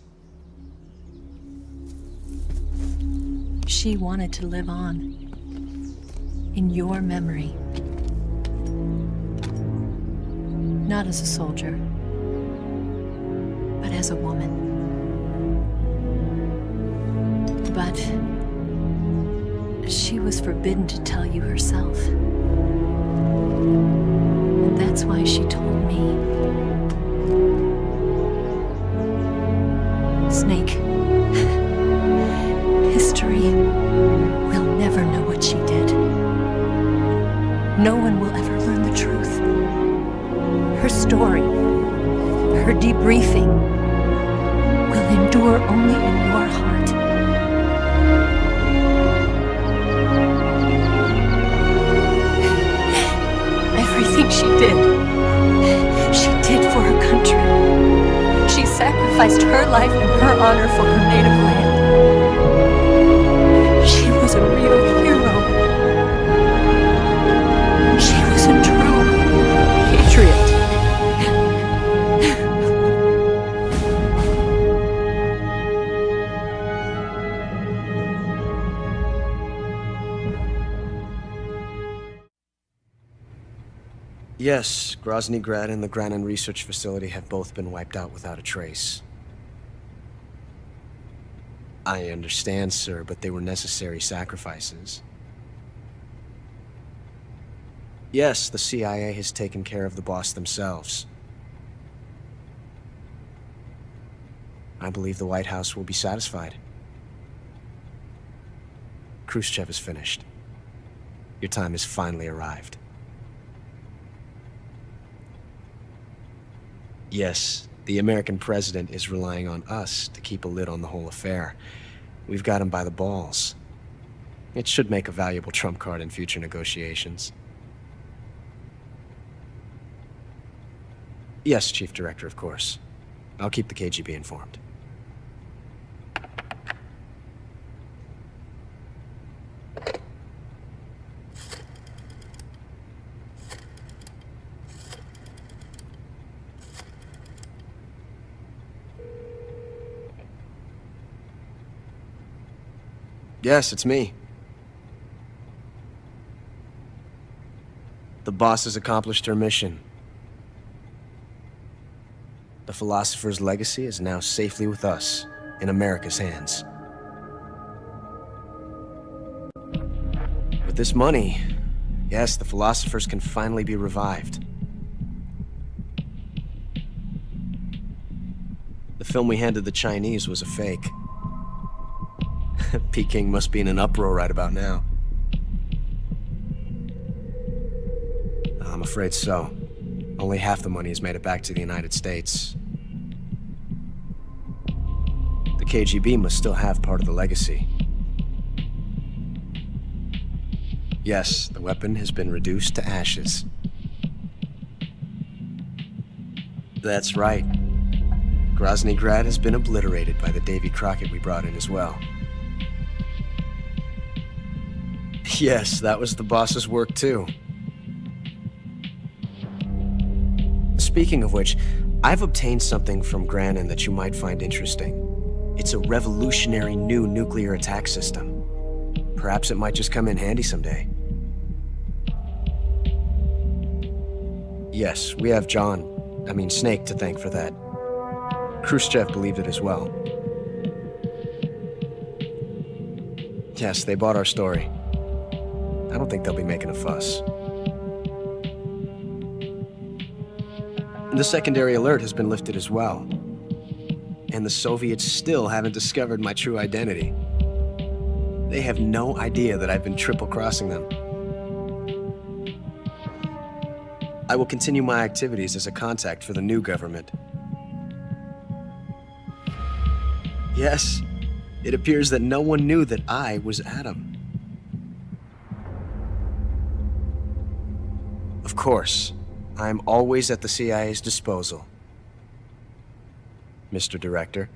She wanted to live on, in your memory. Not as a soldier, but as a woman. But she was forbidden to tell you herself. And that's why she told me. Snake, history will never know what she did. No one will ever learn the truth. Her story, her debriefing, will endure only in your heart. Everything she did for her country. She sacrificed her life and her honor for her native land. She was a real hero. She was a true patriot. Yes, Grozny Grad and the Granin Research Facility have both been wiped out without a trace. I understand, sir, but they were necessary sacrifices. Yes, the CIA has taken care of the boss themselves. I believe the White House will be satisfied. Khrushchev is finished. Your time has finally arrived. Yes, the American president is relying on us to keep a lid on the whole affair. We've got him by the balls. It should make a valuable trump card in future negotiations. Yes, Chief Director, of course. I'll keep the KGB informed. Yes, it's me. The boss has accomplished her mission. The philosopher's legacy is now safely with us, in America's hands. With this money, yes, the philosophers can finally be revived. The film we handed the Chinese was a fake. Peking must be in an uproar right about now. I'm afraid so. Only half the money has made it back to the United States. The KGB must still have part of the legacy. Yes, the weapon has been reduced to ashes. That's right. Grozny Grad has been obliterated by the Davy Crockett we brought in as well. Yes, that was the boss's work too. Speaking of which, I've obtained something from Granin that you might find interesting. It's a revolutionary new nuclear attack system. Perhaps it might just come in handy someday. Yes, we have Snake to thank for that. Khrushchev believed it as well. Yes, they bought our story. I don't think they'll be making a fuss. The secondary alert has been lifted as well. And the Soviets still haven't discovered my true identity. They have no idea that I've been triple-crossing them. I will continue my activities as a contact for the new government. Yes, it appears that no one knew that I was Adam. Of course, I'm always at the CIA's disposal, Mr. Director.